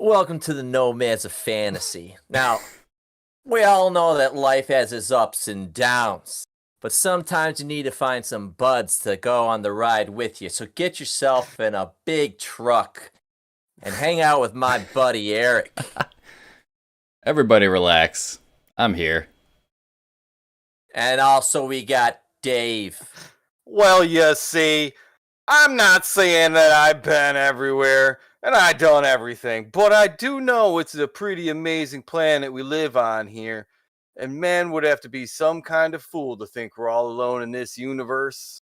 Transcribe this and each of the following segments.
Welcome to the Nomads of Fantasy. Now, we all know that life has its ups and downs, but sometimes you need to find some buds to go on the ride with you. So get yourself in a big truck and hang out with my buddy Eric. Everybody relax. I'm here. And also we got Dave. Well, you see, I'm not saying that I've been everywhere and I've done everything, but I do know it's a pretty amazing planet we live on here. And man would have to be some kind of fool to think we're all alone in this universe.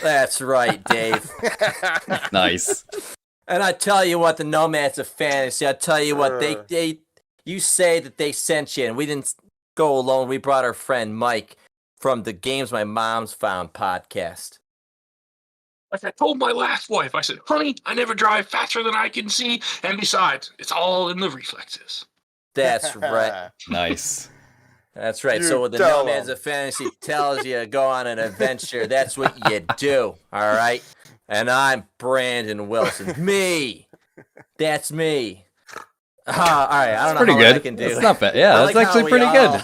That's right, Dave. Nice. And I tell you what, the Nomads of Fantasy, I tell you what, you say that they sent you, and we didn't go alone. We brought our friend Mike from the Games My Mom's Found podcast. Like I told my last wife, I said, honey, I never drive faster than I can see, and besides, it's all in the reflexes. That's right. Nice. That's right. You So what the tell Nomads 'em. of Fantasy tells you, go on an adventure. That's what you do, all right? And I'm Brandon Wilson. Me. That's me. All right, I don't know Pretty how good. I can do. That's not bad. Yeah, I that's like how actually we pretty all- good.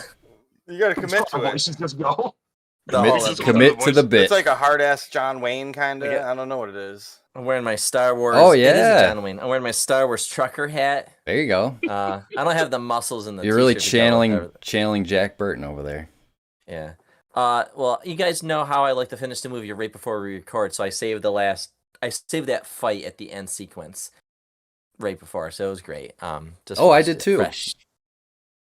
You gotta commit to it. Voices just go. the whole Commit, episode. commit to the bit. It's like a hard ass John Wayne kind of. Yeah. I don't know what it is. I'm wearing my Star Wars. Oh, It is yeah. a John Wayne. I'm wearing my Star Wars trucker hat. There you go. I don't have the muscles in the. You're really t-shirt to go with everything. channeling Jack Burton over there. Yeah. Well, you guys know how I like to finish the movie right before we record, so I saved that fight at the end sequence right before, so it was great. Just Oh, I watched did it too. fresh.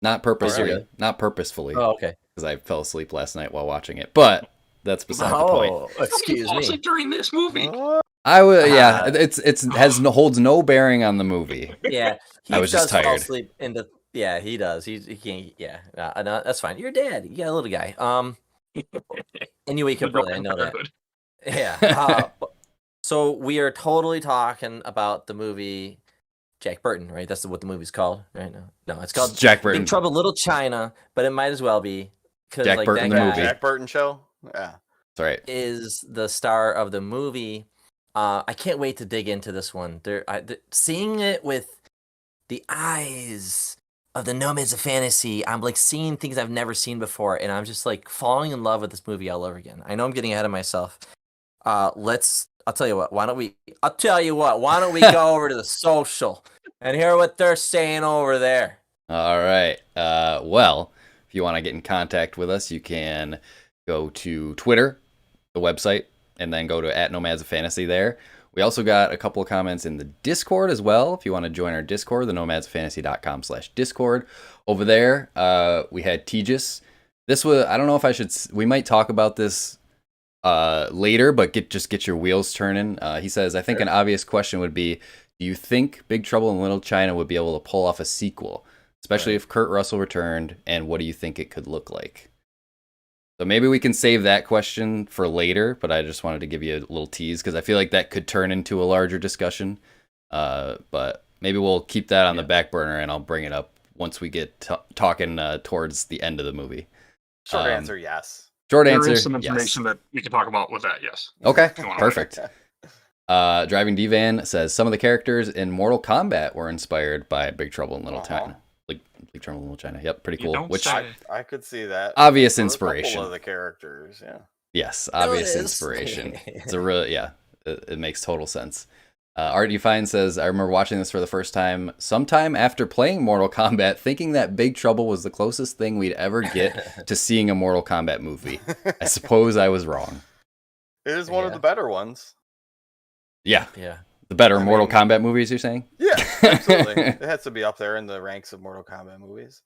Not purposely. Really? Not purposefully. Oh, okay. Because I fell asleep last night while watching it. But that's beside the point. Oh, excuse Fall me. asleep during this movie. What? I would. Yeah. Ah. Holds no bearing on the movie. Yeah, he I was just does fall tired. asleep in the. Yeah, he does. He can't. Yeah, no, that's fine. You're dad. You got a little guy. And you wake up early. I know that. Yeah. So we are totally talking about the movie Jack Burton, right? That's what the movie's called, right? No, it's called Jack Burton. Big Trouble in Little China, but it might as well be because Jack like Burton that the guy movie. Jack Burton show? Yeah. That's right. is the star of the movie. I can't wait to dig into this one. Seeing it with the eyes of the Nomads of Fantasy, I'm like seeing things I've never seen before, and I'm just like falling in love with this movie all over again. I know I'm getting ahead of myself. I'll tell you what. Why don't we go over to the social and hear what they're saying over there? All right. Well, if you want to get in contact with us, you can go to Twitter, the website, and then go to @NomadsOfFantasy there. We also got a couple of comments in the Discord as well. If you want to join our Discord, the nomadsfantasy.com/Discord. Over there, we had Tejas. This was, I don't know if I should, we might talk about this later, but get your wheels turning. He says, I think an obvious question would be, do you think Big Trouble in Little China would be able to pull off a sequel, especially if Kurt Russell returned, and what do you think it could look like? So maybe we can save that question for later, but I just wanted to give you a little tease because I feel like that could turn into a larger discussion. But maybe we'll keep that on the back burner, and I'll bring it up once we get talking towards the end of the movie. Short answer, yes. Short There answer, is some yes. information that we can talk about with that, yes. Okay, If you wanna- perfect. Driving Divan says some of the characters in Mortal Kombat were inspired by Big Trouble in Little China. Like Big Trouble in Little China. Yep, pretty You cool. don't Which say. I could see that. Obvious For a inspiration. couple of the characters, yeah. yes, obvious Notice. inspiration. It's a real it makes total sense. Art Define says, I remember watching this for the first time sometime after playing Mortal Kombat, thinking that Big Trouble was the closest thing we'd ever get to seeing a Mortal Kombat movie. I suppose I was wrong. It is one of Yeah. the better ones. Yeah, Yeah. the better I Mortal mean- Kombat movies, you're saying? Yeah, absolutely. It has to be up there in the ranks of Mortal Kombat movies.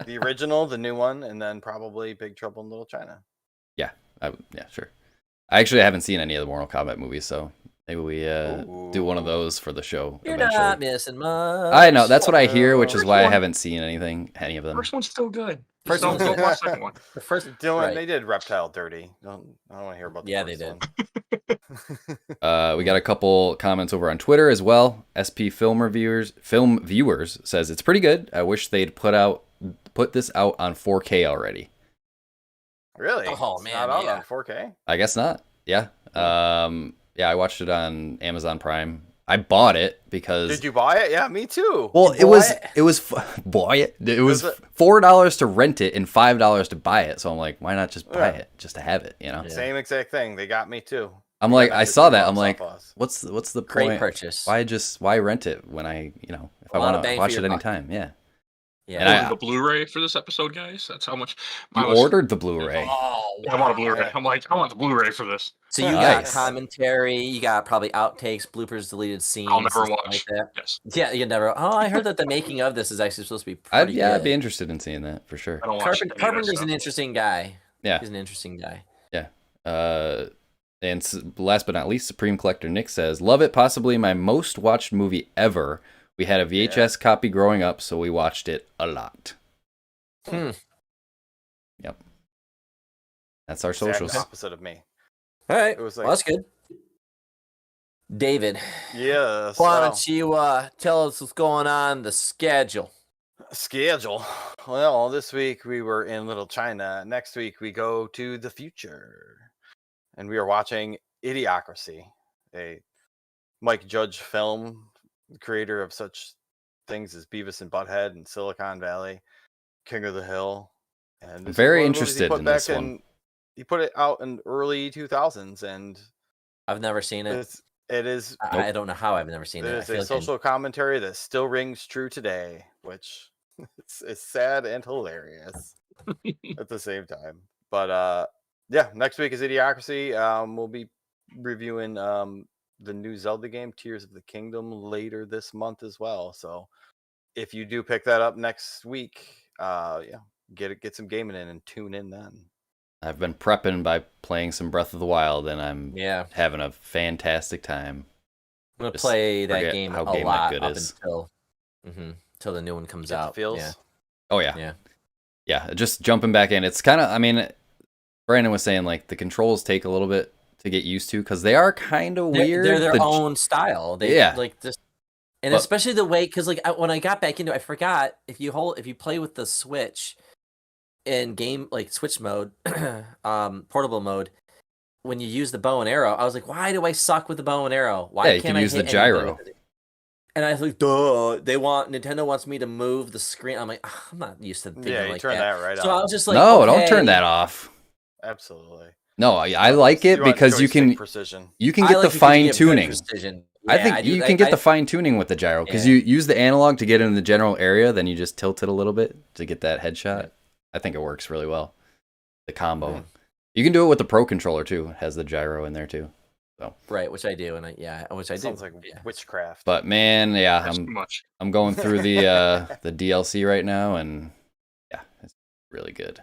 The original, the new one, and then probably Big Trouble in Little China. Yeah, sure. I actually haven't seen any of the Mortal Kombat movies, so maybe we do one of those for the show. You're eventually. not missing much. I know, that's what I hear, which is First why I one- haven't seen any of them. First one's still good. First Don't one's go good. watch the second one. The first, Dylan, right. they did Reptile dirty. I don't want to hear about the Yeah, first they one. We got a couple comments over on Twitter as well. SP Film Viewers says it's pretty good. I wish they'd put this out on 4K already. Really? Oh, It's man, not out yeah. on 4K? I guess not. Yeah. Yeah, I watched it on Amazon Prime I bought it because. Did you buy it? Yeah, me too. Well, You bought it was Was it- $4 to rent it and $5 to buy it. So I'm like, why not just buy Yeah. it just to have it? You know. Yeah. Same exact thing. They got me too. I'm They like, got I extra saw that. $2 I'm like, off us. what's the Great point? purchase. Why rent it when I if A I lot want of to bang for watch your it buck. anytime? Yeah. Yeah. And I- Ordered the Blu-ray for this episode, guys. That's how much. You ordered the Blu-ray. Oh, I want a Blu-ray. I'm like, I want the Blu-ray for this. So you got Nice. commentary, you got probably outtakes, bloopers, deleted scenes. I'll never and stuff watch. like that. Yes, Yeah, you never. Oh, I heard that the making of this is actually supposed to be pretty I'd good. be interested in seeing that for sure. I don't watch. Carpenter's an interesting guy. Yeah. He's an interesting guy. And last but not least, Supreme Collector Nick says, "Love it. Possibly my most watched movie ever. We had a VHS copy growing up, so we watched it a lot." Yep. That's our Exact socials. opposite of me. All right. It was Well, like- that's good. David, Yes. why well, don't you tell us what's going on the schedule? schedule. Well, this week we were in Little China. Next week we go to the future, and we are watching Idiocracy, a Mike Judge film, creator of such things as Beavis and Butthead and Silicon Valley, King of the Hill. And this is Very one of the movies he interested put in back this one. He put it out in early 2000s, and I've never seen it. it is I don't know how I've never seen it it. I is feel a like social commentary that still rings true today, which it's sad and hilarious at the same time. But yeah, next week is Idiocracy. We'll be reviewing the new Zelda game, Tears of the Kingdom, later this month as well. So if you do pick that up next week, get some gaming in and tune in then. I've been prepping by playing some Breath of the Wild, and I'm Yeah. having a fantastic time. I'm gonna Just play that forget game how a game that lot good up is. until the new one comes Get the out. feels. Yeah. Oh yeah. Yeah. Yeah, just jumping back in. It's kind of, I mean, Brandon was saying like the controls take a little bit to get used to because they are kind of weird. They're their The- own style. They Yeah. like this, and But- especially the way because like when I got back into it, I forgot if you play with the Switch in game like Switch mode, portable mode, when you use the bow and arrow, I was like, why do I suck with the bow and arrow? Why Yeah, you can't can I use the hit anybody gyro. with it? And I was like, duh, Nintendo wants me to move the screen. I'm like, "Ugh, I'm not used to thinking Yeah, you like turn that right So I off. was just like, no, don't okay. turn that off. Absolutely. No, I like it You want because you joystick can precision. you can I get like the it 'cause you fine get good tuning. precision. I Yeah, think do- you can get I- the fine tuning with the gyro because Yeah. you use the analog to get in the general area, then you just tilt it a little bit to get that headshot. Yeah. I think it works really well. The combo. Hmm. You can do it with the Pro controller too. It has the gyro in there too. right, which I do, and which I do. Sounds like Yeah. witchcraft. But man, yeah, That's too much. I'm going through the DLC right now, and yeah, it's really good,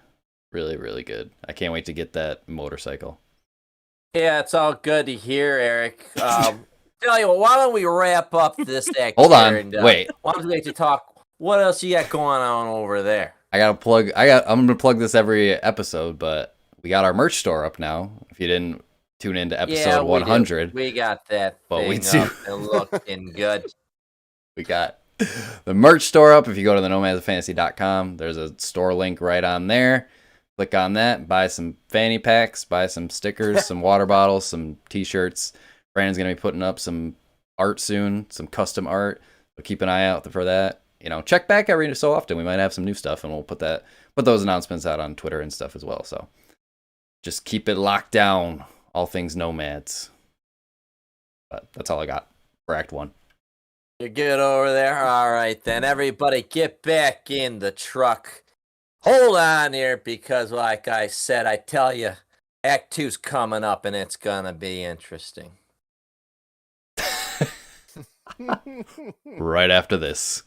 really really good. I can't wait to get that motorcycle. Yeah, it's all good to hear, Eric. Tell you what, why don't we wrap up this act? Hold here on, and, wait. Why don't we get to talk? What else you got going on over there? I gotta plug. I'm gonna plug this every episode, but we got our merch store up now. If you didn't tune into episode we 100, We got that But we thing do. up and looking good. we got the merch store up. If you go to the nomadsfantasy.com, there's a store link right on there. Click on that, buy some fanny packs, buy some stickers, some water bottles, some t-shirts. Brandon's going to be putting up some art soon, some custom art. So keep an eye out for that. You know, check back every so often. We might have some new stuff, and we'll put those announcements out on Twitter and stuff as well. So just keep it locked down. All things Nomads. But that's all I got for Act 1. You're good over there? All right, then. Everybody get back in the truck. Hold on here because, like I said, I tell you, Act 2's coming up, and it's going to be interesting. Right after this.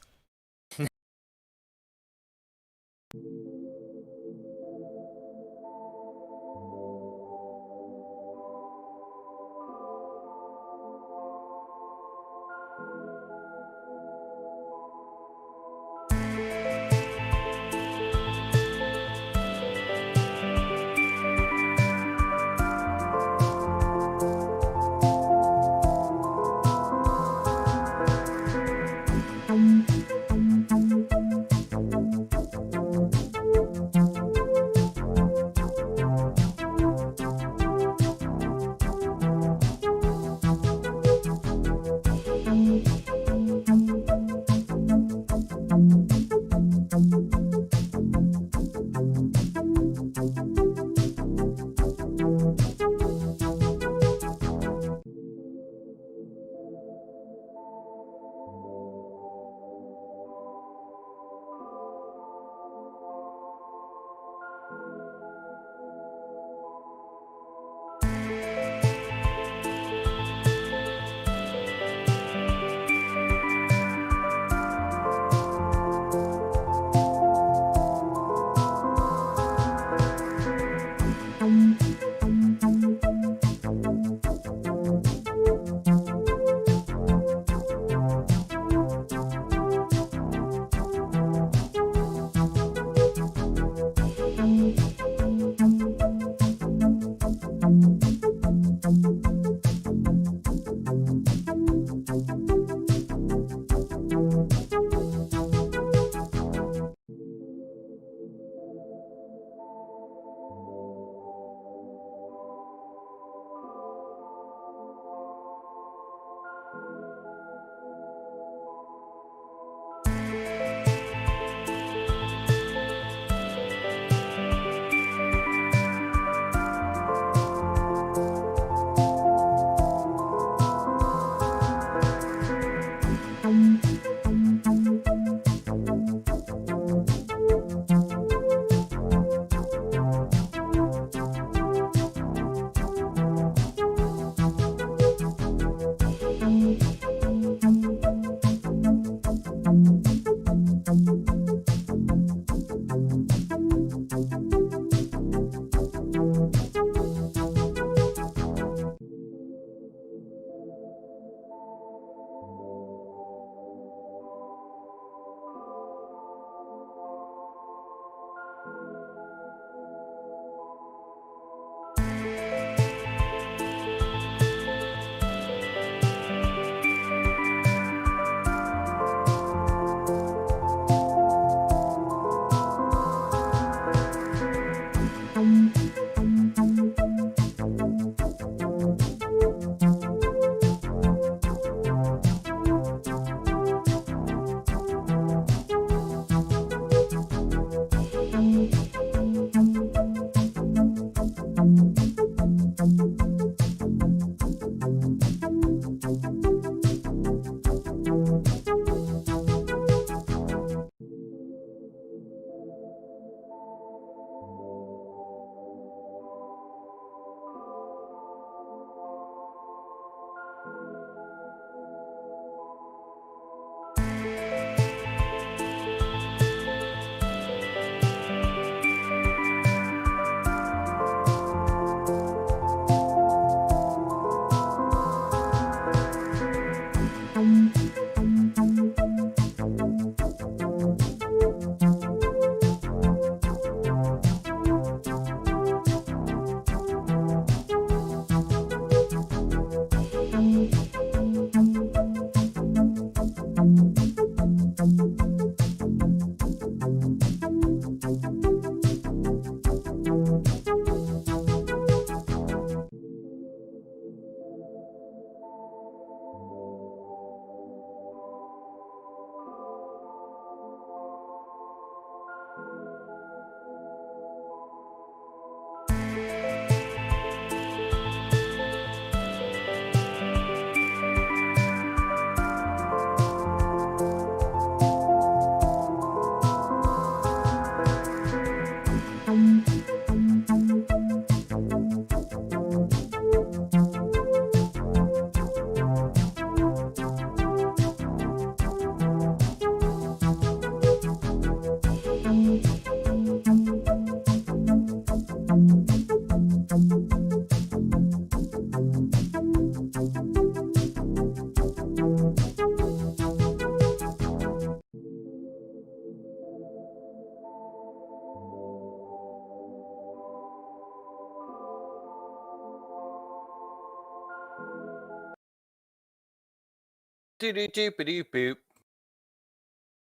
Boop.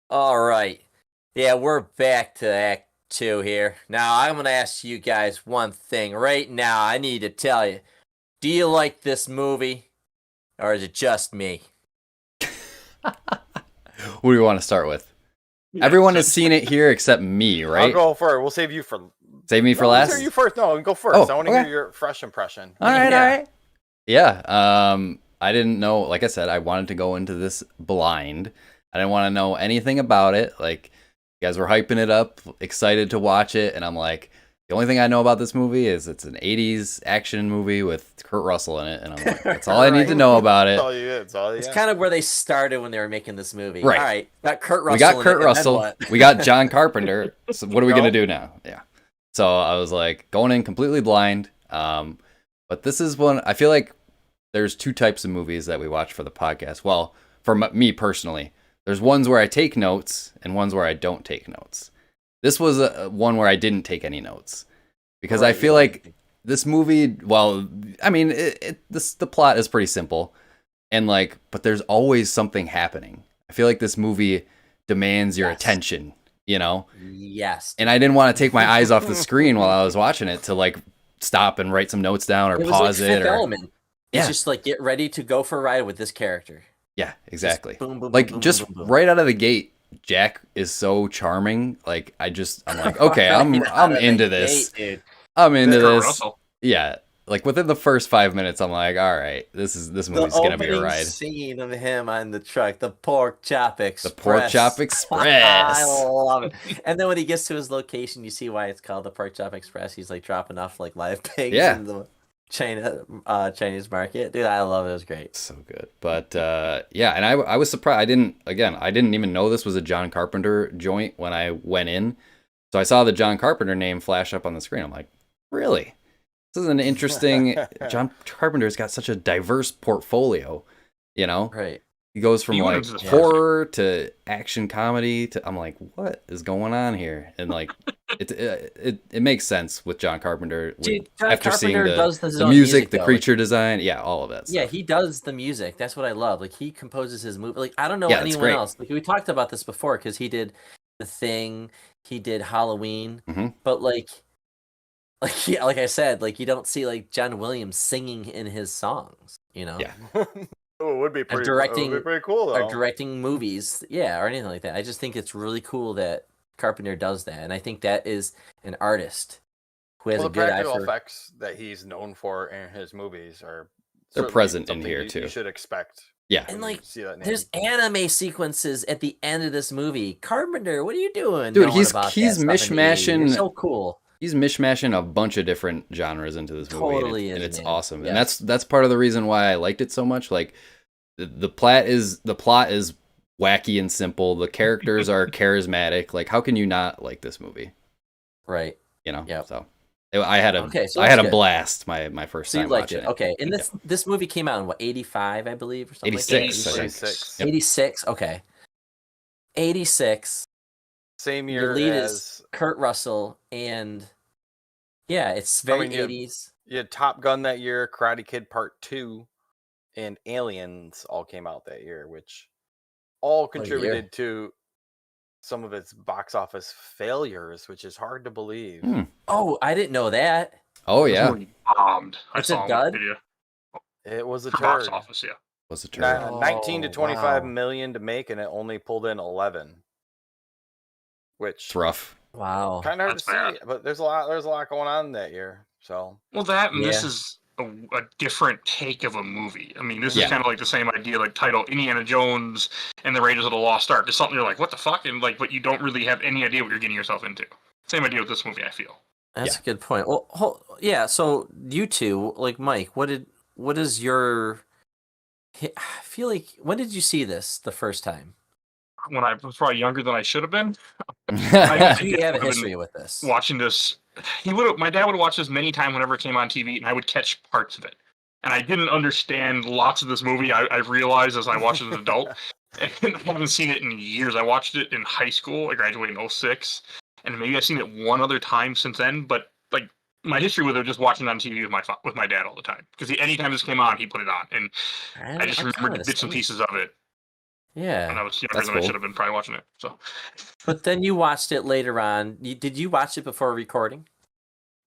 All right. Yeah, we're back to Act 2 here. Now, I'm going to ask you guys one thing. Right now, I need to tell you. Do you like this movie? Or is it just me? Who do you want to start with? Everyone has seen it here except me, right? I'll go first. We'll save you for. Save me for No, last? Let's hear you first. No, go first. Oh, I want to okay. hear your fresh impression. All right, Yeah. all right. Yeah, I didn't know, like I said, I wanted to go into this blind. I didn't want to know anything about it. Like, you guys were hyping it up, excited to watch it, and I'm like, the only thing I know about this movie is it's an 80s action movie with Kurt Russell in it, and I'm like, that's all I need to know about it. It's kind of where they started when they were making this movie. Right. All right, got Kurt Russell. We got in Kurt it, and then Russell. what? We got John Carpenter. So what are we Go. going to do now? Yeah. So I was like going in completely blind. But this is one, I feel like there's two types of movies that we watch for the podcast. Well, for me personally, there's ones where I take notes and ones where I don't take notes. This was one where I didn't take any notes because I Right, feel yeah. like this movie, well, I mean, the plot is pretty simple and like, but there's always something happening. I feel like this movie demands your Yes. attention, you know? Yes. And I didn't want to take my eyes off the screen while I was watching it to like stop and write some notes down or It was pause like it Fifth or Element. Yeah. It's just like, get ready to go for a ride with this character. yeah, exactly. Just boom, boom, Like boom, boom, just boom, boom. right out of the gate, Jack is so charming. Like I'm like, okay, I'm Right out of the into this. gate, dude. I'm into Kurt this. Russell. Yeah. Like within the first 5 minutes, I'm like, all right, this movie's gonna be a opening ride. scene of him on the truck, the Pork Chop Express. The Pork Chop I Express. love it. And then when he gets to his location, you see why it's called the Pork Chop Express. He's like dropping off like live pigs Yeah. in the Chinese market. Dude, I love it. It was great. So good. But yeah, and I was surprised. I didn't even know this was a John Carpenter joint when I went in. So I saw the John Carpenter name flash up on the screen. I'm like, really? This is an interesting. John Carpenter's got such a diverse portfolio, you know? Right. He goes from He like wins this horror to action comedy to I'm like, what is going on here? And like it makes sense with John Carpenter Dude, John after seeing Carpenter does the his own music, the though. creature design, yeah, all of that stuff. Yeah, he does the music. That's what I love. Like he composes his movie. Like I don't know Yeah, it's anyone great. else. Like we talked about this before because he did The Thing, he did Halloween, Mhm. but like yeah, like I said, like you don't see like John Williams singing in his songs. You know, Yeah. Oh, it would be pretty. directing- it would be pretty cool though. or directing movies, yeah, or anything like that. I just think it's really cool that Carpenter does that, and I think that is an artist who has Well, a the good eye practical for. effects that he's known for in his movies are They're certainly present in something here, you too. should expect. Yeah. And when you like, see that name. there's anime sequences at the end of this movie. Carpenter, what are you doing? Dude, knowing he's about that stuff in the 80s? You're mishmashing- so cool. He's mishmashing a bunch of different genres into this movie, Totally and is, it's man. awesome. Yes. And that's part of the reason why I liked it so much. Like the plot is wacky and simple. The characters are charismatic. Like how can you not like this movie? Right. You know? Yep. So I had a Okay, so I had that's a good. blast my first So you time liked watching it. Okay. And this movie came out in what, 85, I believe, or something 86, like that? I 86. Yep. 86. Okay. 86. Same Your year lead as is Kurt Russell, and yeah, it's very mean, yeah. 80s. you had Top Gun that year, Karate Kid Part 2, and Aliens all came out that year, which all year. contributed to some of its box office failures, which is hard to believe. Hmm. Oh, I didn't know that. Oh This yeah, movie bombed. I It's a saw dud? a video. It was a For box turd. office, yeah. was a turd. 19 to Oh, 25 wow. million to make, and it only pulled in 11, which It's rough. Wow. kind of hard That's to bad. see. But there's a lot going on that year. So Well, that and this Yeah. is a different take of a movie. I mean, this Yeah. is kind of like the same idea, like title Indiana Jones and the Raiders of the Lost Ark. There's something you're like, what the fuck? And like, but you don't really have any idea what you're getting yourself into. Same idea with this movie, I feel. That's Yeah. a good point. Well, yeah. So you two, like Mike, what is your? I feel like when did you see this the first time? When I was probably younger than I should have been, Do I you have a would've been history with this? watching this. My dad would watch this many times whenever it came on TV, and I would catch parts of it. And I didn't understand lots of this movie. I realized as I watched it as an adult, and I haven't seen it in years. I watched it in high school. I graduated in 06, and maybe I've seen it one other time since then. But like my history with it, was just watching it on TV with my dad all the time. Because anytime this came on, he put it on, and I just remembered bits and pieces of it. Yeah. I was younger That's than I cool. should have been probably watching it. So But then you watched it later on. Did you watch it before recording?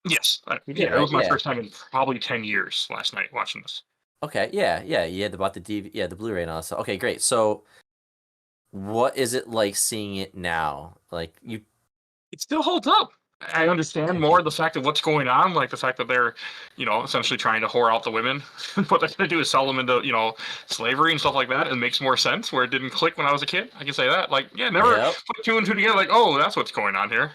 yes, You did, yeah, it right? was my Yeah. first time in probably 10 years last night watching this. Okay. Yeah. Yeah. You had bought the DVD, the Blu-ray and all that stuff. Okay, great. So, what is it like seeing it now? Like you. It still holds up. I understand more the fact of what's going on, like the fact that they're, essentially trying to whore out the women. What they're going to do is sell them into, slavery and stuff like that. It makes more sense where it didn't click when I was a kid. I can say that. Like, yeah, never Yep. put two and two together. Like, oh, that's what's going on here.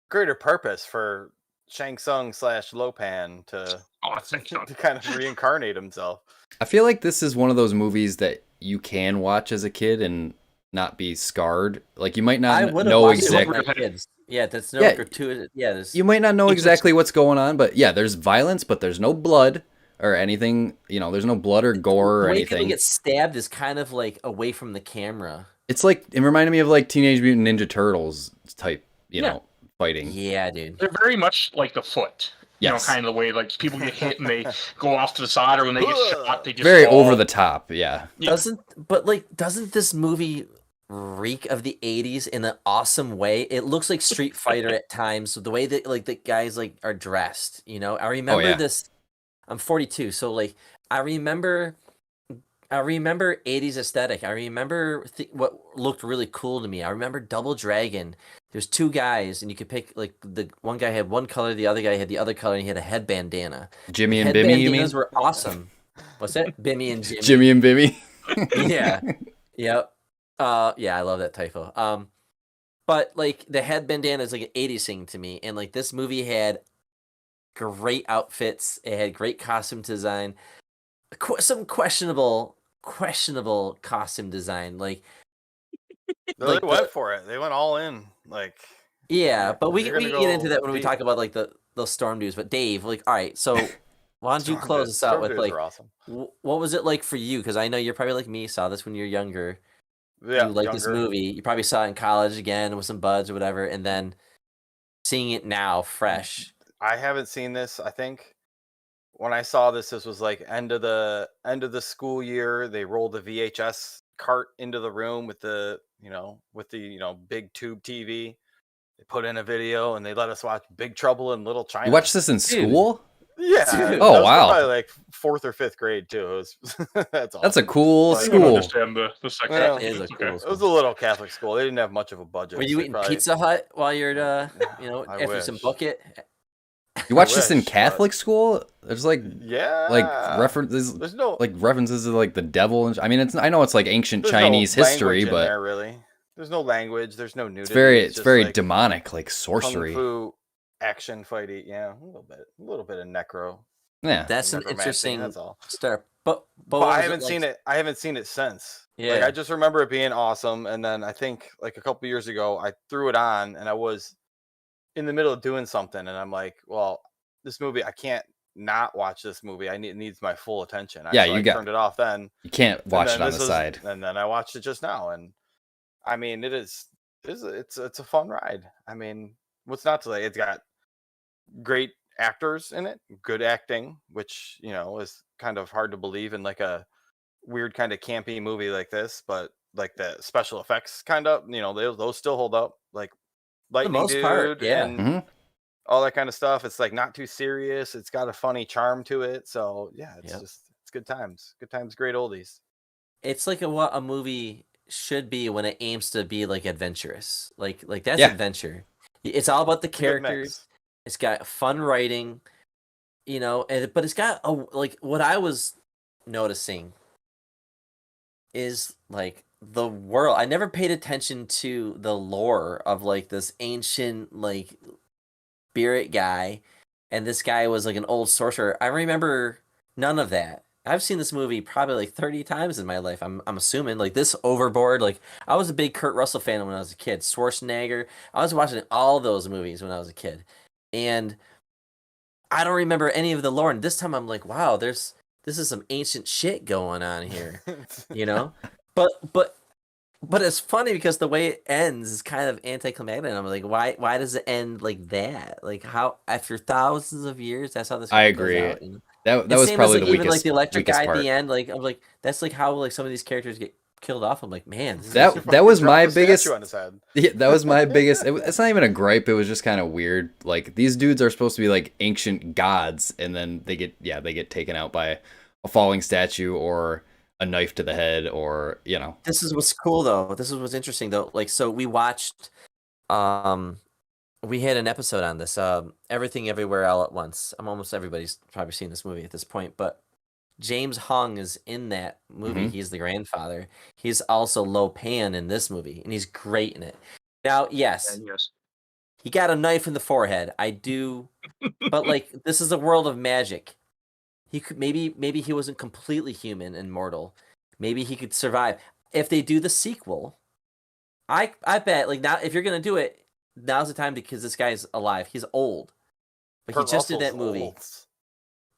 Greater purpose for Shang Tsung / Lopan to Oh, thank you. to kind of reincarnate himself. I feel like this is one of those movies that you can watch as a kid and not be scarred. Like you might I not would have know watched it exactly. with my kids. Yeah, that's no Yeah. gratuitous. Yeah, there's. You might not know It's just- exactly what's going on, but yeah, there's violence, but there's no blood or anything. There's no blood or gore or the way people anything. get stabbed is kind of like away from the camera. It's like it reminded me of like Teenage Mutant Ninja Turtles type, Yeah. fighting. Yeah, dude. They're very much like the Foot. Yes. Kind of the way like people get hit and they go off to the side, or when they get shot, they just Very fall. over the top, yeah. Yeah. Doesn't this movie reek of the 80s in an awesome way? It looks like Street Fighter at times, the way that like the guys like are dressed, I remember yeah. this. I'm 42, so like I remember 80s aesthetic. I remember what looked really cool to me. I remember Double Dragon. There's two guys, and you could pick like the one guy had one color, the other guy had the other color, and he had a head bandana. Jimmy and Bimmy, you mean? Head bandanas were awesome. What's that? Bimmy and Jimmy. Jimmy and Bimmy. Yeah. Yep. Yeah, I love that typo. But like the head bandana is like an 80s thing to me, and like this movie had great outfits. It had great costume design. Some questionable costume design. Like No, Like they went for it. They went all in. Like, yeah, but we You're can gonna get into go that when we deep. talk about like those storm dudes. But Dave, like, all right, so why don't you Storm close Dudes- us out Storm with Dudes like were awesome. what was it like for you? Because I know you're probably like me, saw this when you were younger. Yeah, You like this younger. movie. You probably saw it in college again with some buds or whatever, and then seeing it now, fresh. I haven't seen this. I think when I saw this was like end of the school year. They rolled the VHS cart into the room with the big tube TV. They put in a video and they let us watch Big Trouble in Little China. You watched this in school? Yeah. Dude. that Oh, was wow. Probably like 4th or 5th grade too. It was that's That's a awesome. cool Like, I can school. understand the second. Well, That is a It's cool okay. It was a little Catholic school. They didn't have much of a budget. Were so you they eating probably- Pizza Hut while you're I after some wish. bucket? You watched this in wish, but- Catholic school? There's like Yeah. references There's no references to like the devil and I mean I know it's like ancient there's no Chinese history, language in but there, really. There's no language. There's no nudity. it's just very like demonic, like kung sorcery. fu action fighty. Yeah, a little bit of necro. Yeah. That's an necromancy, interesting That's all. start. But But I haven't seen it. I haven't seen it since. Like Yeah. I just remember it being awesome, and then I think like a couple years ago, I threw it on, and I was in the middle of doing something, and I'm like, well, this movie, I can't not watch this movie. It needs my full attention. Yeah, so you I got- turned it off then. You can't and watch then it on the this was- side. And then I watched it just now, and I mean, it's a fun ride. I mean, what's not to like? It's got great actors in it, good acting, which is kind of hard to believe in like a weird kind of campy movie like this, but like the special effects kind of those still hold up, like lightning most dude part, yeah. and Mhm. all that kind of stuff. It's like not too serious. It's got a funny charm to it. So yeah, it's Yep. it's good times, great oldies. It's like what a movie should be when it aims to be like adventurous. Like that's Yeah. adventure. It's all about the It's a good characters. mix. It's got fun writing, but it's got like what I was noticing is like the world. I never paid attention to the lore of like this ancient like spirit guy, and this guy was like an old sorcerer. I remember none of that. I've seen this movie probably like 30 times in my life. I'm assuming like this Overboard. Like I was a big Kurt Russell fan when I was a kid. Schwarzenegger. I was watching all those movies when I was a kid, and I don't remember any of the lore. And this time I'm like, wow, this is some ancient shit going on here, But it's funny because the way it ends is kind of anticlimactic. And I'm like, why does it end like that? Like how after thousands of years, that's how this. I goes agree. out, That And was same probably as, like, the even like the electric weakest guy part. at the end. Like I'm like, that's like how like some of these characters get killed off. I'm like, man, this is That was my Dropped a biggest. statue on his head. Yeah, that was my biggest. It's not even a gripe. It was just kind of weird. Like these dudes are supposed to be like ancient gods, and then they get taken out by a falling statue or a knife to the head, or This is what's cool though. This is what's interesting though. Like, so we watched, we had an episode on this, Everything Everywhere All at Once. Almost everybody's probably seen this movie at this point, but James Hong is in that movie. He's the grandfather. He's also Lo Pan in this movie, and he's great in it. Now, yes, he got a knife in the forehead. I do, but like this is a world of magic. He could maybe he wasn't completely human and mortal. Maybe he could survive. If they do the sequel, I bet like now if you're gonna do it, now's the time because this guy's alive. He's old, but Kurt he just did Russell's that movie. old.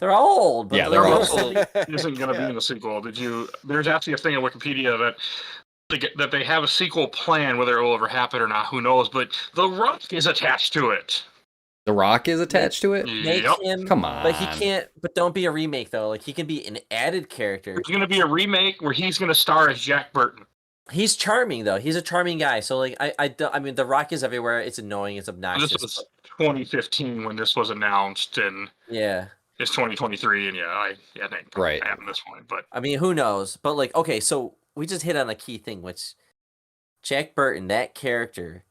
They're old. But Yeah, There they're also old. isn't going to be in the sequel. There's actually a thing on Wikipedia that they have a sequel plan, whether it will ever happen or not, who knows? But The Rock is attached to it. The Rock is attached to it. Make Yep. him, Come on. but he can't. But don't be a remake though. Like he can be an added character. There's going to be a remake where he's going to star as Jack Burton. He's charming though. He's a charming guy. So like I mean, The Rock is everywhere. It's annoying. It's This obnoxious. was 2015 when this was announced, and Yeah. it's 2023, and I think Right. I am this point, but I mean, who knows? But like, okay, so we just hit on a key thing, which Jack Burton, that character,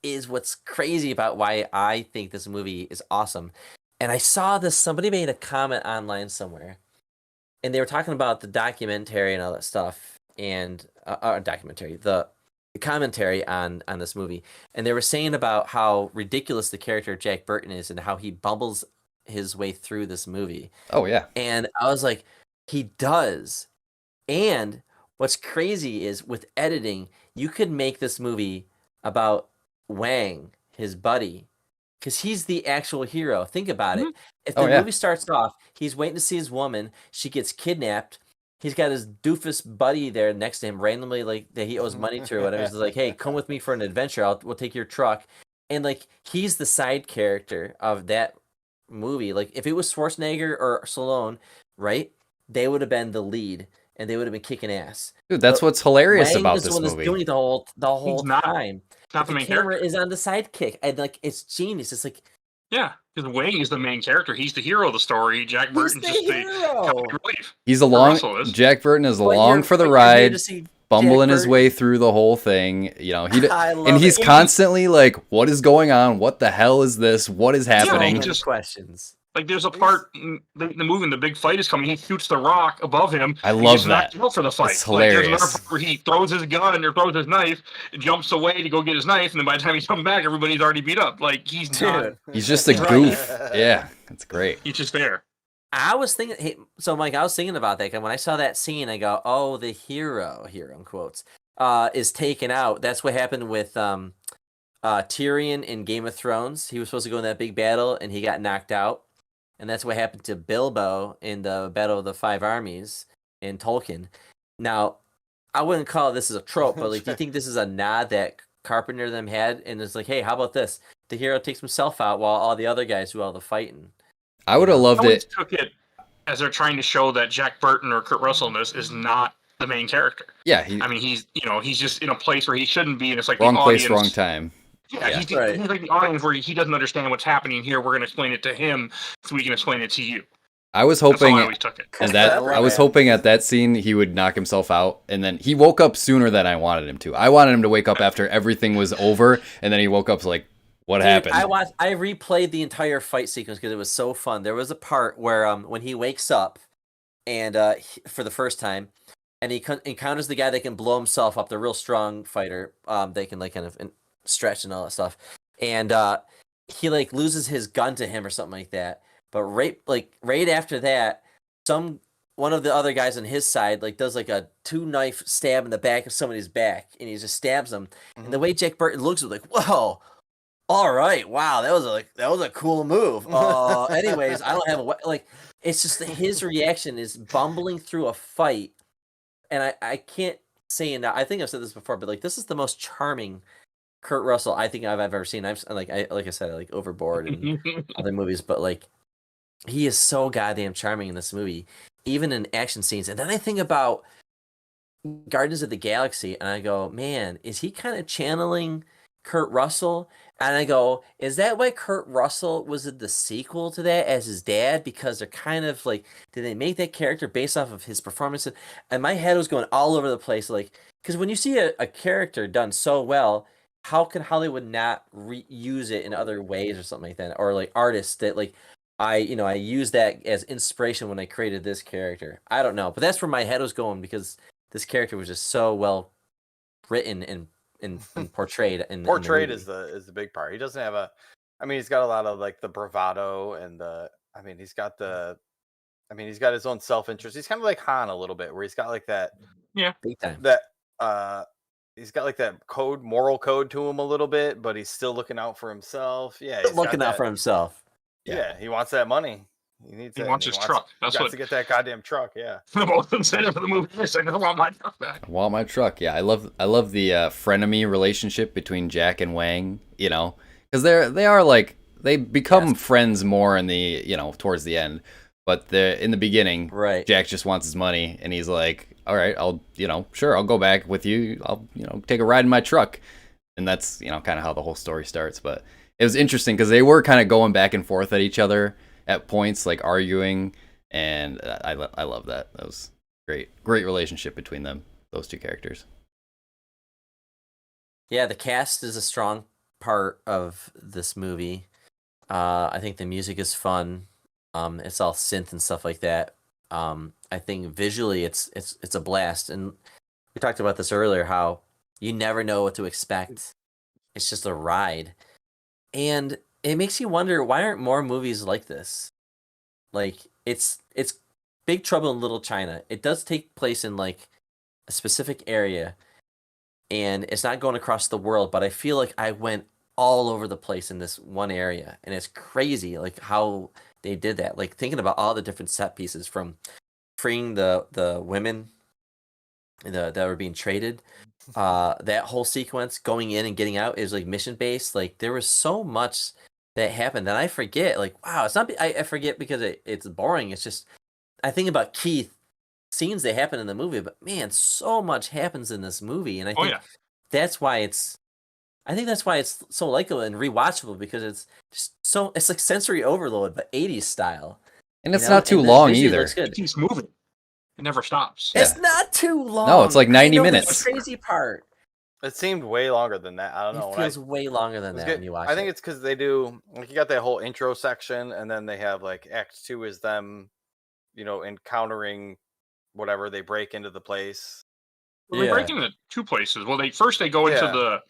is what's crazy about why I think this movie is awesome. And I saw this. Somebody made a comment online somewhere, and they were talking about the documentary and all that stuff, and the commentary on this movie, and they were saying about how ridiculous the character of Jack Burton is and how he bumbles his way through this movie. Oh yeah. And I was like, he does. And what's crazy is with editing, you could make this movie about Wang, his buddy, because he's the actual hero. Think about it. If the movie starts off, he's waiting to see his woman, she gets kidnapped. He's got his doofus buddy there next to him, randomly, like that he owes money to or whatever. He's like, "Hey, come with me for an adventure. We'll take your truck." And like, he's the side character of that movie. Like, if it was Schwarzenegger or Stallone, right? They would have been the lead, and they would have been kicking ass. Dude, that's what's hilarious Wang about is the this one that's movie. doing the whole He's not time. not the The main camera character. is on the sidekick, and like it's genius. It's like Yeah, because Wang is the main character. He's the hero of the story. Jack he's Burton's the just the hero. comic relief. He's along. Russell is. Jack Burton is But along you're- for the but you're here ride, to see bumbling Jack his way through the whole thing. He I love and he's it. constantly like, "What is going on? What the hell is this? What is happening?" Just Just- questions. Like there's a part in the movie, when the big fight is coming. He shoots the rock above him. I He love gets knocked that. out for the fight. It's Like, there's another hilarious. part where he throws his gun or throws his knife, jumps away to go get his knife, and then by the time he comes back, everybody's already beat up. Like he's not. Dude, He's just a Right. goof. Yeah, that's great. He's just there. I was thinking. Hey, so Mike, I was thinking about that. 'Cause when I saw that scene, I go, "Oh, the hero in quotes, is taken out." That's what happened with Tyrion in Game of Thrones. He was supposed to go in that big battle, and he got knocked out. And that's what happened to Bilbo in the Battle of the Five Armies in Tolkien. Now, I wouldn't call this as a trope, but like, do you think this is a nod that Carpenter them had? And it's like, hey, how about this? The hero takes himself out while all the other guys do all the fighting. I would have I loved always it. took it as they're trying to show that Jack Burton or Kurt Russell in this is not the main character. Yeah, I mean, he's just in a place where he shouldn't be, and it's like wrong the place, audience, wrong time. Yeah, Yeah. he's like the audience where he doesn't understand what's happening here. We're going to explain it to him so we can explain it to you. I was That's how hoping, I always took it. and that I was hoping at that scene he would knock himself out, and then he woke up sooner than I wanted him to. I wanted him to wake up after everything was over, and then he woke up like, "What Dude, happened?" I replayed the entire fight sequence because it was so fun. There was a part where when he wakes up and for the first time, and he encounters the guy that can blow himself up, the real strong fighter. They can like kind of stretch and all that stuff, and he like loses his gun to him or something like that. But right after that, one of the other guys on his side like does like a 2-knife stab in the back of somebody's back, and he just stabs him. And the way Jack Burton looks is like, whoa. All right, wow, that was a cool move. Anyways, I don't have like. It's just that his reaction is bumbling through a fight, and I can't say enough. I think I've said this before, but like this is the most charming Kurt Russell I think I've ever seen. Like I said, I like Overboard and other movies, but like he is so goddamn charming in this movie, even in action scenes. And then I think about Guardians of the Galaxy, and I go, man, is he kind of channeling Kurt Russell? And I go, is that why Kurt Russell was in the sequel to that as his dad? Because they're kind of like, did they make that character based off of his performance? And my head was going all over the place. Like, because when you see a character done so well, how can Hollywood not reuse it in other ways or something like that? Or like artists that like, I use that as inspiration when I created this character. I don't know, but that's where my head was going because this character was just so well written and portrayed in Portrayed the is the big part. He doesn't have a. I mean, he's got a lot of like the bravado and the. I mean, he's got his own self interest. He's kind of like Han a little bit, where he's got like that. Yeah, big time. That he's got like that moral code to him a little bit, but he's still looking out for himself. Yeah, he's looking out for himself. Yeah, he wants that money. He wants his truck. That's what to get that goddamn truck. Yeah. The most incentive of the movie is I want my truck back. I want my truck. Yeah, I love the frenemy relationship between Jack and Wang. You know, because they become friends more in the towards the end, but in the beginning, right? Jack just wants his money, and he's like, all right, I'll sure I'll go back with you. I'll take a ride in my truck, and that's kind of how the whole story starts. But it was interesting because they were kind of going back and forth at each other at points, like arguing, and I love that. That was great relationship between those two characters. Yeah, the cast is a strong part of this movie. I think the music is fun. It's all synth and stuff like that. I think visually it's a blast, and we talked about this earlier, how you never know what to expect. It's just a ride, and it makes you wonder, why aren't more movies like this? Like, it's Big Trouble in Little China. It does take place in like a specific area, and it's not going across the world, but I feel like I went all over the place in this one area, and it's crazy like how they did that. Like, thinking about all the different set pieces, from freeing the women that were being traded, that whole sequence going in and getting out is like mission based. Like, there was so much that happened that I forget. Like, wow, it's not. I forget because it's boring. It's just I think about key scenes that happen in the movie, but man, so much happens in this movie, and I think that's why it's. I think that's why it's so likable and rewatchable, because it's just so, it's like sensory overload, but 80s style. And it's not too long either. It keeps moving. It never stops. It's not too long. No, it's like 90 minutes. That's the crazy part. It seemed way longer than that. I don't know. It feels way longer than that when you watch it. I think it's because they do, like, you got that whole intro section, and then they have like Act 2 is them, encountering whatever, they break into the place. Well, they break into two places. Well, they go into the.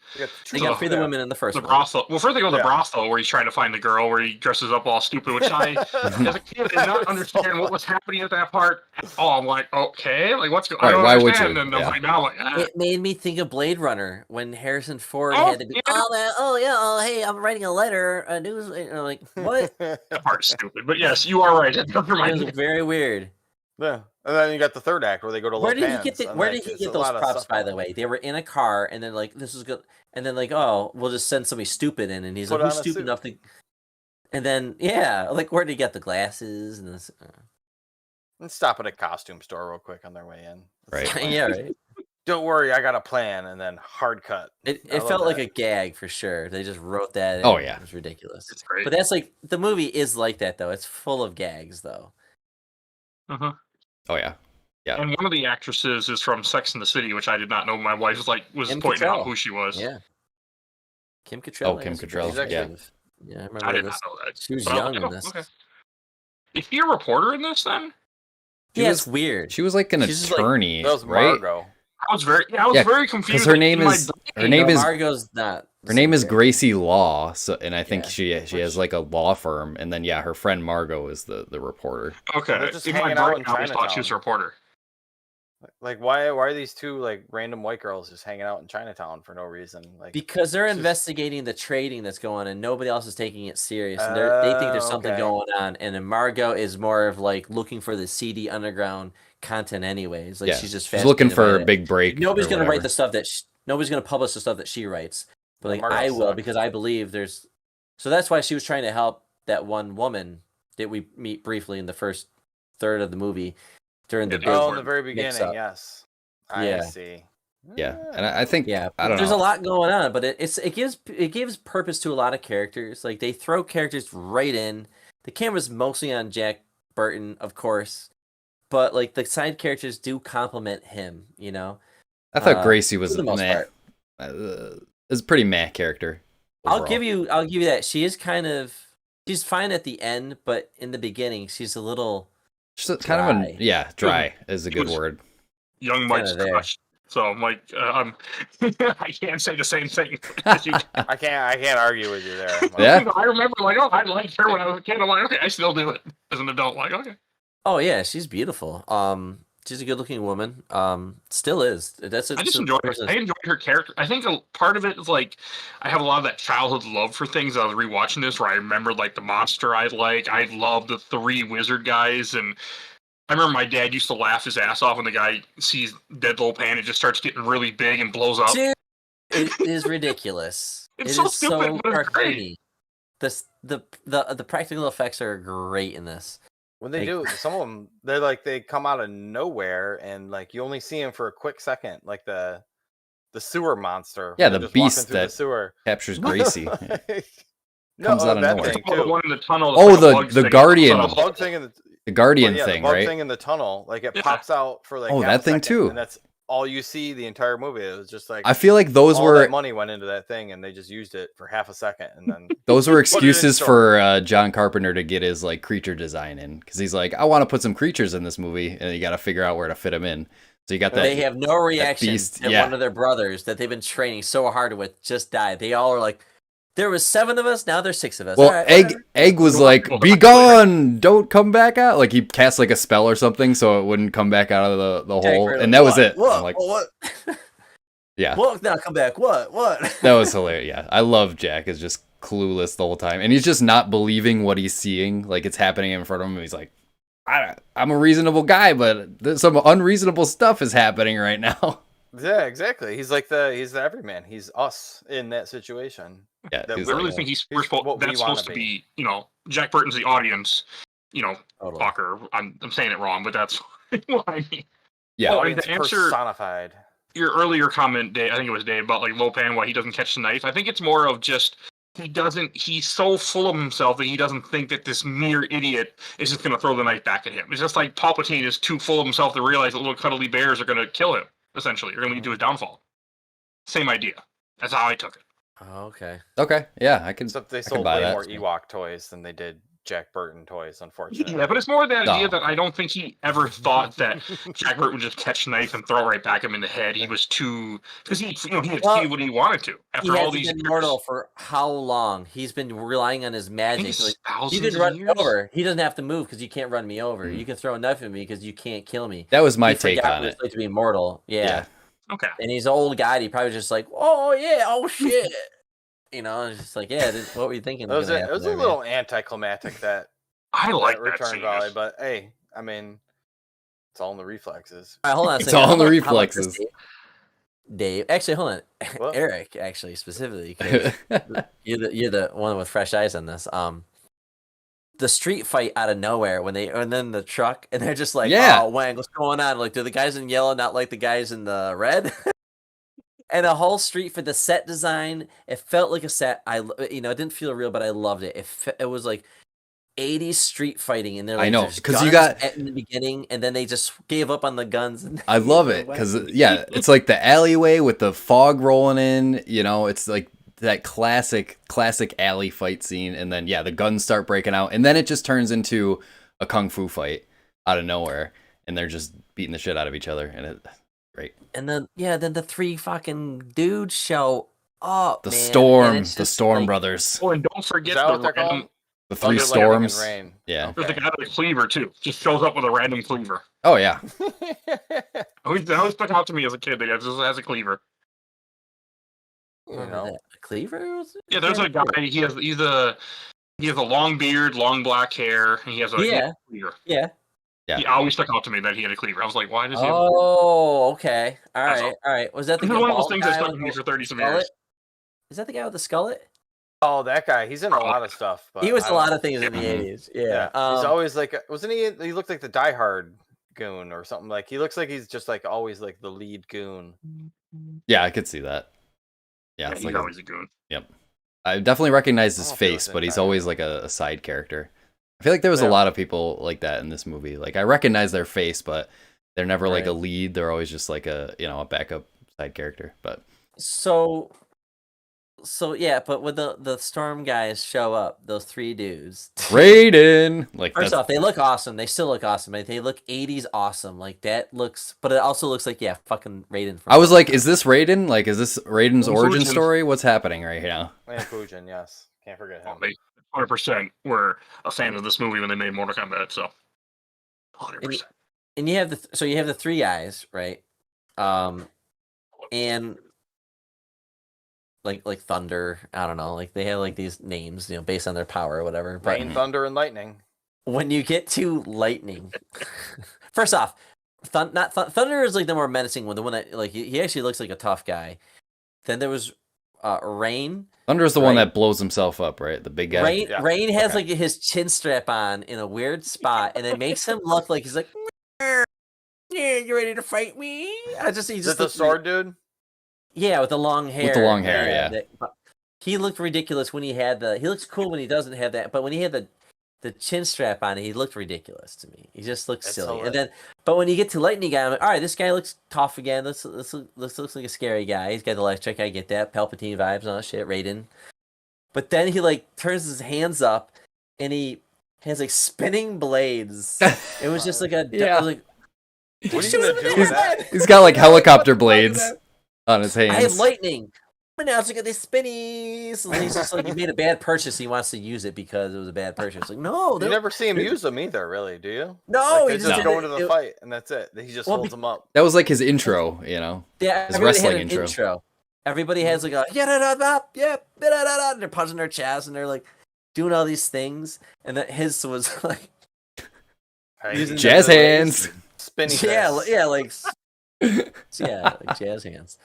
They got to free the women in the first one. Brothel. Well, first they go to the brothel where he's trying to find the girl, where he dresses up all stupid, which I, as a kid, did not understand what was happening at that part at all. I'm like, okay, like what's going on? Why would you? And I'm like, now, It made me think of Blade Runner when Harrison Ford had to be, hey, I'm writing a letter, a news. And I'm like, what? That part's stupid. But yes, you are right. It was very weird. Yeah, and then you got the third act where they go to Where did he get those props? By the way, they were in a car, and then like, this is good, and then like, oh, we'll just send somebody stupid in, and he's like, who's stupid enough to? And then like, where did he get the glasses and this? Let's stop at a costume store real quick on their way in. Right. Yeah, right. Don't worry, I got a plan, and then hard cut. It felt like a gag for sure. They just wrote that in. Oh yeah, it was ridiculous. It's great. But that's like, the movie is like that though. It's full of gags though. Oh yeah. Yeah. And one of the actresses is from Sex and the City, which I did not know. My wife was Kim pointing Cattrall. out who she was. Yeah. Kim Cattrall. Oh, Kim Cattrall. Yeah. Yeah, I remember I did this. not know that. She was young in this. Okay. Is she a reporter in this then? Yeah, it's weird. She was like an attorney, that was right? Margot. I was very confused. Because her name is Margot's not. Her name is Gracie Law, so, and I think she has like a law firm, and then her friend Margot is the reporter. Okay, just in my hanging out brain, in I always thought she was a Chinatown. reporter. Like, why are these two like random white girls just hanging out in Chinatown for no reason? Like, because they're investigating the trading that's going on, and nobody else is taking it serious, and they think there's something going on. And then Margot is more of like looking for the seedy underground content, anyways. Like, she's looking for a big break. Nobody's gonna write the stuff that nobody's gonna publish the stuff that she writes, but like, I will, because I believe there's. So that's why she was trying to help that one woman that we meet briefly in the first third of the movie during the in the very beginning, yes. I Yeah. see. Yeah, and I think Yeah, I don't there's know. a lot going on, but it gives purpose to a lot of characters. Like they throw characters right in. The camera's mostly on Jack Burton, of course, but like the side characters do complement him. I thought Gracie For was the most meh. part. Is a pretty meh character. I'll Overall. give you that. She's fine at the end, but in the beginning, she's a little Just kind of dry. dry is a good was- word. Young Mike's Kinda there. crush. So I'm like, I can't say the same thing as you. I can't argue with you there. I'm like, Yeah. I remember like, oh, I liked her when I was a kid. I'm like, okay, I still do it as an adult. Like, okay. Oh yeah, she's beautiful. She's a good-looking woman. Still is. That's I just enjoyed her. I enjoyed her character. I think a part of it is like I have a lot of that childhood love for things. I was rewatching this where I remembered like the monster I like. I loved the 3 wizard guys, and I remember my dad used to laugh his ass off when the guy sees dead little pan. It just starts getting really big and blows up. Dude, it is ridiculous. It's It so is stupid, but it's great. cartoony. The practical effects are great in this. when they Like- do, some of them, they're like they come out of nowhere, and like you only see them for a quick second, like the sewer monster. Yeah, when the they're just walking beast through the that sewer Captures Gracie. No, Comes out of that nowhere. thing Oh, the too. one in the tunnel. Oh, like a the- bug the thing. Guardian. The So- bug thing in the The Guardian the thing, bug right? thing in the tunnel, like it Yeah. pops out for like Oh, half that a thing second, too. and that's all you see the entire movie. It was just like I feel like those all were that money went into that thing, and they just used it for half a second, and then those were in excuses store. for John Carpenter to get his like creature design in, because he's like, I want to put some creatures in this movie, and you got to figure out where to fit them in. So you got that. They have no reaction beast, to yeah. one of their brothers that they've been training so hard with just died. They all are like, there was 7 of us, now there's 6 of us. Well, All right, whatever. Egg was Well, like, well, "Be gone! Don't come back out!" Like he cast like a spell or something, so it wouldn't come back out of the Jack hole, Burton, and that was what? it. What? I'm like, what? yeah, What? Now come back. What? that was hilarious. Yeah, I love Jack is just clueless the whole time, and he's just not believing what he's seeing. Like it's happening in front of him. And he's like, I'm a reasonable guy, but some unreasonable stuff is happening right now. yeah, exactly. He's the everyman. He's us in that situation. Yeah, That he's I like, really like- think He's we're supposed. what we That's wanna supposed to be. be. Jack Burton's the audience. Totally. Talker. I'm saying it wrong, but that's what I mean. yeah, Oh, Audience to answer- personified. Your earlier comment, Dave, I think it was Dave, about like Lopan, why he doesn't catch the knife. I think it's more of just he's so full of himself that he doesn't think that this mere idiot is just going to throw the knife back at him. It's just like Palpatine is too full of himself to realize that little cuddly bears are going to kill him, essentially. Are going to lead to his downfall. Same idea. That's how I took it. Oh, okay. okay, yeah, I can. Except they can sold buy way that. more Ewok toys than they did Jack Burton toys, unfortunately. Yeah, but it's more the idea No. that I don't think he ever thought that Jack Burton would just catch a knife and throw it right back him in the head. He was too... Because he had Well, achieved what he wanted to. He After all hasn't these been years. mortal for how long? He's been relying on his I magic. think it's Like, you thousands can of run me years. over. He doesn't have to move because you can't run me over. Mhm. You can throw a knife at me because you can't kill me. That was my He take forgot on what it. it's like to be mortal. Yeah. Okay. And he's an old guy. He probably just like, oh yeah, oh shit. It's just like, yeah. What were you thinking? It was gonna a, it happen was a there, man? little anticlimactic that, I like that that return scene. volley, but hey, I mean, it's all in the reflexes. All right, hold on a It's second. all in the How about this, reflexes. Dave, actually, hold on. What? Eric, actually, specifically, 'cause you're the one with fresh eyes on this. The street fight out of nowhere and then the truck and they're just like, Yeah. oh, Wang, what's going on? Like, do the guys in yellow not like the guys in the red? And a whole street for the set design. It felt like a set. It didn't feel real, but I loved it. It was like 80s street fighting, and they're like, I know, there's 'cause you guns got- in the beginning, and then they just gave up on the guns. And I love it because it's like the alleyway with the fog rolling in. It's like that classic alley fight scene, and then the guns start breaking out, and then it just turns into a kung fu fight out of nowhere, and they're just beating the shit out of each other, and it's great. And then the 3 fucking dudes show up. The man, and storm, it's the just Storm like- Brothers, Oh, and don't Is forget that the what they're random. called? the 3 Thunder, lightning, and storms. rain. Yeah. There's the guy with a cleaver too. Just shows up with a random cleaver. Oh yeah. That always stuck out to me as a kid. The guy just has a cleaver. You Remember know, that? Cleaver? Yeah, there's a guy. He has a long beard, long black hair, and he has a cleaver. Yeah. Yeah. He always stuck out to me that he had a cleaver. I was like, why does he? Have Oh, okay. All That's right. All right. Was that the This is one of those bald things that guy stuck with with me the for 30 some skullet? years. Is that the guy with the skullet? oh, that guy. He's in a lot of stuff. But He was I a don't lot know. of things in the Mhm. 80s. Yeah, Yeah. he's always like, wasn't he? He looked like the Die Hard goon or something. Like he looks like he's just like always like the lead goon. Yeah, I could see that. Yeah, Yeah, it's he's like always a goon. yep. I definitely recognize his I don't feel face, it's but he's entirely always like a side character. I feel like there was a Yeah. lot of people like that in this movie. Like I recognize their face, but they're never like a Right. lead. They're always just like a a backup side character. But So yeah, but when the storm guys show up, those three dudes. Raiden, like First that's off, they look awesome. They still look awesome. Like, they look 80s awesome. Like that looks, but it also looks like fucking Raiden. From I was like, is this Raiden? Like, is this Raiden's origin Fujin. story? What's happening right now? And Fujin, yes, can't forget him. They 100% were a fan of this movie when they made Mortal Kombat. So 100%. and you have the three guys, right? And like Thunder, I don't know, like they have like these names, based on their power or whatever. But Rain, thunder, and lightning. when you get to Lightning, first off, Thunder is like the more menacing one, the one that like he actually looks like a tough guy. Then there was Rain. Thunder's the one Right. that blows himself up, right? The big guy. Rain Yeah. Rain has Okay. like his chin strap on in a weird spot, and it makes him look like he's like, yeah, you ready to fight me? He Is just it the looks sword dude? Yeah, with the long hair. With the long hair, yeah. But he looked ridiculous when he had he looks cool when he doesn't have that, but when he had the chin strap on, he looked ridiculous to me. He just looks It's silly. hilarious. And then, but when you get to Lightning guy, I'm like, all right, this guy looks tough again. This looks like a scary guy. He's got the electric. I get that Palpatine vibes and all that shit. Raiden. But then he like turns his hands up, and he has like spinning blades. It was just like Yeah. I was like, What are you shoot gonna him in do the with head! that? He's got like helicopter blades on his I have hands. lightning. But now it's like these spinnies. And he's just like, he made a bad purchase. He wants to use it because it was a bad purchase. Like, no, You never see him use them either, really, do you? no, Like, he they just just did go it- into the it- fight, and that's it. He just Well, holds them up. That was like his intro, Yeah, His everybody wrestling had an intro. Everybody has like a and they're punching their chest and they're like doing all these things. And then his was like, Right? Using Jazz the hands. Spinny yeah, fists. yeah, like like jazz hands.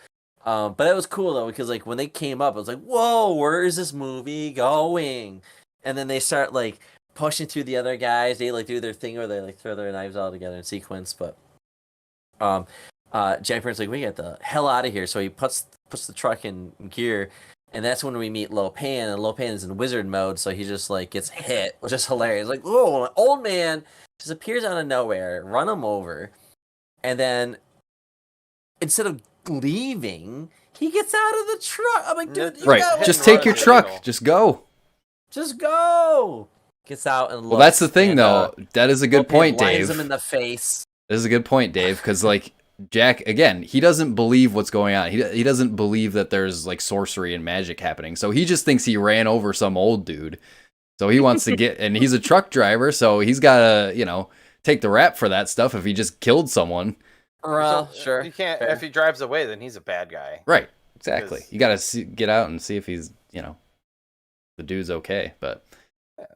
But that was cool though, because like when they came up, I was like, whoa, where is this movie going? And then they start like pushing through the other guys. They like do their thing where they like throw their knives all together in sequence. But Jack Burton's like, we get the hell out of here. So he puts the truck in gear, and that's when we meet Lopan, and Lopan is in wizard mode, so he just like gets hit, which is hilarious. Like, oh, an old man just appears out of nowhere, run him over, and then instead of leaving, he gets out of the truck. I'm like, dude, you Right. gotta Just and take run your is truck. illegal. Just go. just go. Gets out and looks. Well, that's the thing, and, though. That is a good Lopan point, blinds Dave. him in the face. This is a good point, Dave, because like Jack, again, he doesn't believe what's going on. He doesn't believe that there's like sorcery and magic happening. So he just thinks he ran over some old dude. So he wants to get, and he's a truck driver, so he's got to, take the rap for that stuff if he just killed someone. Sure. You can't. fair. If he drives away, then he's a bad guy. Right. Exactly. Because- You got to get out and see if he's, the dude's okay. But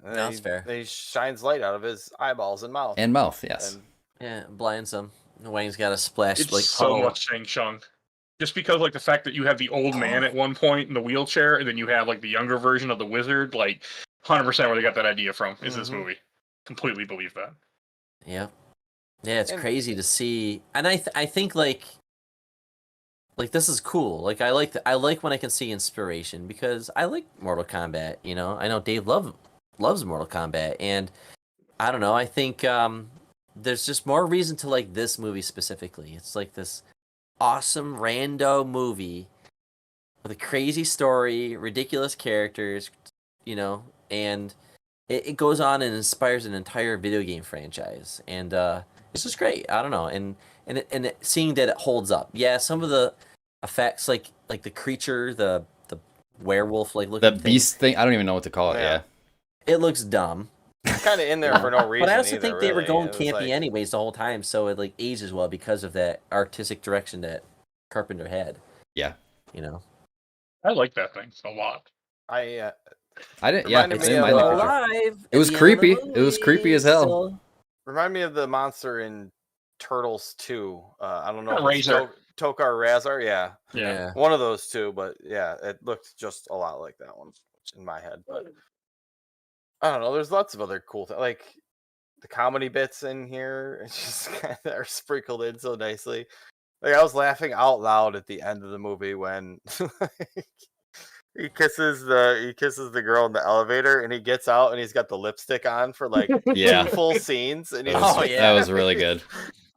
And That's fair. He shines light out of his eyeballs and mouth. and mouth, yes. And Yeah, blinds him. Wang's got a splash. It's like so puddle. much Shang Tsung. Just because, like, the fact that you have the old man at one point in the wheelchair, and then you have, like, the younger version of the wizard, like, 100% where they got that idea from is this Mhm. movie. Completely believe that. Yeah, yeah, it's And- crazy to see, and I think like this is cool. Like I like when I can see inspiration because I like Mortal Kombat. I know Dave loves Mortal Kombat, and I don't know. I think there's just more reason to like this movie specifically. It's like this awesome rando movie with a crazy story, ridiculous characters, and it goes on and inspires an entire video game franchise, and it's just great. I don't know, and seeing that it holds up. Yeah, some of the effects, like the creature, the werewolf, like looking That beast thing, I don't even know what to call it. Yeah. Yeah. it looks dumb. it's kind of in there for no reason. But I also either, think they were really. going It was campy like- anyways the whole time, so it like ages well because of that artistic direction that Carpenter had. Yeah. I like that thing a lot. I I didn't. Yeah. Reminded I me didn't of, mind the uh, creature. Alive. It was at the end of the creepy. It was creepy movie, as hell. so- remind me of the monster in Turtles 2. I don't know. if it's Razor. Tokar Razor. Yeah, Yeah. one of those two. But yeah, it looked just a lot like that one in my head. But I don't know. There's lots of other cool things. Like the comedy bits in here, it's just kind of are sprinkled in so nicely. Like I was laughing out loud at the end of the movie when like, he kisses the girl in the elevator, and he gets out and he's got the lipstick on for like Yeah. 2 full scenes, and he's That was really good.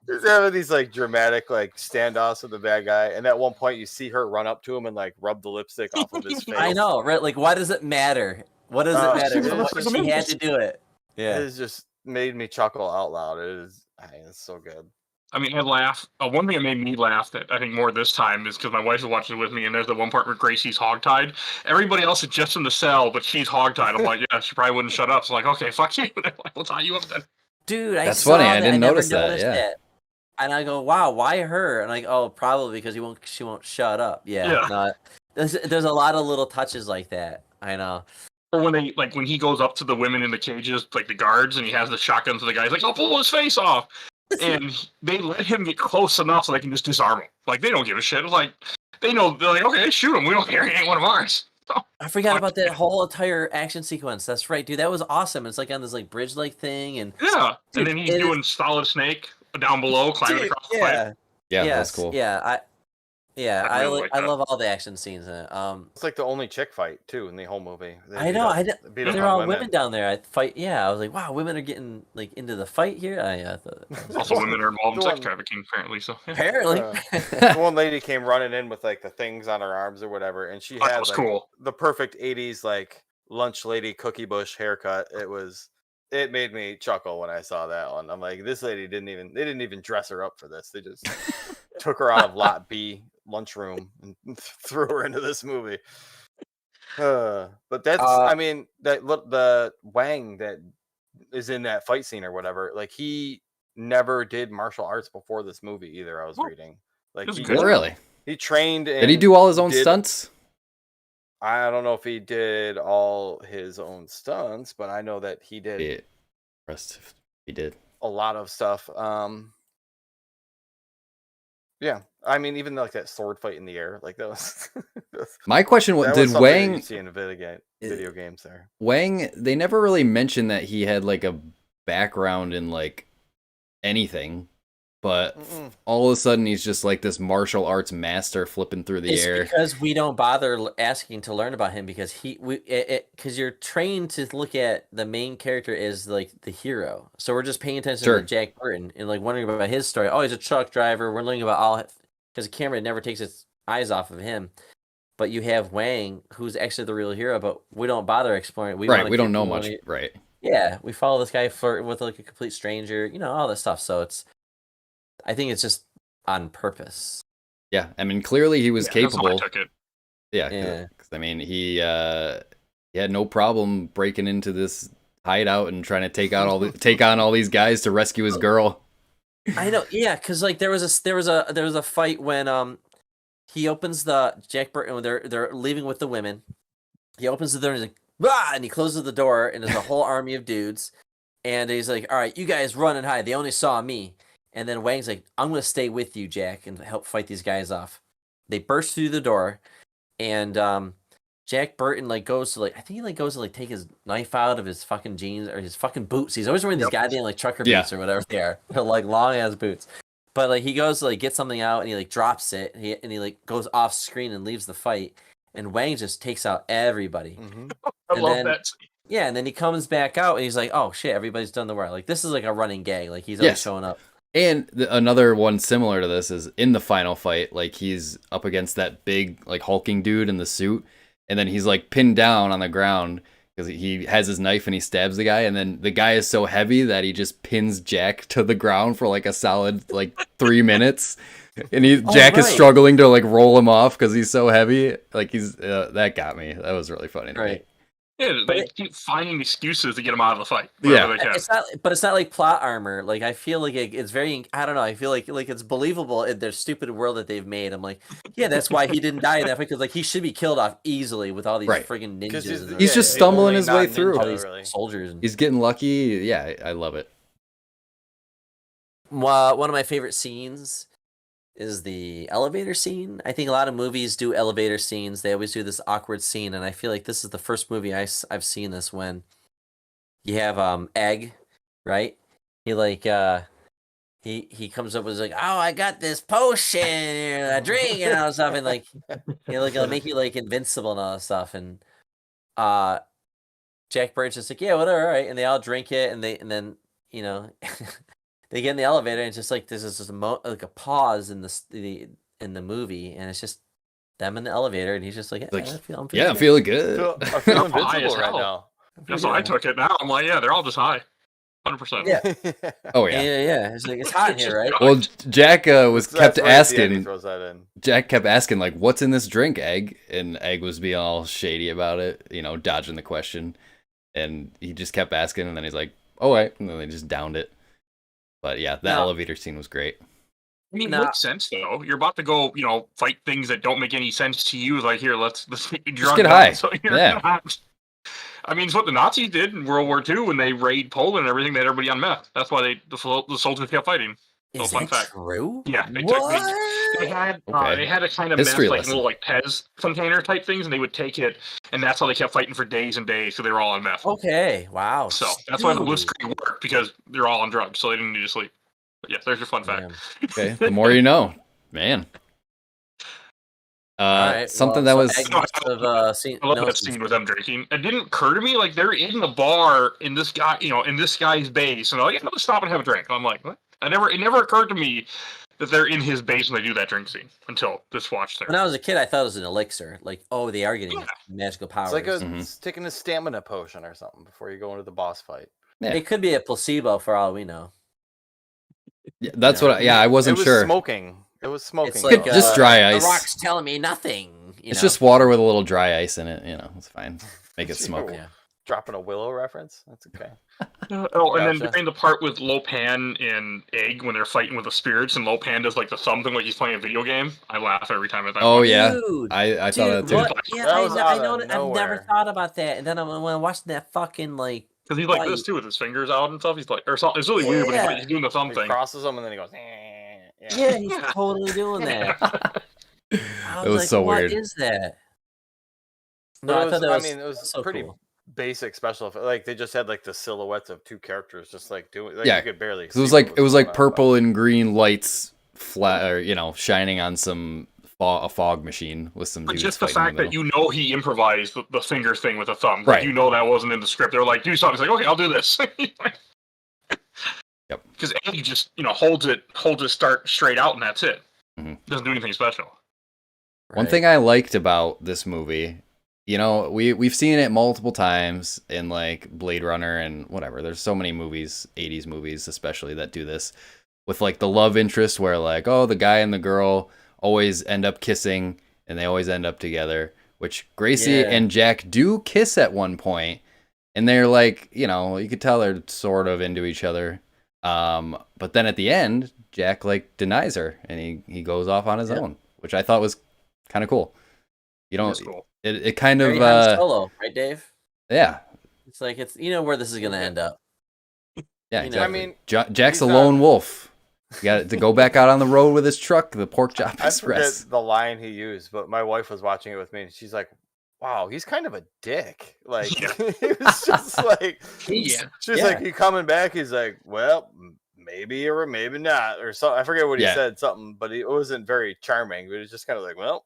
He's having these like dramatic like standoffs with the bad guy, and at one point you see her run up to him and like rub the lipstick off of his face. I know, right? Like, why does it matter? What does it matter? She had to do it. Yeah, it has just made me chuckle out loud. It's so good. I mean, I laugh. One thing that made me laugh that I think more this time is because my wife was watching it with me, and there's the one part where Gracie's hogtied. Everybody else is just in the cell, but she's hogtied. I'm like, yeah, she probably wouldn't shut up. So like, okay, fuck you. We'll tie you up then. dude, That's saw funny. I that. didn't never notice that, noticed yeah. that. And I go, wow, why her? And like, oh, probably because she won't shut up. Yeah. No, there's a lot of little touches like that. I know. Or when he goes up to the women in the cages, like the guards, and he has the shotgun to the guy, he's like, I'll pull his face off. And they let him get close enough so they can just disarm him. Like, they don't give a shit. It's like, they know, they're like, okay, shoot him. We don't care. He ain't one of ours. So, I forgot about that whole entire action sequence. That's right, dude. That was awesome. It's like on this like bridge-like thing, and yeah. Dude, and then he's doing Solid Snake down below, climbing across the fight. Yeah, that's cool. Yeah, I really like that. love all the action scenes in it. It's like the only chick fight too in the whole movie. I know. They're all women down there. I fight. Yeah, I was like, wow, women are getting like into the fight here. I thought Also, women are involved in sex trafficking, apparently. So yeah. apparently, the one lady came running in with like the things on her arms or whatever, and she had was like, cool. the perfect '80s like lunch lady cookie bush haircut. It made me chuckle when I saw that one. I'm like, this lady they didn't even dress her up for this. They just took her out of Lot B lunchroom and threw her into this movie. But that's, I mean, the Wang that is in that fight scene or whatever, like he never did martial arts before this movie either. I was reading, like Really? he trained. Did he do all his own stunts? I don't know if he did all his own stunts, but I know that he did. He did a lot of stuff. Yeah, I mean, even like that sword fight in the air, like that was. My question was: Did something Wang you see in video games there? Wang, they never really mentioned that he had like a background in like anything, but all of a sudden he's just like this martial arts master flipping through the air. Because we don't bother asking to learn about him because because you're trained to look at the main character as like the hero. So we're just paying attention to Jack Burton and like wondering about his story. Oh, he's a truck driver. We're learning about all because the camera never takes its eyes off of him. But you have Wang, who's actually the real hero, but we don't bother exploring. We don't know much. Right. Yeah, we follow this guy flirt with like a complete stranger. You know, all this stuff. So I think it's just on purpose. Yeah, I mean, clearly he was capable. That's how I took it. Yeah. I mean, he had no problem breaking into this hideout and trying to take on all these guys to rescue his girl. I know, yeah, because like there was a fight when he opens the Jack Burton when they're leaving with the women. He opens the door and he's like, "Bah!" and he closes the door and there's a whole army of dudes, and he's like, "All right, you guys run and hide. They only saw me." And then Wang's like, "I'm gonna stay with you, Jack, and help fight these guys off." They burst through the door, and Jack Burton like goes to like I think he like goes to like take his knife out of his fucking jeans or his fucking boots. He's always wearing these goddamn like trucker boots or whatever they are. They're like long ass boots. But like he goes to like get something out and he like drops it and he like goes off screen and leaves the fight. And Wang just takes out everybody. I love that. Yeah, and then he comes back out and he's like, "Oh shit, everybody's done the work." Like this is like a running gag. Like he's always showing up. And another one similar to this is in the final fight, like he's up against that big like hulking dude in the suit, and then he's like pinned down on the ground because he has his knife and he stabs the guy, and then the guy is so heavy that he just pins Jack to the ground for like a solid like 3 minutes, and Jack is struggling to like roll him off because he's so heavy. Like he's that got me. That was really funny to me. Yeah, they keep finding excuses to get him out of the fight. Yeah, it's not like plot armor. Like I feel like it's very. I don't know. I feel like it's believable in their stupid world that they've made. I'm like, yeah, that's why he didn't die in that fight because like he should be killed off easily with all these friggin' ninjas. He's just stumbling his way through. All these soldiers. He's getting lucky. Yeah, I love it. One of my favorite scenes is the elevator scene. I think a lot of movies do elevator scenes. They always do this awkward scene, and I feel like this is the first movie I've seen this when you have Egg, right? he comes up with like, oh, I got this potion, a drink, and all that stuff, and like it'll make you like invincible and all that stuff, and Jack Burton's just like, yeah, whatever, all right, and they all drink it, and then they get in the elevator, and it's just like this is just like a pause in the movie, and it's just them in the elevator, and he's just like, yeah, Like, I'm I'm good. feeling good. I feel I'm high as invincible right hell. now. That's how I took it. Now I'm like, yeah, they're all just high, 100%. Yeah. Oh Yeah, yeah. yeah. It's like it's hot in here, right? Well, Jack was kept That's right at the end he asking. throws that in. Jack kept asking like, "What's in this drink, Egg?" And Egg was being all shady about it, dodging the question. And he just kept asking, and then he's like, "Oh wait," and then they just downed it. But yeah, that No. elevator scene was great. I mean, it Nah. makes sense though. You're about to go, fight things that don't make any sense to you. Like, here, let's get drunk. get now, high. So you're Yeah. not- I mean, it's what the Nazis did in World War II when they raided Poland and everything. They had everybody on meth. That's why the soldiers kept fighting. Is fun that fact. true? Yeah, they What? had Okay. they had a kind of History meth, like lesson. little like Pez container type things, and they would take it, and that's how they kept fighting for days and days. So they were all on meth. Okay. Wow. So that's why the Dude. blitzkrieg worked, because they're all on drugs, so they didn't need to sleep. But yeah, there's your fun fact. Damn. Okay, the more you know, man. All right, Something well, that so was Egg must have seen. I love knows that some scene with them drinking. It didn't occur to me, like they're in the bar in this guy, in this guy's base, and they're like, yeah, let's stop and have a drink. And I'm like, what? It never occurred to me that they're in his base when they do that drink scene until this watch there. When I was a kid, I thought it was an elixir. Like, oh, they are getting Yeah. magical powers. It's like Mhm. it's taking a stamina potion or something before you go into the boss fight. Yeah. It could be a placebo for all we know. Yeah, that's Yeah. what. I wasn't it was sure. Smoking. It was smoking. It's like Just dry The ice. rock's telling me nothing. It's just water with a little dry ice in it. It's fine. Make it smoke. Yeah. Dropping a Willow reference. That's okay. And then Gotcha. during the part with Lopan and Egg when they're fighting with the spirits, and Lopan does like the thumb thing like he's playing a video game. I laugh every time at that. Oh one. yeah, Dude, I thought that dude, too. what? Yeah, That I was know. out I know of that I've never nowhere. thought about that. And then when I'm watching that fucking like, Because he's like Right. this too with his fingers out and stuff. He's like, or something. It's really weird, but Yeah. he's doing the thumb He thing. crosses them and then he goes. yeah, he's totally doing that. I It was like, so what weird. is that? But No, I it thought that was. it was so pretty cool. basic special effect. Like they just had like the silhouettes of two characters, just like doing. Like, Yeah, you could barely. 'Cause it was see like what it was going like on, purple and green lights flat, or shining on some a fog machine with some But dudes just the fighting in fact that middle. he improvised the finger thing with the thumb. Right. Like, that wasn't in the script. They were like, do something. He's like, okay, I'll do this. Yep. Because Eddie just, holds it start straight out and that's it. Mhm. Doesn't do anything special. One Right. thing I liked about this movie, we've seen it multiple times in like Blade Runner and whatever. There's so many movies, 80s movies especially, that do this with like the love interest where like, oh, the guy and the girl always end up kissing and they always end up together, which Gracie Yeah. and Jack do kiss at one point, and they're like, you could tell they're sort of into each other. But then at the end, Jack like denies her and he goes off on his Yeah. own, which I thought was kind of cool. That's cool. It kind of Very Han Solo, right, Dave? yeah, It's like it's where this is gonna end up. yeah, You know, exactly. I mean, Jack's he's a not- lone wolf. You got to go back out on the road with his truck, the Pork Chop I Express. forget the line he used, but my wife was watching it with me, and she's like, "Wow, he's kind of a dick." Like Yeah. he was just like, Yeah. she's Yeah. like, "He coming back?" He's like, "Well, maybe or maybe not," or so. I forget what he Yeah. said, something, but it wasn't very charming. But it's just kind of like, "Well,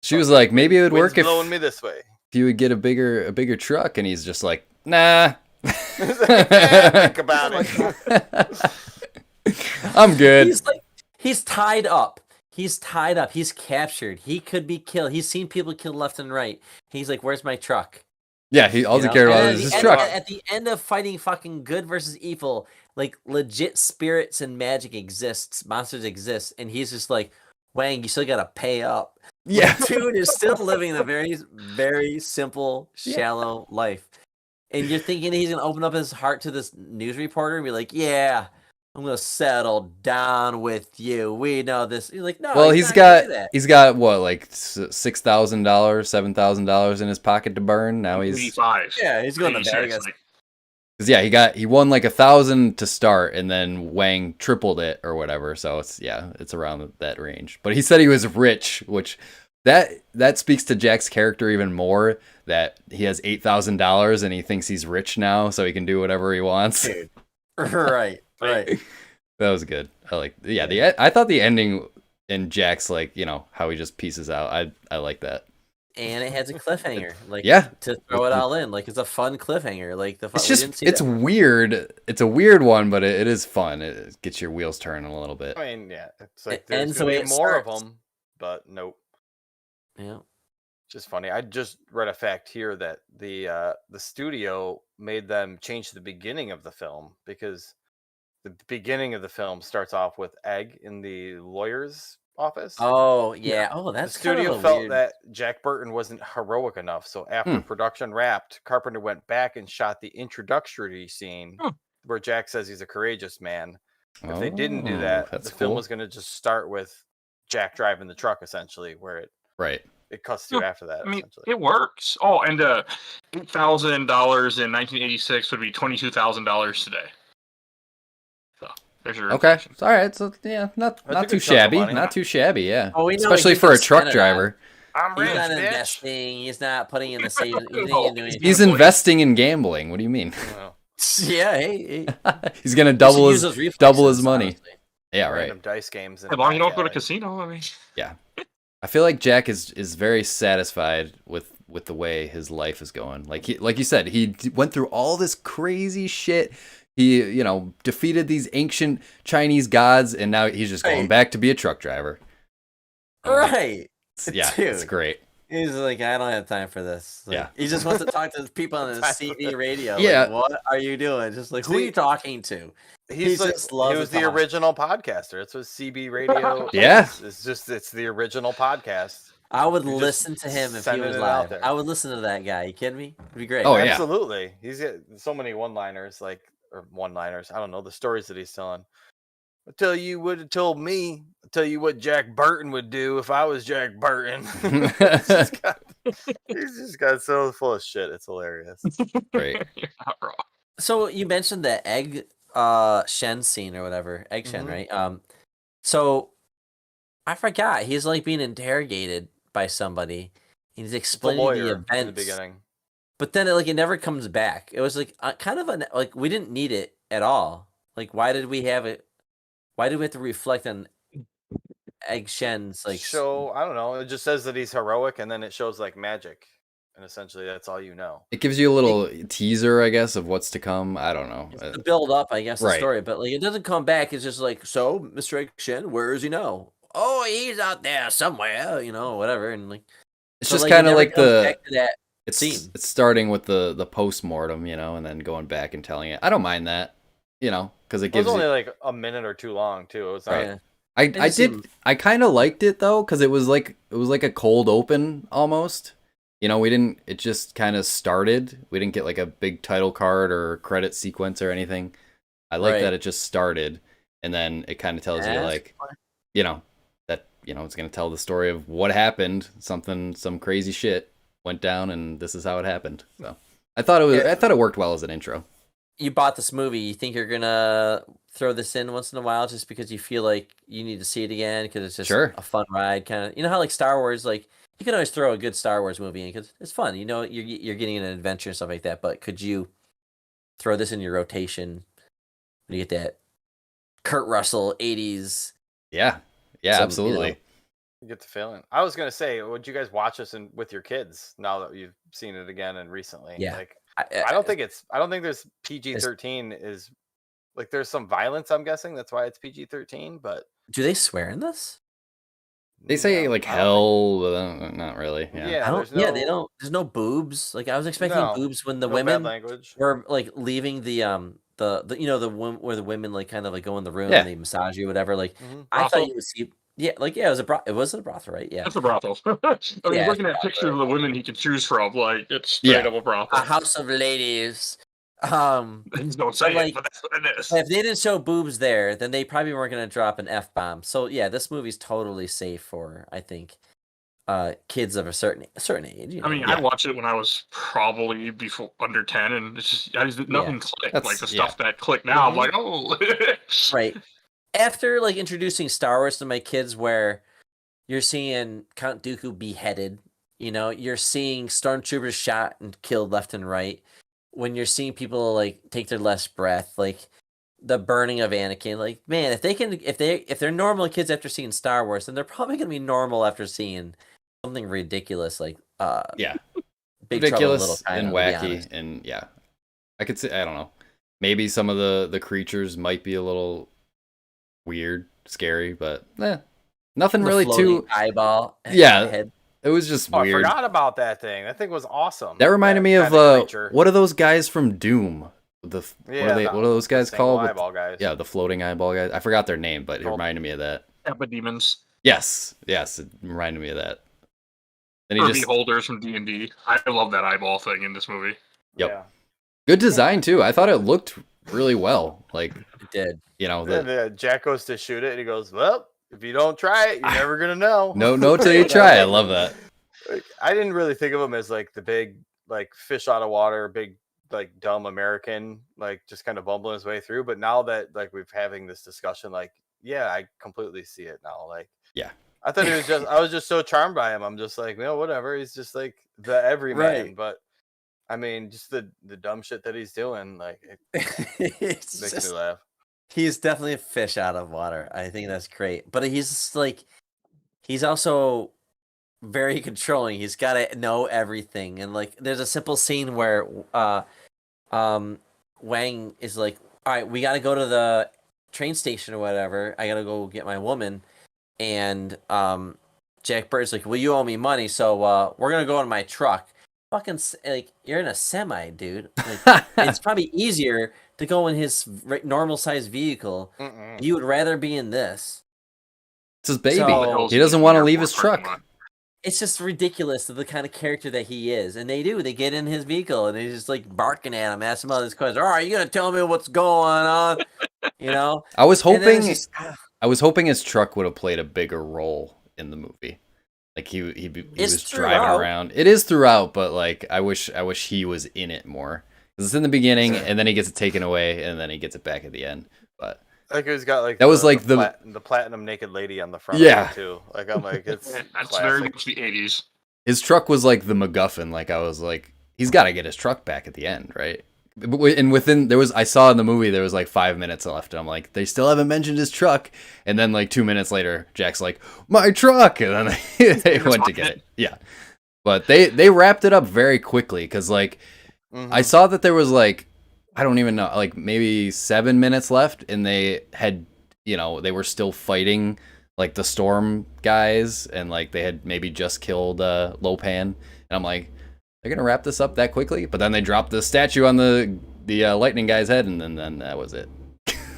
She was like, maybe it would wind's work if blowing me this way." you would get a bigger truck, and he's just like, nah. He's like, think about it. I'm good. He's tied up. He's tied up. He's captured. He could be killed. He's seen people killed left and right. He's like, "Where's my truck?" Yeah, all he You know? cared And about at is the his end- truck. At the end of fighting fucking good versus evil, like legit spirits and magic exists, monsters exist, and he's just like, "Wang, you still gotta pay up." Yeah. Dude is still living a very, very simple, Yeah. shallow life. And you're thinking he's gonna open up his heart to this news reporter and be like, "Yeah, I'm gonna settle down with you. We know this." You're like, "No." Well, he's he's not gonna got do that. he's got what, like $6,000, $7,000 in his pocket to burn. Now he's 85. Yeah, he's going to 86, Vegas. like, 'cause, yeah, he won like 1,000 to start, and then Wang tripled it or whatever. So it's around that range. But he said he was rich, which that speaks to Jack's character even more. That he has $8,000 and he thinks he's rich now, so he can do whatever he wants. Dude. Right. Right. That was good. I like. Yeah, I thought the ending and Jack's like, how he just pieces out. I like that. And it has a cliffhanger, like Yeah. to throw it all in. Like it's a fun cliffhanger. Like It's we didn't just see it's that. weird. It's a weird one, but it is fun. It gets your wheels turning a little bit. I mean, yeah, it's like It there's ends the gonna way be it more of starts. them, but nope. Yeah. Just funny. I just read a fact here that the studio made them change the beginning of the film because the beginning of the film starts off with Egg in the lawyer's office. Oh yeah. Oh, The that's kind of studio a felt weird. that Jack Burton wasn't heroic enough, so after production wrapped, Carpenter went back and shot the introductory scene Huh. where Jack says he's a courageous man. If they didn't do Oh, that, that's the film cool. was going to just start with Jack driving the truck, essentially, where Right. it cuts to Yeah, after that. I mean, Essentially, it works. Oh, and $8,000 in 1986 would be $22,000 today. So there's your Okay. inflation. All right. So yeah, not a too good chunk of shabby. money. Not too shabby. Yeah. Oh, we know Especially he's for a gonna truck spend it on. driver. I'm He's rich, not bitch. investing. He's not putting in the savings. He No, ain't doing He's Boy. investing in gambling. What do you mean? Well, Yeah. Hey. He's gonna You should double use his those double his reflexes, money. honestly. Yeah. Right. random dice games. As long as you don't go to casino, I mean. Yeah. I feel like Jack is very satisfied with the way his life is going. Like you said, he went through all this crazy shit. He, defeated these ancient Chinese gods, and now he's just going Right. back to be a truck driver. Right. Yeah, it's Dude. great. He's like, I don't have time for this. Like, Yeah. He just wants to talk to people on the Time for CB this. radio. Yeah. Like, what are you doing? Just like, who are See- you talking to? He just he loves was to the talk. original podcaster. That's what CB radio Yeah. is. It's the original podcast. I would You're just listen to him if he sending was it out live. there. I would listen to that guy. You kidding me? It'd be great. Oh, yeah. Absolutely. He's got so many one-liners, or one-liners. I don't know the stories that he's telling. I'll tell you what it told me. I'll tell you what Jack Burton would do if I was Jack Burton. He's just got so full of shit. It's hilarious. Great. You're not wrong. So you mentioned the egg Shen scene or whatever. Egg Shen, Mhm. right? So I forgot. He's like being interrogated by somebody. He's The explaining lawyer the in the events. beginning. But then it never comes back. It was like kind of like we didn't need it at all. Like why did we have it? Why did we have to reflect on Egg Shen's like? Show, I don't know. It just says that he's heroic, and then it shows like magic, and essentially that's all you know. It gives you a little teaser, I guess, of what's to come. I don't know. To build up, I guess, the Right. story, but like it doesn't come back. It's just like, so Mr. Egg Shen, where is he now? Oh, he's out there somewhere, whatever, and like It's so, just it kind of never like comes back to that. it's scene. it's starting with the post-mortem, and then going back and telling it. I don't mind that, because it It was gives only you. like a minute or two long too. It was not, Right. Yeah. I just did. seemed- I kind of liked it though, because it was like a cold open almost. We didn't. It just kind of started. We didn't get like a big title card or credit sequence or anything. I like Right. that it just started, and then it kind of tells you That's like, fine. that it's gonna tell the story of what happened. Some crazy shit went down, and this is how it happened. So I thought it worked well as an intro. You bought this movie. You think you're gonna throw this in once in a while just because you feel like you need to see it again because it's just Sure. a fun ride, kind of. You know how like Star Wars, like you can always throw a good Star Wars movie in because it's fun. You're getting an adventure and stuff like that. But could you throw this in your rotation when you get that Kurt Russell '80s? Yeah. Yeah. Some, Absolutely. you get the feeling. I was gonna say, would you guys watch this with your kids now that you've seen it again and recently? Yeah. Like, I don't think there's PG-13 is like there's some violence. I'm guessing that's why it's PG-13. But Do they swear in this? They say no, like I don't think- hell, not really. Yeah. Yeah, I don't. there's no, Yeah, they don't. There's no boobs. Like I was expecting No, boobs when the no bad women language. were like leaving the where the women like kind of like go in the room Yeah. and they massage you, whatever. Like Mhm. I thought Brothel? you would see. Yeah, like yeah, it was a brothel, right? Yeah, That's a brothel. I mean, Yeah, looking it's at a pictures of the women he can choose from, like it's straight Yeah. up a brothel. a house of ladies. Please don't say like, it, but that's what it is. If they didn't show boobs there, then they probably weren't gonna drop an F-bomb. So yeah, this movie's totally safe for I think kids of a certain age. I mean, Yeah. I watched it when I was probably before under 10, and it's just nothing clicked. Like the That's- stuff that click now, I'm Mhm. like, oh, right. After like introducing Star Wars to my kids, where you're seeing Count Dooku beheaded, you're seeing stormtroopers shot and killed left and right. When you're seeing people like take their last breath, like the burning of Anakin. Like, man, if they're normal kids after seeing Star Wars, then they're probably gonna be normal after seeing something ridiculous like Yeah, Big Trouble in Little ridiculous China. and to be wacky, honest. and yeah, I could say I don't know. Maybe some of the creatures might be a little weird, scary, but nothing The really floating too. eyeball. Yeah. Head. It was just Oh, I weird. forgot about that thing. That thing was awesome. That reminded me of kinda creature. what are those guys from Doom? What are those guys the called? single eyeball guys. Yeah, the floating eyeball guys. I forgot their name, but it Oh. reminded me of that. Kappa demons. Yes, it reminded me of that. Then he Kirby just holders from D&D. I love that eyeball thing in this movie. Yep. Yeah. good design too. I thought it looked really well. Like, It did. you know, And Jack goes to shoot it, and he goes, "Well, if you don't try it, you're never gonna know." no till you try. I love that. Like, I didn't really think of him as like the big, like fish out of water, big, like dumb American, like just kind of bumbling his way through. But now that like we've having this discussion, like, yeah, I completely see it now. Like, Yeah. I thought it was just, I was just so charmed by him. I'm just like, whatever. He's just like the everyman. Right. But I mean, just the dumb shit that he's doing, like, it It's makes just- me laugh. he's definitely a fish out of water. I think that's great. But he's just like, he's also very controlling. He's got to know everything. And like, there's a simple scene where Wang is like, all right, we got to go to the train station or whatever. I got to go get my woman. And Jack Burton's like, well, you owe me money, so we're going to go in my truck. Fucking, like, you're in a semi, dude. Like, it's probably easier to go in his normal sized vehicle. Mm-mm. You would rather be in this. It's his baby. So- He doesn't want to leave his Parking truck. lot. It's just ridiculous of the kind of character that he is. And they do. They get in his vehicle and they're just like barking at him, asking him all these questions. All right, you going to tell me what's going on? You know? I was And then hoping it's just, I was hoping his truck would have played a bigger role in the movie. Like he It's was throughout. driving around. It is throughout, but like I wish he was in it more. 'Cause it's in the beginning, and then he gets it taken away, and then he gets it back at the end. But Like he's got like That was like the- the platinum naked lady on the front. Yeah. of it too. Like I'm like it's That's very classic. much the 80s. his truck was like the MacGuffin. Like I was like, he's got to get his truck back at the end, right? And within I saw in the movie there was like 5 minutes left, and I'm like, they still haven't mentioned his truck. And then like 2 minutes later, Jack's like, my truck, and then they went to get it. Yeah, but they wrapped it up very quickly because like Mhm. I saw that there was like, I don't even know, like maybe 7 minutes left, and they had, they were still fighting like the storm guys, and like they had maybe just killed Lopan, and I'm like, they're gonna wrap this up that quickly? But then they dropped the statue on the lightning guy's head, and then that was it.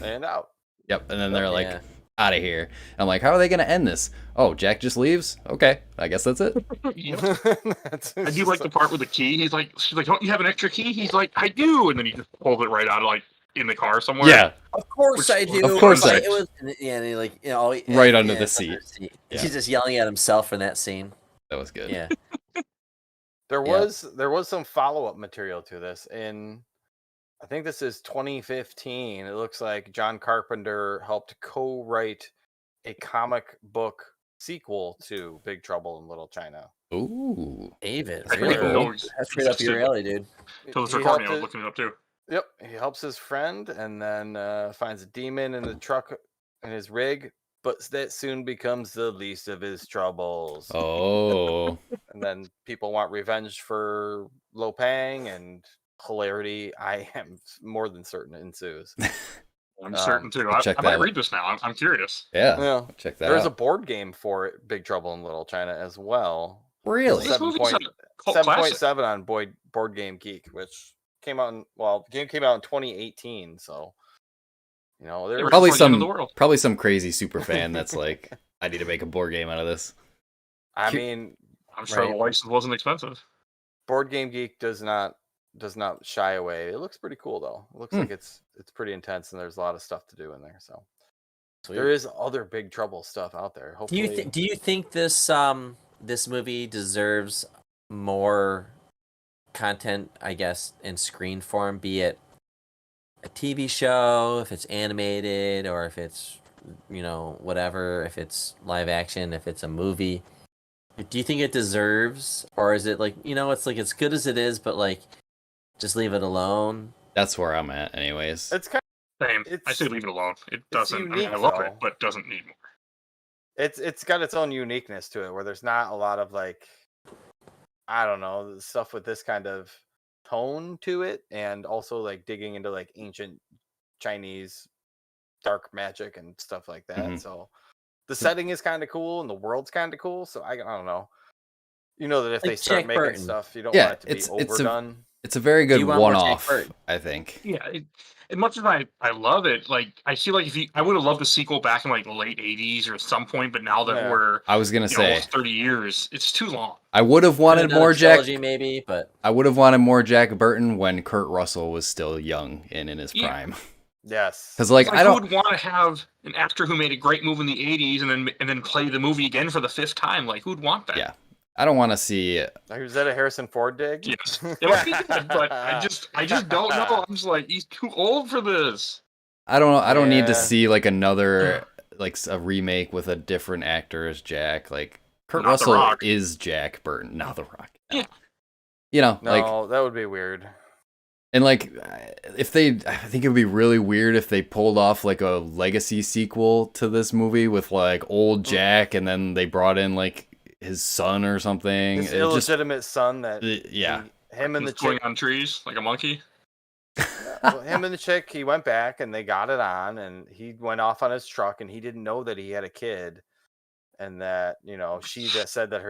And out. Yep, and then they're like, yeah. out of here. I'm like, how are they gonna end this? Oh, Jack just leaves? Okay, I guess that's it. Yep. That's I do just like the part with the key. She's like, don't you have an extra key? He's like, I do, and then he just pulls it right out of like in the car somewhere. Yeah, Of course Which- I do. Of course Like, I- it was, yeah, and he like, Right under the it's under seat. He's Yeah. just yelling at himself in that scene. that was good. Yeah. There Yeah. was some follow-up material to this in, I think this is 2015. It looks like John Carpenter helped co-write a comic book sequel to Big Trouble in Little China. Ooh, David, That's really? pretty cool. Cool. That's right up your alley, dude. Till this He recording, I helped was it- looking it up too. Yep, he helps his friend and then finds a demon in the truck in his rig, but that soon becomes the least of his troubles. oh, And then people want revenge for Lopang, and hilarity, I am more than certain, ensues. I'm certain too. check I might that. read this now. I'm curious. yeah. Yeah. Check that There's out. a board game for it, Big Trouble in Little China as well. Really? This movie's a cult 7.7 on Board Game Geek, which came out the game came out in 2018, so They there were Probably just like, end of some the world. probably some crazy super fan that's like, I need to make a board game out of this. I mean, I'm sure the Right. license wasn't expensive. Board Game Geek does not shy away. It looks pretty cool though. It looks like it's pretty intense, and there's a lot of stuff to do in there. So there is other Big Trouble stuff out there. Do you Hopefully, do you think this this movie deserves more content, I guess, in screen form, be it a TV show, if it's animated, or if it's whatever, if it's live action, if it's a movie? Do you think it deserves, or is it like, it's like, it's good as it is, but like, just leave it alone? That's where I'm at, anyways. it's kind Same. I It's say leave it alone. It doesn't. I mean, unique, I love though. it, but doesn't need more. It's got its own uniqueness to it, where there's not a lot of like, I don't know, stuff with this kind of tone to it, and also like digging into like ancient Chinese dark magic and stuff like that. Mhm. So the setting is kind of cool and the world's kind of cool. So I don't know. You know that if Like they start Jack making Burton. stuff, you don't Yeah, want it to be it's overdone. it's a very good you want more Jack one-off, Burton? I think. Yeah, as much as I love it, like I feel like I would have loved a sequel back in like the late '80s or some point, but now that Yeah. we're I was gonna say almost 30 years, it's too long. I would have Could've wanted done a more Jack. trilogy maybe, but I would have wanted more Jack Burton when Kurt Russell was still young and in his Yeah. prime. Yes. Because like I Who don't. would want to have an actor who made a great move in the '80s and then play the movie again for the 5th time? Like, who'd want that? Yeah. I don't want to see. Was that a Harrison Ford dig? Yes, it might be good, but I just don't know. I'm just like, he's too old for this. I don't need to Yeah. see like another like a remake with a different actor as Jack. Like Kurt Not The Russell Rock. is Jack Burton, not The Rock. Yeah. You know, No, like, that would be weird. and like if I think it would be really weird if they pulled off like a legacy sequel to this movie with like old Jack and then they brought in like his son or something. His It just, illegitimate son that yeah. him and the He's going chick, on trees like a monkey. him and the chick, he went back and they got it on, and he went off on his truck, and he didn't know that he had a kid, and that she that said that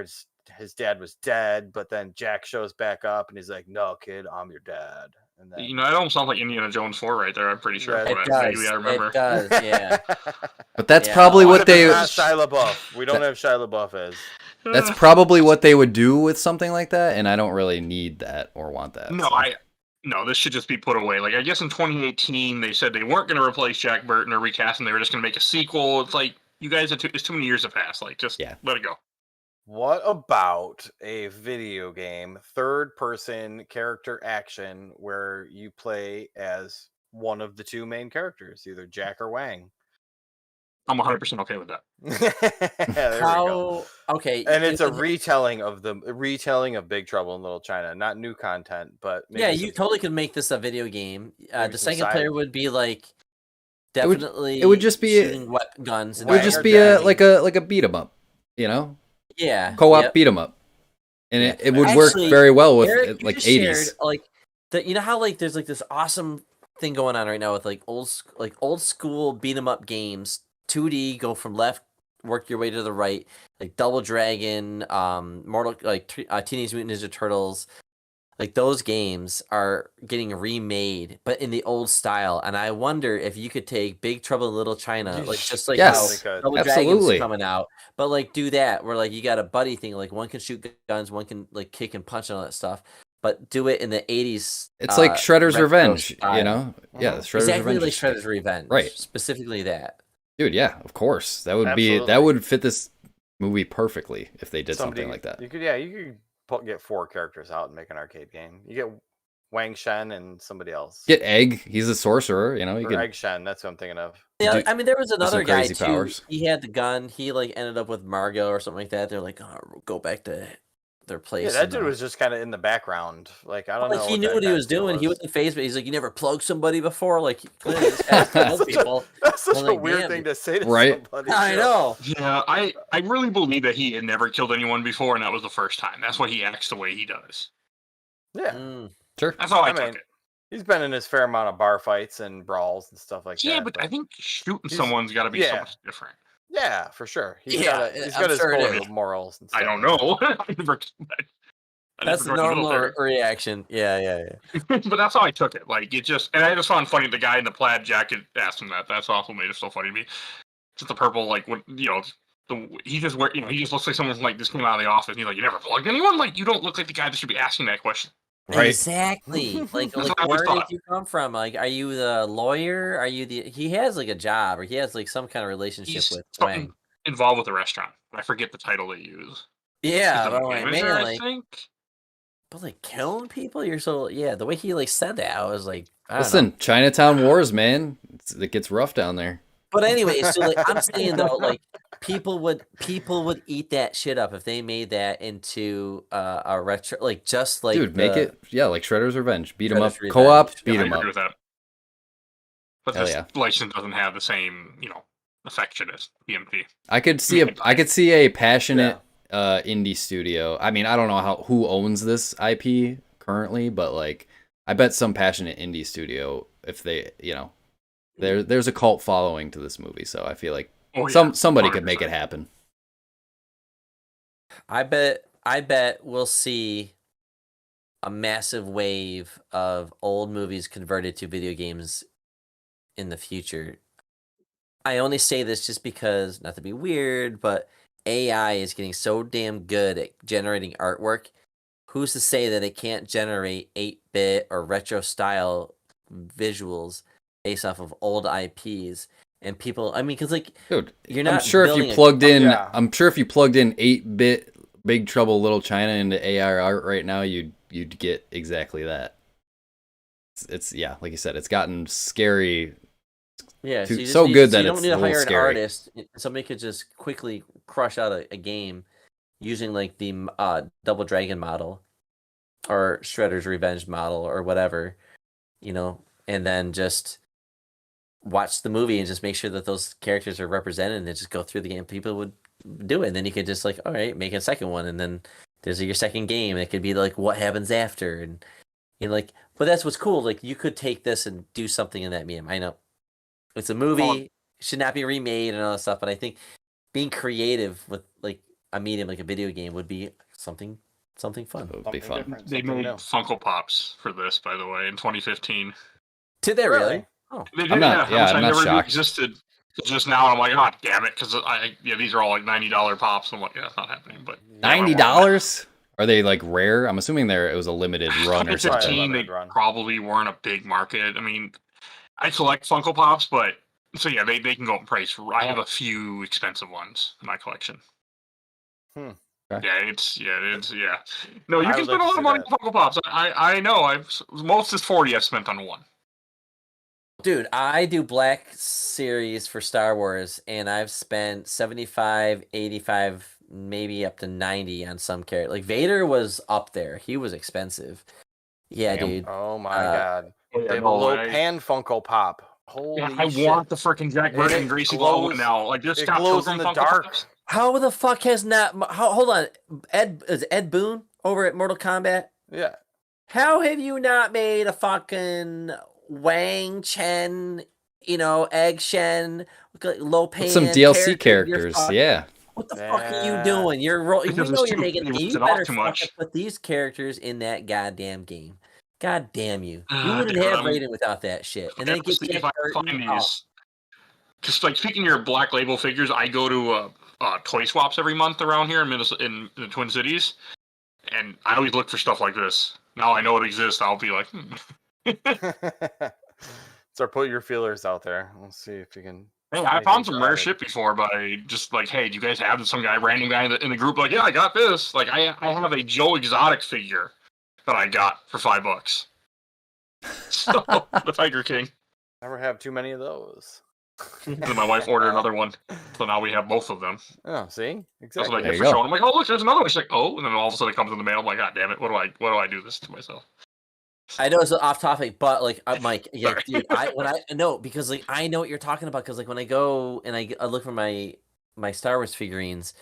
his dad was dead, but then Jack shows back up and he's like, "No, kid, I'm your dad." And then It almost sounds like Indiana Jones 4 right there. I'm pretty sure. Yeah, from it that does. vaguely I remember. It does, yeah. But that's Yeah. probably What what if they. it's not Shia LaBeouf? We don't have Shia LaBeouf as. That's probably what they would do with something like that, and I don't really need that or want that. No, so. No, this should just be put away. Like, I guess in 2018 they said they weren't going to replace Jack Burton or recast him. They were just going to make a sequel. It's like, you guys, it's too many years have passed. Like, just let it go. What about a video game, third-person character action, where you play as one of the two main characters, either Jack or Wang? I'm 100% okay with that. There we go. Okay, And it's a retelling of Big Trouble in Little China, not new content, but maybe yeah, you totally could make this a video game. Maybe The some second player side- would be like It would- definitely. it would just be shooting guns. It and would Wang just or be Jack? like a beat 'em up, yeah co-op yep. beat 'em up, and Yeah. it would Actually, work very well with Eric, you like just 80s. shared, like how like there's like this awesome thing going on right now with like old school beat 'em up games, 2D, go from left, work your way to the right, like Double Dragon, Teenage Mutant Ninja Turtles. Like those games are getting remade, but in the old style. And I wonder if you could take Big Trouble in Little China, like just like Yes, how could. Double absolutely. Dragon's coming out, but like do that where like you got a buddy thing, like one can shoot guns, one can like kick and punch and all that stuff, but do it in the 80s. It's like Shredder's retro Revenge, style. Yeah, Shredder's Exactly Revenge. like is- Shredder's Revenge, Right. Specifically that. Dude, yeah, of course. That would Absolutely. that would fit this movie perfectly if they did Somebody- something like that. You could get 4 characters out and make an arcade game. You get Wang Shen and somebody else. Get Egg, he's a sorcerer, you or could Egg Shen, that's what I'm thinking of. Yeah, Do- I mean, there was another some guy crazy too. powers. He had the gun. He like ended up with Margot or something like that. They're like, oh, go back to their place. Yeah, that and, dude was just kind of in the background. Like, I don't like know. he knew that what he guy's was deal doing. He was. wasn't phased, but he's like, you never plugged somebody before. Like, clearly this guy's killed Such a- people. That's such I'm a like, weird damn. thing to say to Right? somebody. I too. know. Yeah, I really believe that he had never killed anyone before, and that was the first time. That's why he acts the way he does. Yeah, Mm. Sure. That's how I, I took mean, it. he's been in his fair amount of bar fights and brawls and stuff like Yeah, that. but I think shooting he's- someone's got to be so yeah. much different. Yeah, for sure. He's Yeah, got I'm his sure it code is. of morals. And I stuff. don't know. I never That's the joined normal military. reaction. Yeah. But that's how I took it. Like, and I just found funny the guy in the plaid jacket asked him that. That's also made it so funny to me. Just the purple, like, what he just looks like someone like just came out of the office. And he's like, you never plugged anyone? Like, you don't look like the guy that should be asking that question. Right. Exactly. Like That's what I always where did thought. you come from? Like, are you the lawyer? Are you he has like a job or he has like some kind of relationship He's with something Wang. involved with the restaurant. I forget the title they use. Yeah, He's the but I'm like, manager, man, I like, think. but like killing people, you're so the way he like said that, I was like, I don't know. Listen, Chinatown Wars, man. It gets rough down there. But anyway, so like I'm saying though, like people would eat that shit up if they made that into a retro, like just like Dude, make the- it like Shredder's Revenge. Beat 'em up. Shredder's Co-op, Revenge. beat I 'em agree up. with that. Hell this yeah. license doesn't have the same, affection as PMP. I could see a passionate indie studio. I mean, I don't know who owns this IP currently, but like I bet some passionate indie studio, if they, there's a cult following to this movie, so I feel like somebody could make it happen. I bet we'll see a massive wave of old movies converted to video games in the future. I only say this just because, not to be weird, but AI is getting so damn good at generating artwork. Who's to say that it can't generate 8-bit or retro style visuals based off of old IPs? And people, I mean, because like, dude, you're not. I'm sure if you plugged in 8-bit Big Trouble Little China into AI art right now, you'd get exactly that. It's like you said, it's gotten scary. Yeah, so good that you don't it's need to hire an scary. artist. Somebody could just quickly crush out a game using like the Double Dragon model or Shredder's Revenge model or whatever, and then just watch the movie and just make sure that those characters are represented and just go through the game. People would do it, and then you could just like, all right, make a second one, and then there's your second game. It could be like what happens after, and but that's what's cool. Like you could take this and do something in that medium. I know it's a movie, should not be remade and all that stuff, but I think being creative with like a medium like a video game would be something fun. It would be fun. They made Funko Pops for this, by the way, in 2015. Did they really? Oh, they did, I'm not I never knew shocked. Existed. Just now, I'm like, oh damn it, because these are all like $90 pops. I'm like, it's not happening. But $90? Are they like rare? I'm assuming it was a limited run or something. 2015, they probably weren't a big market. I mean, I collect Funko Pops, but so yeah, they can go up in price. I have a few expensive ones in my collection. Okay. Yeah. No, you can spend a lot of money on Funko Pops. I know. Most is 40 I've spent on one. Dude, I do Black Series for Star Wars, and I've spent 75, 85, maybe up to 90 on some character. Like Vader was up there. He was expensive. Yeah, Damn. dude. Oh my god. They have a little pan Funko Pop. Holy shit. I want the freaking Jack Burton and Gracie Glow now. Like this Scott glows Pilgrim in the Funko dark. Pops. How the fuck has not? Hold on, Ed Boon over at Mortal Kombat? Yeah. How have you not made a fucking Wang Chen, Egg Shen, Lo Pan? Some DLC characters, yeah. What the fuck are you doing? You're making. You better fucking put these characters in that goddamn game. God damn you! You wouldn't have Raiden without that shit. And then get if I find these. Just like speaking of your Black Label figures, I go to toy swaps every month around here in in the Twin Cities, and I always look for stuff like this. Now I know it exists. I'll be like, So put your feelers out there. Let's see if you can. Hey, I found some rare shit before by just like, hey, do you guys have this? Some random guy in the group, like, yeah, I got this. Like, I have a Joe Exotic figure that I got for $5. So the Tiger King. Never have too many of those. And then my wife ordered another one, so now we have both of them. Oh, see, exactly. That's what I get for showing. I'm like, oh look, there's another one. She's like, oh, and then all of a sudden it comes in the mail. I'm like, god damn it, what do I do this to myself? I know it's off topic, but like, Mike, yeah, dude, because like I know what you're talking about. Because like when I go and I look for my Star Wars figurines,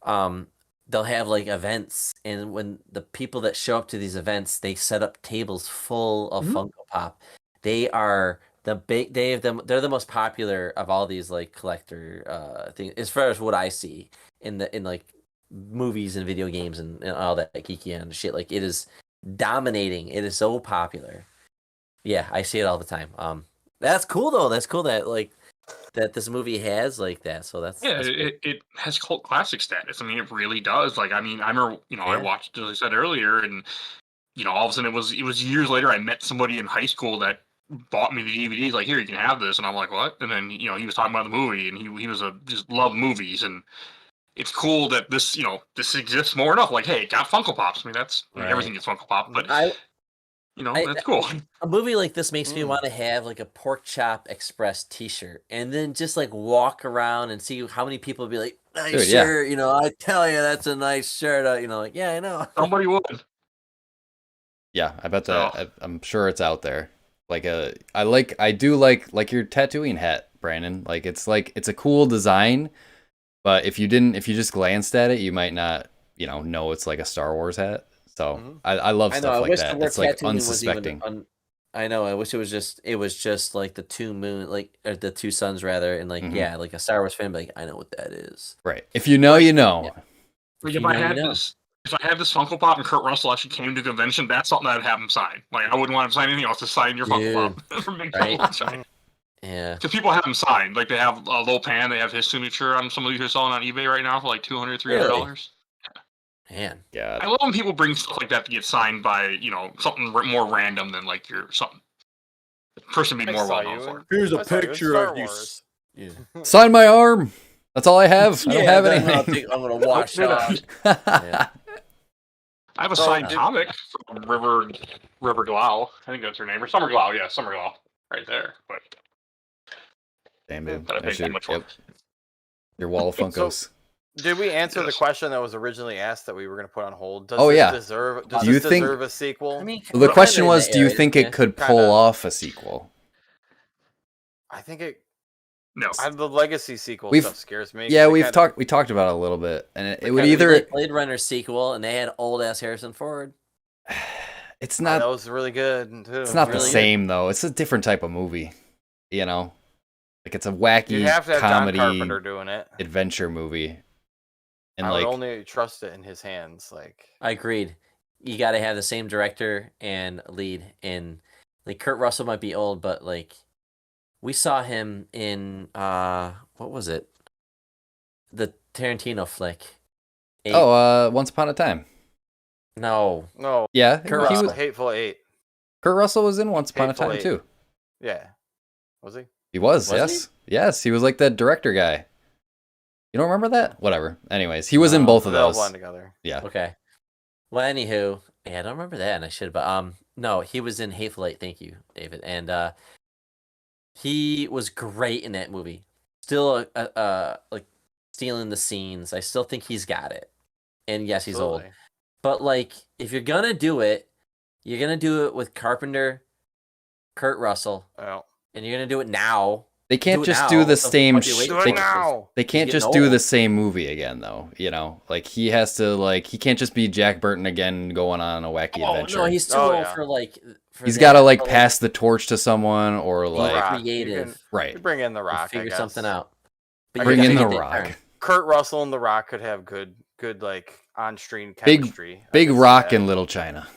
they'll have like events, and when the people that show up to these events, they set up tables full of Funko Pop. They are they're the most popular of all these like collector things as far as what I see in like movies and video games and all that geeky and shit. Like it is dominating. It is so popular. Yeah, I see it all the time. That's cool though. That's cool that like that this movie has like that. So that's it has cult classic status. I mean, it really does. Like, I mean, I remember I watched, as I said earlier, and all of a sudden it was years later. I met somebody in high school that bought me the DVDs. Like, here, you can have this, and I'm like, what? And then he was talking about the movie, and he was just loved movies, and it's cool that this this exists more enough. Like, hey, it got Funko Pops. I mean, that's everything gets Funko Pop, but that's cool. A movie like this makes me want to have like a Pork Chop Express T-shirt, and then just like walk around and see how many people be like, nice shirt. I tell you, that's a nice shirt. Like, yeah, I know. Somebody would. Yeah, I bet that. I'm sure it's out there. I do like your tattooing hat, Brandon. It's a cool design, but if you just glanced at it, you might not, know it's like a Star Wars hat. So I love I know. stuff I like wish the that. word It's like tattooing was even. unsuspecting. I know. I wish it was just like the two moon, like or the two suns rather, and like yeah, like a Star Wars fan, like I know what that is. Right. If you know, you know. Yeah. Like If if I you know, had you know. this, if I had this Funko Pop and Kurt Russell actually came to the convention, that's something I'd have him sign. Like I wouldn't want him to sign anything else. Just sign your Funko Pop from Big right? Trouble in China. Yeah. Because people have them signed. Like they have Lopan, they have his signature on some of these are selling on eBay right now for like $200, $300. Man. Yeah. I love when people bring stuff like that to get signed by something more random than like your something. The person be more well known for. Here's I saw you in Star Wars. Yeah. Sign my arm. That's all I have. I don't have then anything. I'm gonna wash off. Yeah. I have a signed comic from River Glau. I think that's her name. Or Summer Glau. Yeah, Summer Glau. Right there. But Damn, dude. I paid too much for. Your wall of Funkos. Did we answer the question that was originally asked that we were going to put on hold? Does Do you this think- deserve a sequel? I mean, The question was, kinda do you area, think yeah. it could pull Kinda. off a sequel? I think it. No. The legacy sequel We've- stuff scares me. Yeah, 'cause we talked about it a little bit, and it would It'd be either like Blade Runner sequel, and they had old ass Harrison Ford. it's That not was really good too. it's not the Really? same though. It's a different type of movie, like it's a wacky You have to have comedy John Carpenter doing it. adventure movie, and I would like only trust it in his hands. Like I agreed. You got to have the same director and lead. And like Kurt Russell might be old, but like we saw him in what was it? The Tarantino flick. Once Upon a Time. No. no, Yeah, Kurt he Russell. was, Hateful Eight. Kurt Russell was in Once Upon a Hateful Time Eight. too. Yeah, was he? He was, Was yes, yes. He was like the director guy. You don't remember that? Whatever. Anyways, he was in No, both of They all those. blend together. Yeah. Okay. Well, anywho, yeah, I don't remember that, and I should. But no, he was in Hateful Eight. Thank you, David. And he was great in that movie. Still, like stealing the scenes. I still think he's got it. And yes, he's old. Absolutely. But like, if you're gonna do it, you're gonna do it with Carpenter, Kurt Russell, Well, and you're gonna do it now. They can't Do it just now. do the What the same. fuck are you waiting do for? it now. They can't getting just do the old. same movie again, though. Like he has to he can't just be Jack Burton again, going on a wacky adventure. No, he's too Oh, old yeah. for like. For He's that, got to but, pass the torch to someone or be like Rock. creative. You right. You bring in the and Rock. I figure guess. something out. I Bring guess in you the could Rock. Kurt Russell and the Rock could have good like on-screen Big- chemistry. I Big could see Rock that. in Little China.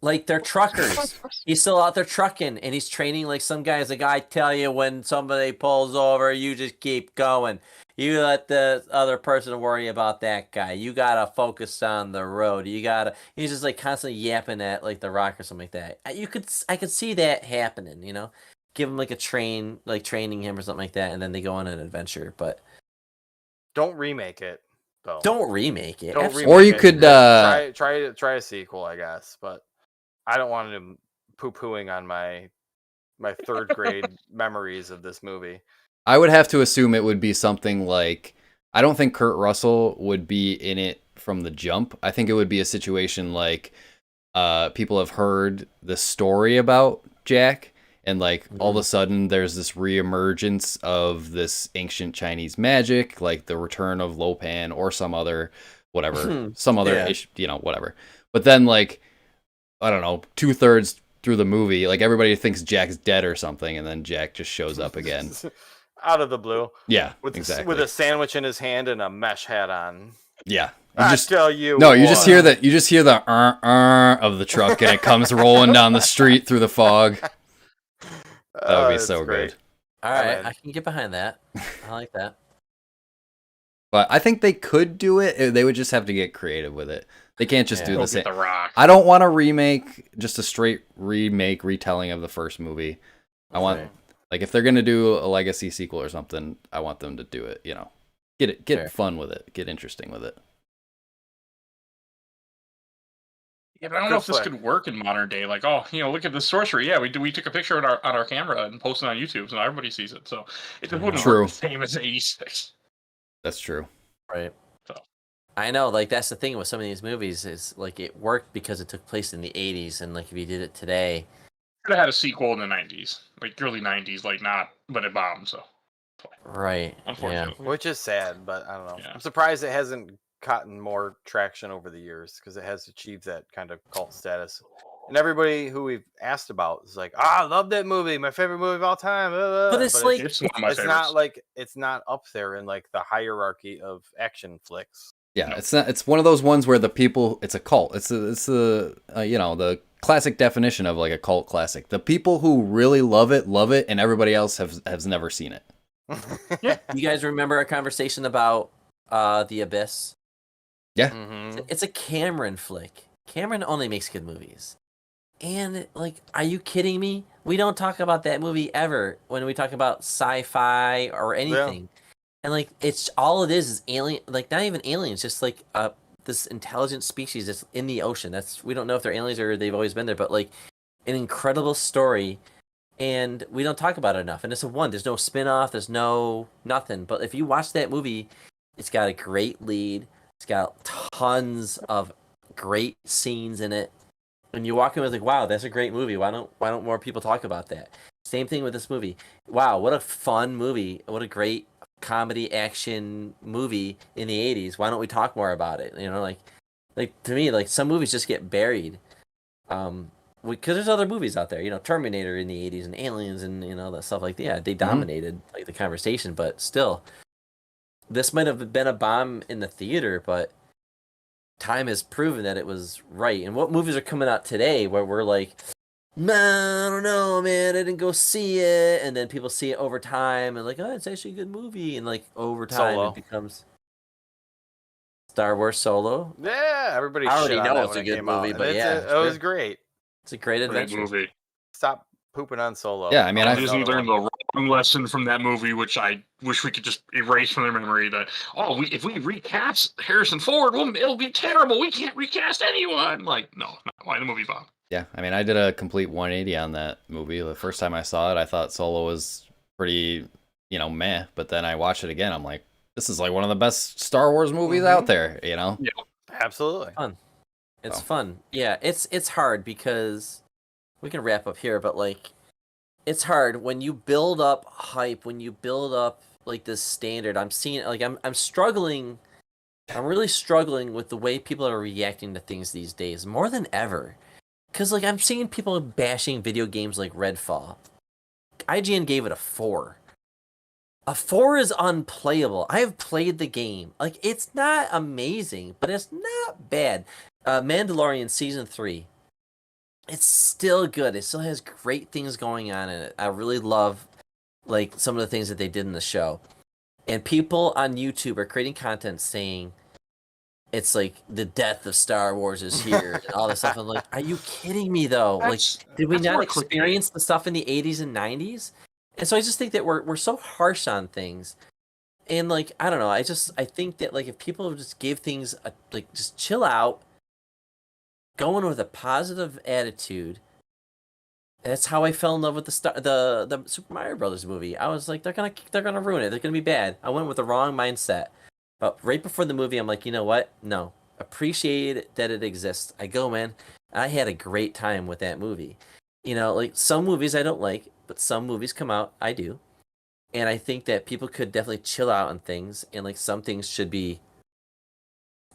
Like they're truckers. He's still out there trucking, and he's training like some guys. Like I tell you, when somebody pulls over, you just keep going. You let the other person worry about that guy. You gotta focus on the road. You gotta. He's just like constantly yapping at like the Rock or something like that. I could see that happening. Give him like a training him or something like that, and then they go on an adventure. But Don't remake it though. don't remake it. Don't Absolutely. Or remake you it. could, try a sequel, I guess. But I don't want him poo-pooing on my third grade memories of this movie. I would have to assume it would be something like, I don't think Kurt Russell would be in it from the jump. I think it would be a situation like people have heard the story about Jack, and like all of a sudden there's this reemergence of this ancient Chinese magic, like the return of Lopan or some other whatever, some other Yeah. issue, whatever. But then like, I don't know, 2/3 through the movie, like everybody thinks Jack's dead or something, and then Jack just shows up again. Out of the blue. Yeah, With exactly. with a sandwich in his hand and a mesh hat on. Yeah. I tell you. You just hear what. that. You just hear the of the truck, and it comes rolling down the street through the fog. That would be That's so great. good. All I'm right, in. I can get behind that. I like that. But I think they could do it. They would just have to get creative with it. They can't just Yeah. do Go the same. get the Rock. I don't want to remake just a straight retelling of the first movie. I want Right. like if they're gonna do a legacy sequel or something, I want them to do it. Get Fair. fun with it, get interesting with it. Yeah, but I don't Good know if this flick. could work in modern day. Like, look at this sorcery. Yeah, we took a picture on our camera and posted it on YouTube, so now everybody sees it. So it just wouldn't True. work the same as '86. That's true. Right. So. I know, like that's the thing with some of these movies is like it worked because it took place in the '80s, and like if you did it today, Could have had a sequel in the 90s, like early 90s, like not, but it bombed. So Right. Yeah. unfortunately, Which is sad, but I don't know. Yeah. I'm surprised it hasn't gotten more traction over the years because it has achieved that kind of cult status. And everybody who we've asked about is like, I love that movie, my favorite movie of all time. But it's like it's one of my it's favorites. not like it's not up there in like the hierarchy of action flicks. Yeah, No. it's not. It's one of those ones where the people. It's a cult. It's the the classic definition of like a cult classic. The people who really love it, and everybody else has never seen it. you guys remember our conversation about The Abyss? Yeah. Mhm. It's a Cameron flick. Cameron only makes good movies. And like, are you kidding me? We don't talk about that movie ever when we talk about sci-fi or anything. And like, it's all it is alien, like not even aliens, just like this intelligent species that's in the ocean. We don't know if they're aliens or they've always been there, but like an incredible story. And we don't talk about it enough. And it's there's no spin-off, there's no nothing. But if you watch that movie, it's got a great lead. It's got tons of great scenes in it. And you walk in with like, wow, that's a great movie. Why don't more people talk about that? Same thing with this movie. Wow, what a fun movie. What a great comedy action movie in the 80s. Why don't we talk more about it? You know, like to me, like some movies just get buried. Because there's other movies out there, you know, Terminator in the 80s and Aliens and, you know, that stuff like that. Yeah, they dominated like the conversation, but still, this might have been a bomb in the theater, but time has proven that it was right. And what movies are coming out today where we're like, man, I don't know, man, I didn't go see it. And then people see it over time and like, oh, it's actually a good movie. And like over time Solo. it becomes Star Wars Solo. Yeah, everybody I already shit on know that it's when a it good came out, movie, and but it's yeah, it was sure. great. It's a great Great adventure. movie. Stop pooping on Solo. Yeah, I mean, I Disney Another learned one. the wrong lesson from that movie, which I wish we could just erase from their memory. That if we recast Harrison Ford, it'll be terrible. We can't recast anyone. Like, no, not why the movie bomb. Yeah, I mean, I did a complete 180 on that movie. The first time I saw it, I thought Solo was pretty, meh. But then I watched it again. I'm like, this is like one of the best Star Wars movies out there, Yeah. Absolutely. Fun. It's So. fun. Yeah, it's hard because we can wrap up here, but like it's hard when you build up hype, when you build up like this standard. I'm seeing like I'm struggling. I'm really struggling with the way people are reacting to things these days more than ever. Cause like I'm seeing people bashing video games like Redfall. IGN gave it a 4. A 4 is unplayable. I have played the game. Like it's not amazing, but it's not bad. Mandalorian season 3. It's still good. It still has great things going on in it. I really love like some of the things that they did in the show. And people on YouTube are creating content saying it's like the death of Star Wars is here and all this stuff. I'm like, are you kidding me though? Like, did we that's not more clickbait. experience the stuff in the 80s and 90s? And so I just think that we're so harsh on things. And like, I don't know, I think that like if people just give things like just chill out, go in with a positive attitude. That's how I fell in love with the Super Mario Brothers movie. I was like, they're gonna ruin it. They're gonna be bad. I went with the wrong mindset. But right before the movie, I'm like, you know what? No, appreciate that it exists. I go, man. I had a great time with that movie. You know, like some movies I don't like, but some movies come out I do, and I think that people could definitely chill out on things, and like some things should be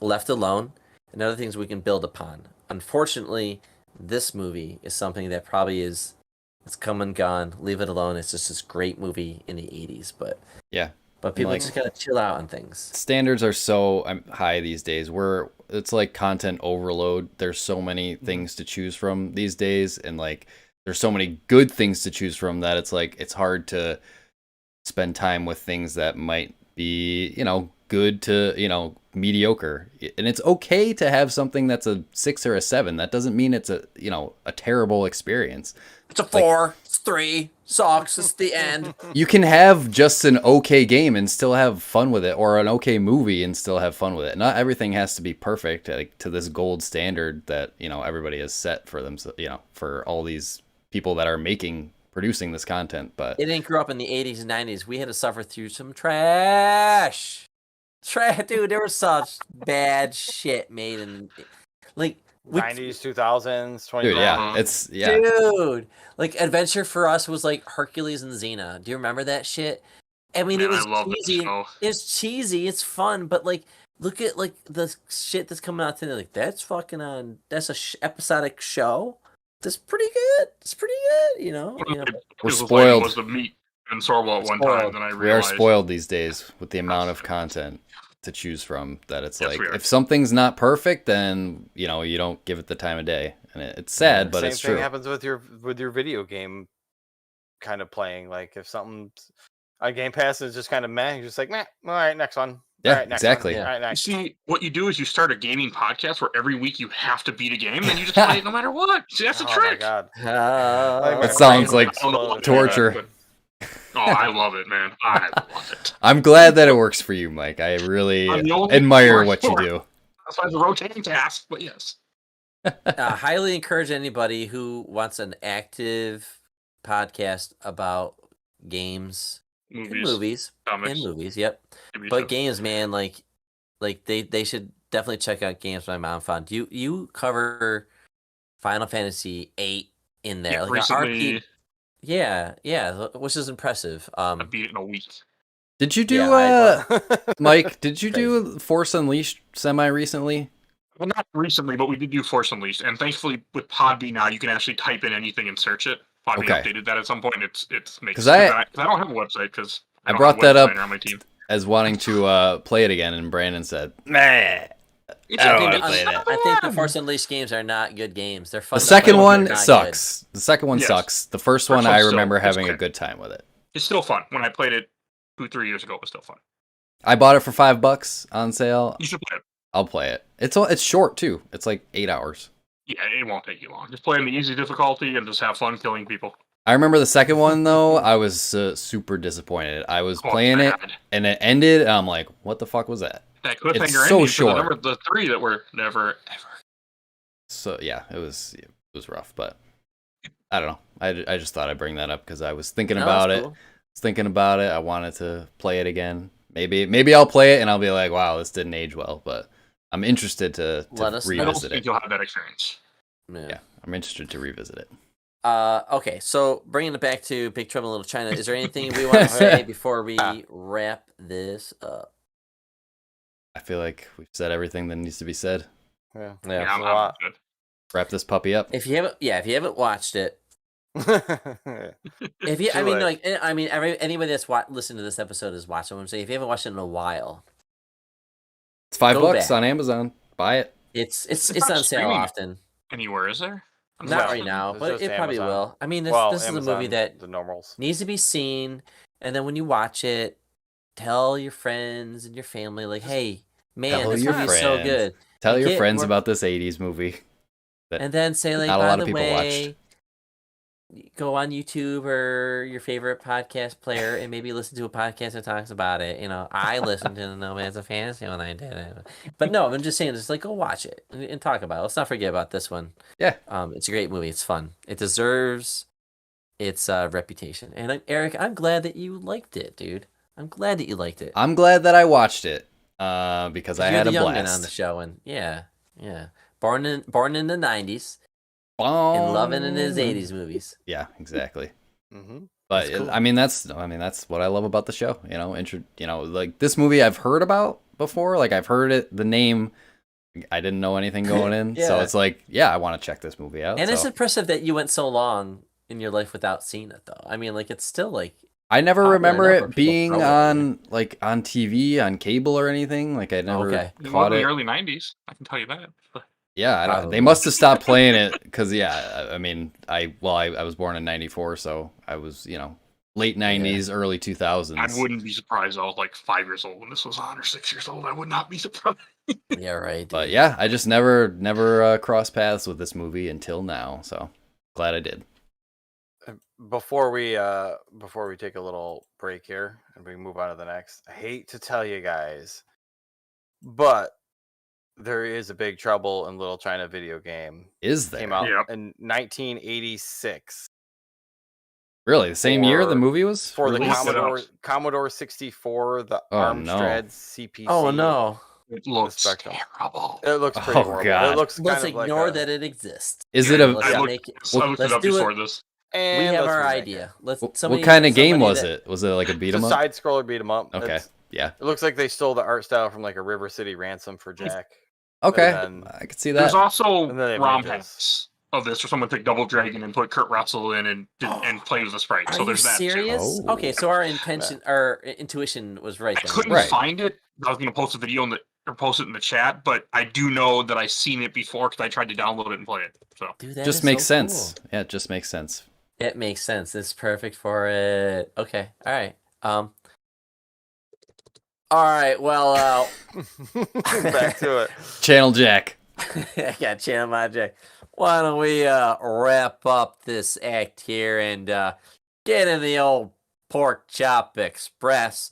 left alone, and other things we can build upon. Unfortunately, this movie is something that probably it's come and gone. Leave it alone. It's just this great movie in the 80s, but Yeah. But people Like- just gotta chill out on things. Standards are so high these days. It's like content overload. There's so many things to choose from these days, and like there's so many good things to choose from that it's like it's hard to spend time with things that might be good to mediocre. And it's okay to have something that's a 6 or a 7. That doesn't mean it's a terrible experience. It's a 4. It's 3. Sucks. It's the end. You can have just an okay game and still have fun with it, or an okay movie and still have fun with it. Not everything has to be perfect, like to this gold standard that everybody has set for them. For all these people that are producing this content. But It didn't grow up in the 80s and 90s. We had to suffer through some trash. Dude, there was such bad shit made in like 90s, 2000s, 20. Dude, yeah, Uh-huh. it's yeah. Dude, like Adventure for Us was like Hercules and Xena. Do you remember that shit? I mean, it Man, I was love that cheesy. show. It's cheesy. It's fun, but like, look at like the shit that's coming out today. Like, that's fucking on. That's a episodic show. That's pretty good. It's pretty good. You know. What You know. I We're was like spoiled. was the meat and sorbo at one Spoiled. time. Then I We are realized spoiled these days with the amount of content to choose from. That it's Yes, like we are. if something's not perfect, then you know you don't give it the time of day, and it's sad, but Same it's thing true. happens with your video game kind of playing. Like if something on Game Pass is just kind of meh, you're just like, meh. All right, next one. Yeah, All right, next exactly. One. Yeah. All right, You next. see, what you do is you start a gaming podcast where every week you have to beat a game, then you just play it no matter what. See, that's the Oh my trick. god. That sounds like I don't know what torture. that, but- oh, I love it, man. I love it. I'm glad that it works for you, Mike. I really I'm the only admire one what you for it. do. That's why it's a rotating task, but yes. Highly encourage anybody who wants an active podcast about games, and movies, comics, and movies. Yep. TV But shows. games, man, like they should definitely check out games my mom found. You cover Final Fantasy 8 in there, Yeah, like recently, yeah, which is impressive. I beat it in a week. Did you do Yeah, Mike, did you do Force Unleashed semi recently? Well, not recently, but we did do Force Unleashed, and thankfully with Podbean now you can actually type in anything and search it. Podbean Okay. updated that at some point. It's makes 'Cause I don't have a website because I brought that up on my team. as wanting to play it again, and Brandon said, "Meh." It's I a don't good wanna play game. that. I think the Force Unleashed games are not good games. They're fun. The to play, second but one they're not sucks. The second one Yes. sucks. The first First one I one's still- remember it's having a okay. good time with it. It's still fun. When I played it 2-3 years ago, it was still fun. I bought it for $5 on sale. You should play it. I'll play it. It's short too. It's like 8 hours. Yeah, it won't take you long. Just play on the easy difficulty and just have fun killing people. I remember the second one though. I was super disappointed. I was Oh, playing it bad. and it ended, and I'm like, "What the fuck was that?" That cliffhanger It's so ending for short. the 3 that were never ever. So yeah, it was rough, but I don't know. I just thought I'd bring that up because I was thinking No, about that's it. cool. Thinking about it. I wanted to play it again. Maybe I'll play it and I'll be like, "Wow, this didn't age well," but I'm interested to Let us know. I don't revisit think it. you'll have that experience. Yeah, I'm interested to revisit it. Okay, so bringing it back to Big Trouble in Little China, is there anything we want to say before we wrap this up? I feel like we've said everything that needs to be said. Yeah. Yeah. It's I'm a lot. good. Wrap this puppy up. If you haven't watched it, if you, I Too mean, late. anybody that's listened to this episode is watching. What I'm saying, if you haven't watched it in a while, It's $5 Go back. on Amazon. Buy it. it's not on sale streaming often. Anywhere is there? Not No, right now, it's but just it probably Amazon. will. I mean, this is a movie Amazon, that the normals. needs to be seen, and then when you watch it, tell your friends and your family, like, "Hey, man, Tell this your movie's so friends. good." Tell You your get friends more- about this 80s movie. That And then say, like, not a by lot the of people way, go on YouTube or your favorite podcast player and maybe listen to a podcast that talks about it. You know, I listened to the Nomads of Fantasy when I did it. But no, I'm just saying, just like, go watch it and talk about it. Let's not forget about this one. Yeah. It's a great movie. It's fun. It deserves its reputation. And Eric, I'm glad that you liked it, dude. I'm glad that you liked it. I'm glad that I watched it because I You're had a the youngin' on the blast. show, and yeah. Born in the 90s and Boom. loving in his 80s movies. Yeah, exactly. Mm-hmm. But That's cool. I mean, that's what I love about the show. You know, like this movie I've heard about before. Like I've heard it, the name. I didn't know anything going in, so Yeah. it's like, yeah, I want to check this movie out. And it's so. impressive that you went so long in your life without seeing it, though. I mean, like, it's still like, I never popular remember enough where it people being throw it, on on TV, on cable or anything. Like I never Okay. It was caught in the it. early 90s. I can tell you that. Yeah, they Probably. must have stopped playing it because I mean, I was born in '94, so I was late '90s, early 2000s. I wouldn't be surprised. I was like 5 years old when this was on, or 6 years old. I would not be surprised. yeah, right. But dude. yeah, I just never crossed paths with this movie until now. So glad I did. Before we take a little break here and we move on to the next, I hate to tell you guys, but there is a Big Trouble in Little China video game. Is there Came out Yep. in 1986 really the same year the for- movie was for the Released it up. Commodore 64, the Oh, no. Amstrad CPC. Oh, no. It looks spectrum. terrible. It looks pretty Oh, horrible. God. It looks Let's kind of ignore like that it exists. Is it a? Let's I make it. looked let's it up do before it. this. And We have let's our remake it. idea. Let's. What kind of game was somebody it? Was it like a beat It's 'em a up? side scroller beat 'em up. Okay. Yeah. It looks like they stole the art style from like a River City Ransom for Jack. Okay. then- I could see There's that. also And then they ROM made this. hacks of this, where someone took Double Dragon and put Kurt Russell in and played with the sprite. Are So you there's that too. serious? Oh. Okay, so our intuition was right I then. couldn't Right. find it. I was going to post a video or post it in the chat, but I do know that I've seen it before because I tried to download it and play it. So Dude, that Just is makes so sense. cool. Yeah, it just makes sense. It makes sense. It's perfect for it. Okay. All right. All right. Well, Back to it. Channel Jack. I got Channel My Jack. Why don't we wrap up this act here and get in the old Pork Chop Express?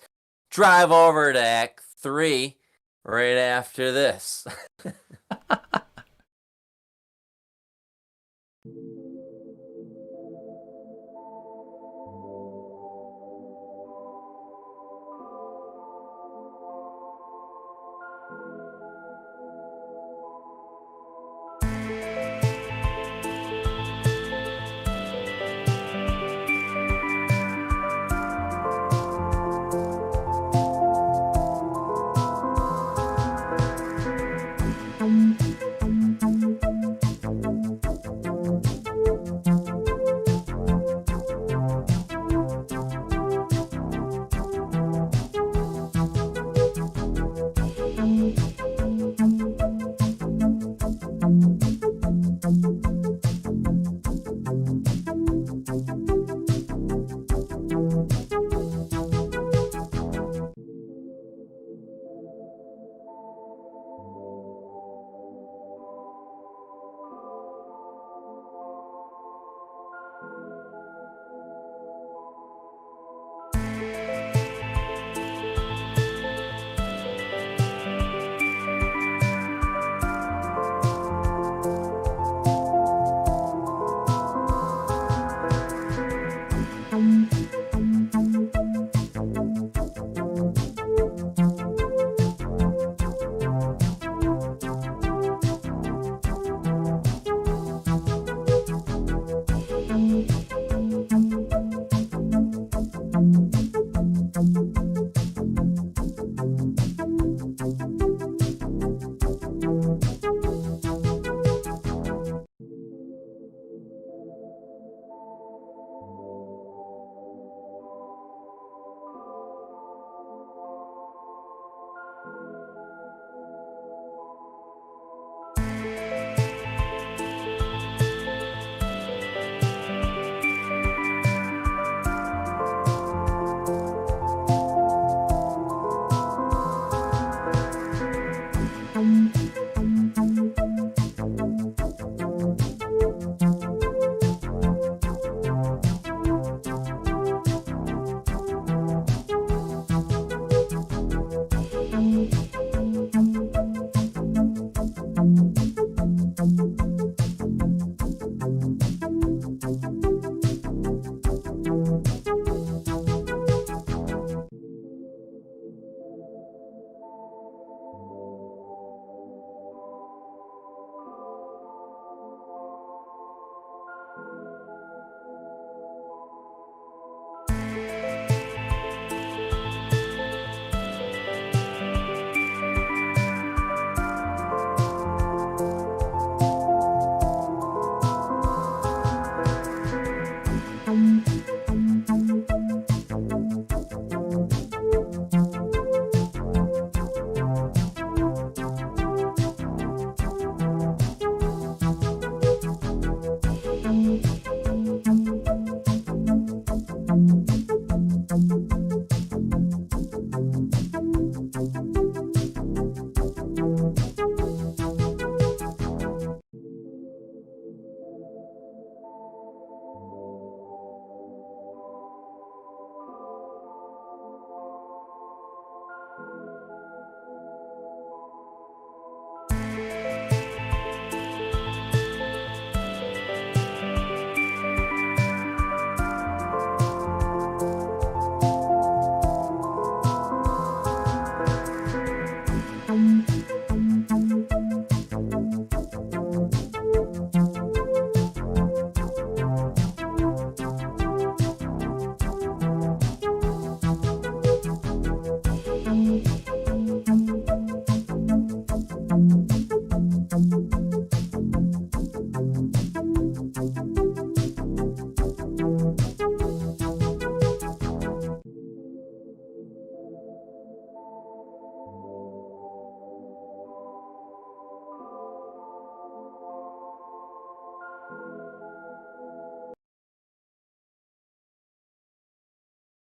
Drive over to Act 3 right after this.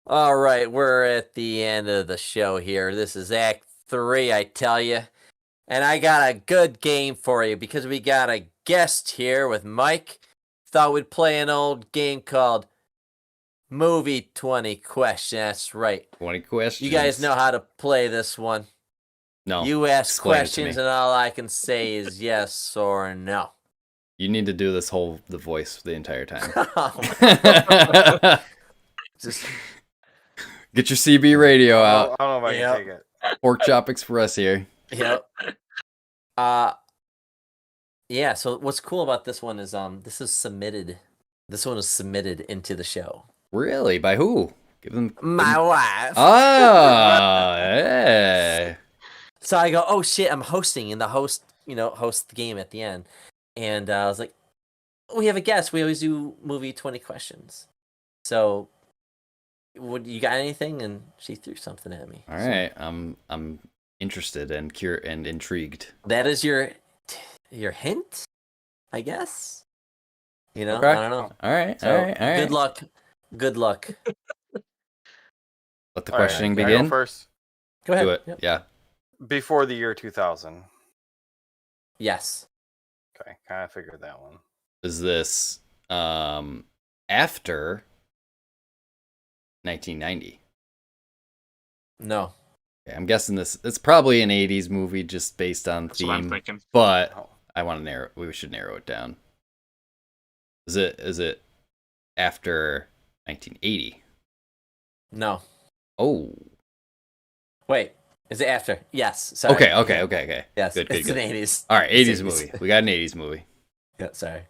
All right, we're at the end of the show here. This is Act 3, I tell you. And I got a good game for you because we got a guest here with Mike. Thought we'd play an old game called Movie 20 Question. That's right. 20 questions. You guys know how to play this one. No. You ask explain it to questions me. and all I can say is yes or no. You need to do the voice the entire time. Just Get your CB radio I out. don't know if I Yep. can take it. Pork Chop Express here. Yep. Yeah, so what's cool about this one is this is submitted. This one was submitted into the show. Really? By who? Give them. My wife. Oh, hey. So I go, oh shit, I'm hosting, and the host, hosts the game at the end. And I was like, we have a guest. We always do movie 20 questions. So, you got anything? And she threw something at me. All right. I'm interested and intrigued. That is your hint, I guess. Okay. I don't know. All right. So, all right. Good luck. Good luck. Let the All right, questioning can I go begin. first. Go ahead. Do it. Yep. Yeah. Before the year 2000. Yes. Okay, kind of figured that one. Is this after 1990? No. Okay, I'm guessing it's probably an 80s movie just based on That's what I'm theme, thinking. but Oh. I want to narrow. We should narrow it down. Is it after 1980? No. Oh. Wait. Is it after? Yes. Sorry. Okay. Yes. Good. It's an 80s. All right, It's 80s 80s. movie. We got an 80s movie. Yeah, sorry.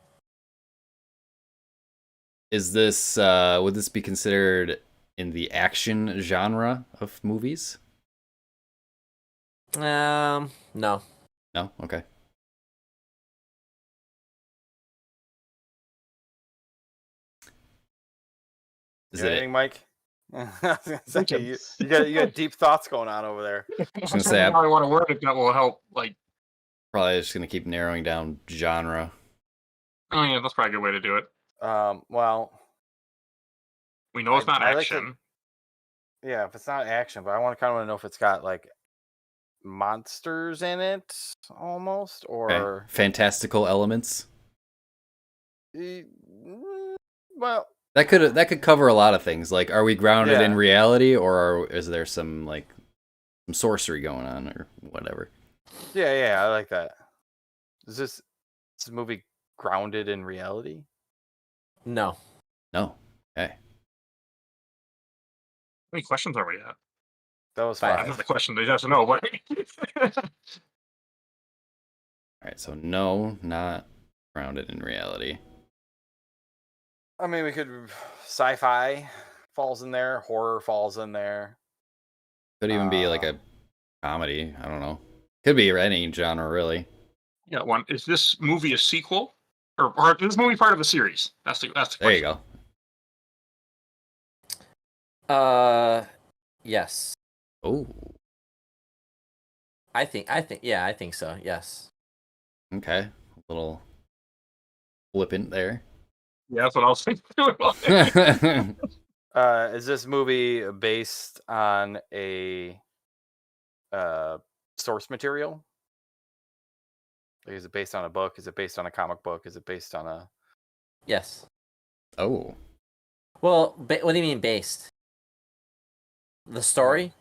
Is this would this be considered in the action genre of movies? No. No. Okay. Is You got it? anything, Mike? you got deep thoughts going on over there. was gonna say, how I want to word it that will help. Like, Probably just gonna keep narrowing down genre. oh yeah, that's probably a good way to do it. Well, We know it's not I like to- action. yeah, if it's not action, but I want to know if it's got like monsters in it, almost, or Okay. Fantastical elements. Well, That could cover a lot of things. Like, are we grounded in Yeah. reality, or is there some sorcery going on, or whatever? yeah, I like that. Is this movie grounded in reality? No. No. Okay. How many questions are we at? That was Five. five. Another question they have to know. But All right. So no, not grounded in reality. I mean, we could sci-fi falls in there, horror falls in there. Could even be like a comedy. I don't know. Could be any genre, really. yeah, one is this movie a sequel, or is this movie part of a series? That's the question. There you go. Yes. Oh. I think so. Yes. Okay. A little flippant there. Yeah, that's what I was thinking. Is this movie based on a source material? Like, is it based on a book? Is it based on a comic book? Is it based on a... Yes. Oh. Well, what do you mean based? The story?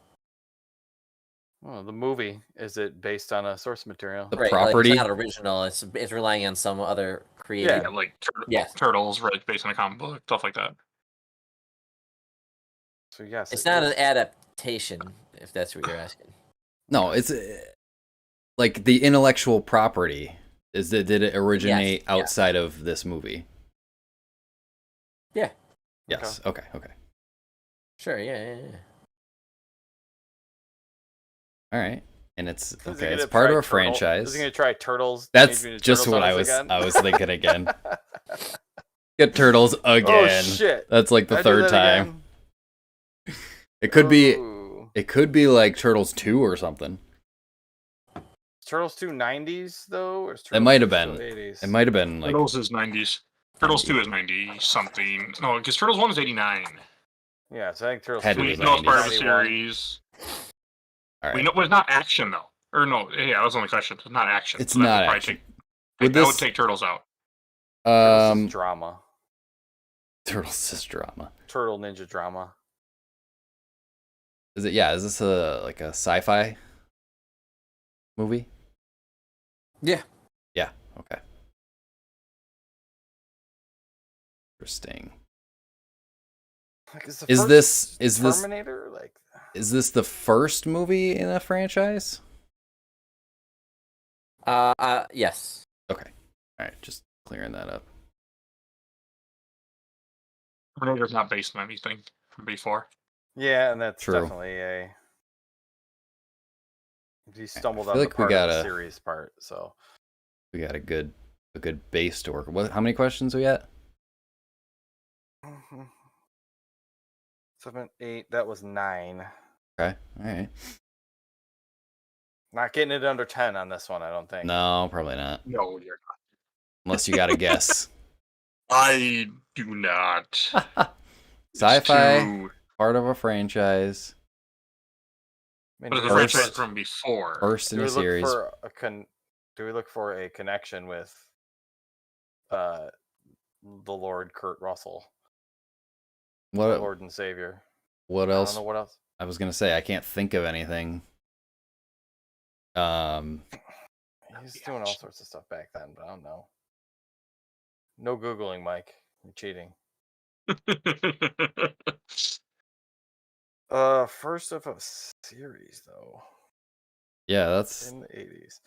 Well, the movie, is it based on a source material? The Right, property? Like it's not original. It's relying on some other creative. Yeah, like Yes. Turtles, right? Based on a comic book, stuff like that. So yes, It's it not is. an adaptation, if that's what you're asking. No, it's like the intellectual property. Did it originate yeah. outside of this movie? Yeah. Yes. Okay. Sure. Yeah. All right. And it's Is he okay. gonna It's part of try a franchise. Is he gonna try Turtles? That's Teenage Mutant just Turtles what on I us was. again? I was thinking again. Get Turtles again. Oh shit! That's like the Did I do third that time. again? It could be. Ooh. It could be like Turtles 2 or something. Turtles 2 90s though, or is It might have Turtles been. 2 80s? It might have been like Turtles is 90s. Turtles 2 is 90 something. No, because Turtles 1 is 89. Yeah, so I think Turtles Had to We be Two the know it's part of the 90s. 91. series. All right. We know it was not action though. Or no, yeah, that was the only question. It's not action. It's so that not would probably action. that would take Turtles out. Turtles is drama. Turtles is drama. Turtle Ninja drama. Is it? Yeah. Is this a sci-fi movie? Yeah. Yeah. Okay. Interesting. Like, is this Terminator? Like, is this the first movie in a franchise? Yes. Okay. All right. Just clearing that up. Terminator's not based on anything from before. yeah, and that's True. definitely a. He stumbled feel on like the we part of the gotta- series part, so. We got a good base to work. How many questions we got? 7, 8. That was 9. Okay. All right. Not getting it under 10 on this one, I don't think. No, probably not. No, you're not. Unless you got a guess. I do not. It's Sci-fi, too- part of a franchise, I mean, But do the we look franchise for- from before. first in do a we look series. for do we look for a connection with the Lord Kurt Russell, the What Lord and Savior? what I don't else? know what else. I was gonna say I can't think of anything. He's doing all sorts of stuff back then, but I don't know. No Googling, Mike. You're cheating. First of a series though, Yeah, that's in the 80s.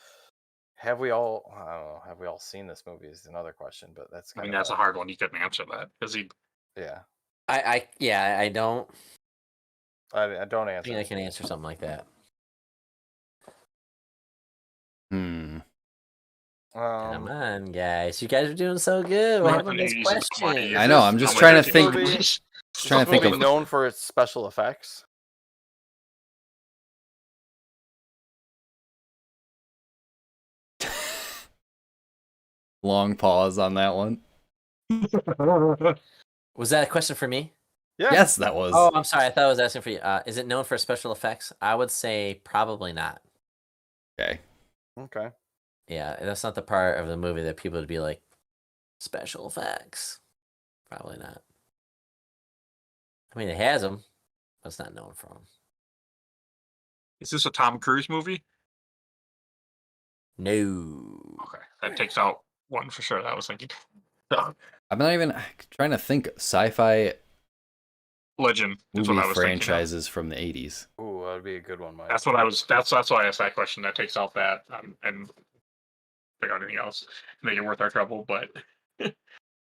Have we all? I don't know. Have we all seen this movie? Is another question, but that's I kind mean, of that's a hard one. You couldn't answer that because he. yeah. I don't I don't answer. think I can answer something like that. Come on, guys. You guys are doing so good. We're Not having the this 80s, question. I know. I'm just trying to think. Just trying to think movie of. known for its special effects. Long pause on that one. Was that a question for me? Yeah. Yes, that was. Oh, I'm sorry. I thought I was asking for you. Is it known for special effects? I would say probably not. Okay. Okay. Yeah, that's not the part of the movie that people would be like, special effects. Probably not. I mean, it has them, but it's not known for them. Is this a Tom Cruise movie? No. Okay, that takes out one for sure. That I was thinking. So, I'm not even trying to think sci-fi Legend is movie what I was thinking. franchises from the 80s. Ooh, that'd be a good one, Mike. That's what I was. That's why I asked that question. That takes out that and figure out anything else, make it worth our trouble. But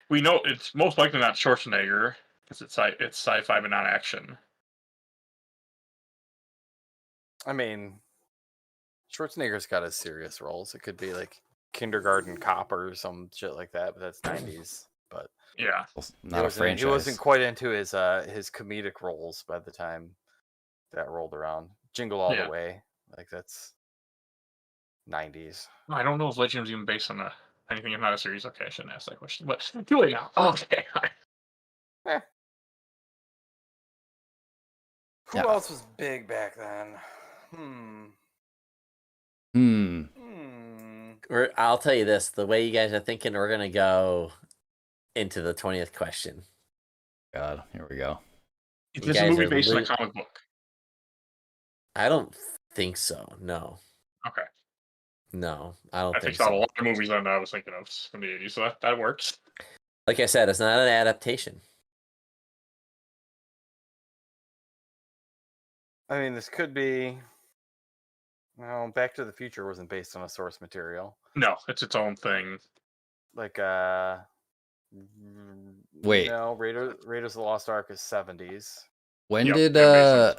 we know it's most likely not Schwarzenegger because it's sci-fi but not action. I mean, Schwarzenegger's got his serious roles. It could be like Kindergarten Cop or some shit like that, but that's 90s. But Yeah, Not a franchise. He wasn't quite into his comedic roles by the time that rolled around. Jingle All Yeah. the Way, like that's 90s. I don't know if Legend was even based on anything. If not a series, okay, I shouldn't ask that question. But too late now. Okay. Who Yeah. else was big back then? I'll tell you this: the way you guys are thinking, we're gonna go into the 20th question. God, here we go. Is You this a guys movie are based on a lo- comic book? I don't think so. No, Okay, no, I don't that think takes out a so. lot of movies that I was thinking of from the 80s, so that works. Like I said, it's not an adaptation. I mean, this could be. Well, Back to the Future wasn't based on a source material. No, it's its own thing. Like Wait. No, Raiders of the Lost Ark is 70s. When Yep, did they're based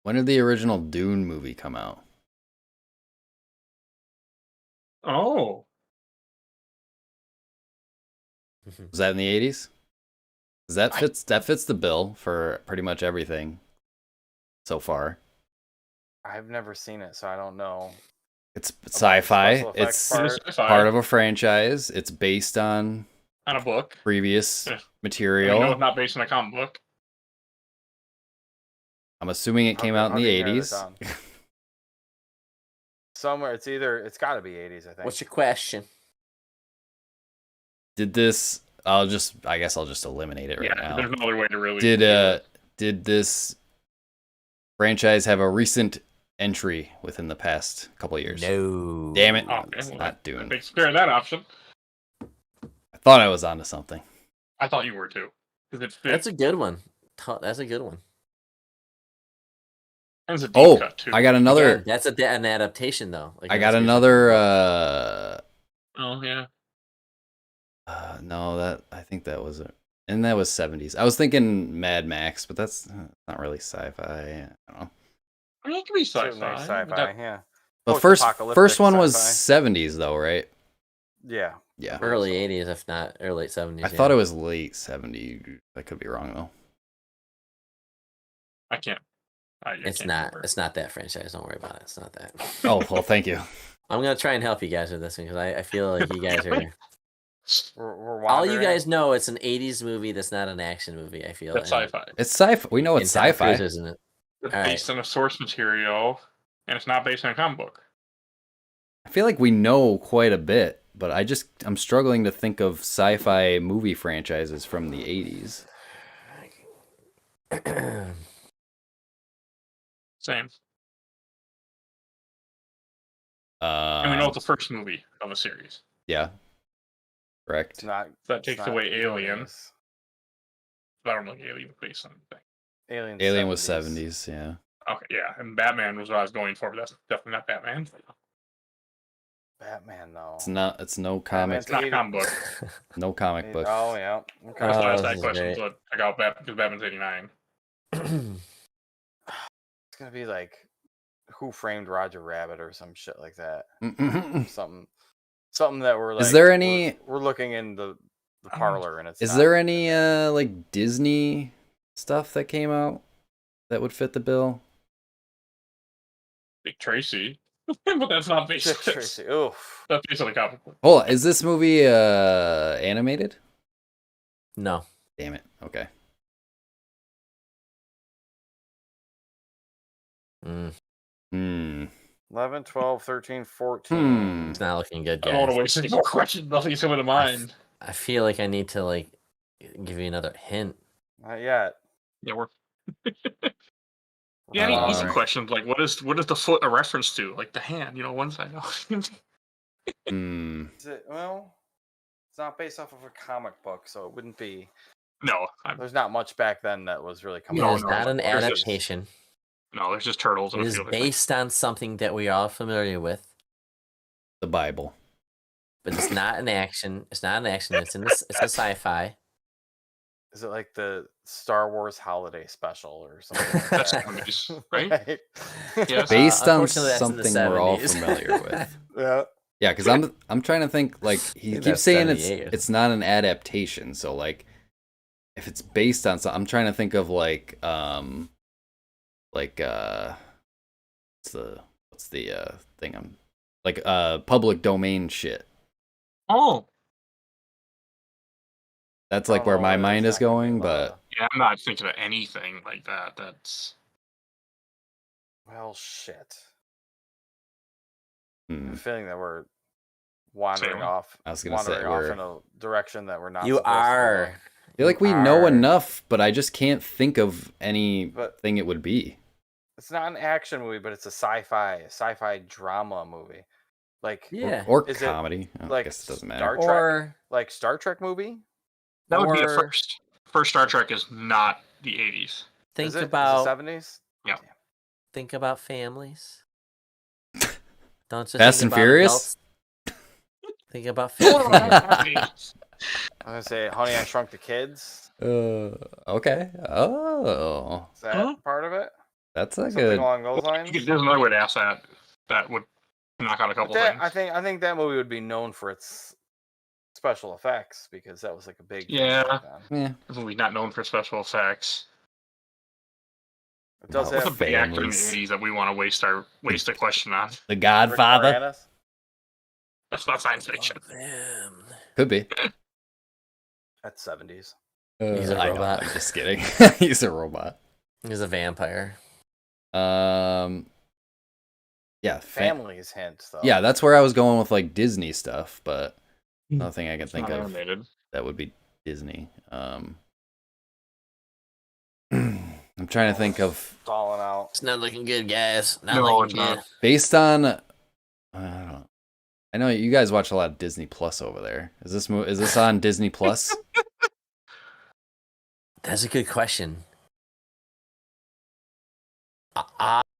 when did the original Dune movie come out? Oh, Was that in the 80s? That fits the bill for pretty much everything so far. I've never seen it, so I don't know. It's About the sci-fi. special effects It's part. it's sci-fi, part of a franchise. It's based on on a book. previous Yeah. I material. know it's not based on a comic book. I'm assuming it came out in the 80s. Somewhere, it's got to be 80s, I think. What's your question? Did this? I guess I'll just eliminate it right Yeah, now. there's no other way to really. Did this franchise have a recent entry within the past couple of years? No. Damn it! Okay, It's well, not doing. Takes care of that option. I thought I was onto something. I thought you were too. Because That's a good one. That's a good one. it's a deep cut too. I got another. Again, that's an adaptation though. Like, I got that's another. Oh yeah. No, I think that was it, and that was 70s. I was thinking Mad Max, but that's not really sci-fi. I don't know. I mean, it could be Certainly sci-fi. sci-fi, yeah. The first Post-apocalyptic one was sci-fi. 70s though, right? Yeah. Yeah. early 80s, if not early 70s. I thought it was late 70s. I could be wrong though. I can't. It's not. It's not that franchise. Don't worry about it. It's not that. Oh well, thank you. I'm gonna try and help you guys with this one because I feel like you guys are. We're All you wandering. guys know, it's an 80s movie that's not an action movie. I feel That's and- sci-fi. It's sci-fi. We know it's and Tom sci-fi. Cruise, isn't it? It's All right. based on a source material, and it's not based on a comic book. I feel like we know quite a bit, but I'm struggling to think of sci-fi movie franchises from the 80s. Same. And we know Um, it's the first movie of a series. yeah. It's Correct. not. That it's takes not away Alien. Aliens. But I don't know if Alien was based on anything. Alien was 70s, yeah. Okay, yeah, and Batman was what I was going for, but that's definitely not Batman. Batman, though. It's no comic, It's not a comic book. no comic book. Oh yeah. Okay. That's why I Oh, asked that this is question. great. So I got Batman because Batman's 89. It's gonna be like Who Framed Roger Rabbit or some shit like that. Something that we're like. Is there any- We're looking in the parlor and it's. Is not there in any there. like Disney stuff that came out that would fit the bill? Dick Tracy. But that's not based Dick on Tracy? Oof. That's based on the comic book. Oh, is this movie animated? No. Damn it. Okay. Mm, 11, 12, 13, 14. it's not looking good, I don't want guys. to waste any more questions. Nothing's coming to mind. I feel like I need to like give you another hint. Not yet. Yeah, we're. Yeah, any easy Alright. questions like what is the foot a reference to? Like the hand, one side. Hmm. Is it, well, it's not based off of a comic book, so it wouldn't be. No, There's not much back then that was really coming. It No, is out. not an there's just- adaptation. no, there's just turtles It and a is few other things. based on something that we are all familiar with, The Bible. but it's not an action. It's not an action. It's a sci-fi. Is it like the Star Wars Holiday Special or something? Like That's that? 70s, right? Yes. Yes. Based on unfortunately, that's in the something we're all 70s. familiar with. Yeah. Yeah, because I'm trying to think. Like he think keeps that's saying 78. it's not an adaptation. So like, if it's based on something, I'm trying to think of like what's the thing I'm like public domain shit. Oh, That's like where my mind is going, but yeah, I'm not thinking of anything like that. That's Well, shit. I have hmm, a feeling that we're wandering Same. off. I was gonna say wandering off we're. in a direction that we're not. You supposed to are. I feel like we You know are. enough, but I just can't think of But anything it would be. it's not an action movie, but it's a sci-fi drama movie. Like Yeah. Or Is it comedy. I like guess it doesn't matter. Star Trek? Or like Star Trek movie. that would be a Or- first. First Star Trek is not the 80s. think Is it? about 70s. think about families. Don't just Fast think and about Furious? adults. Think about families. I'm gonna say Honey, I Shrunk the Kids. Okay. Oh, Is that Huh? part of it? that's a Something good. along those lines. There's another way to ask that. That would knock out a But couple that, things. I think that movie would be known for its special effects because that was like a big thing Yeah. back then. Yeah. This movie not known for special effects. It does No, have What's a big actor in the families. 80s that we want to waste a question on? The Rick Godfather Moranis. That's not science fiction. Them. could be. That's 70s. He's a I know, robot. I'm just kidding. He's a robot. He's a vampire. Yeah, Family's hints though. yeah, that's where I was going with like Disney stuff, but nothing I can It's think not of animated. that would be Disney. I'm trying to think of Stalling out. It's not looking good, guys. Not No, looking it's good. not. based on. I don't know. I know you guys watch a lot of Disney Plus over there. Is this on Disney Plus? That's a good question.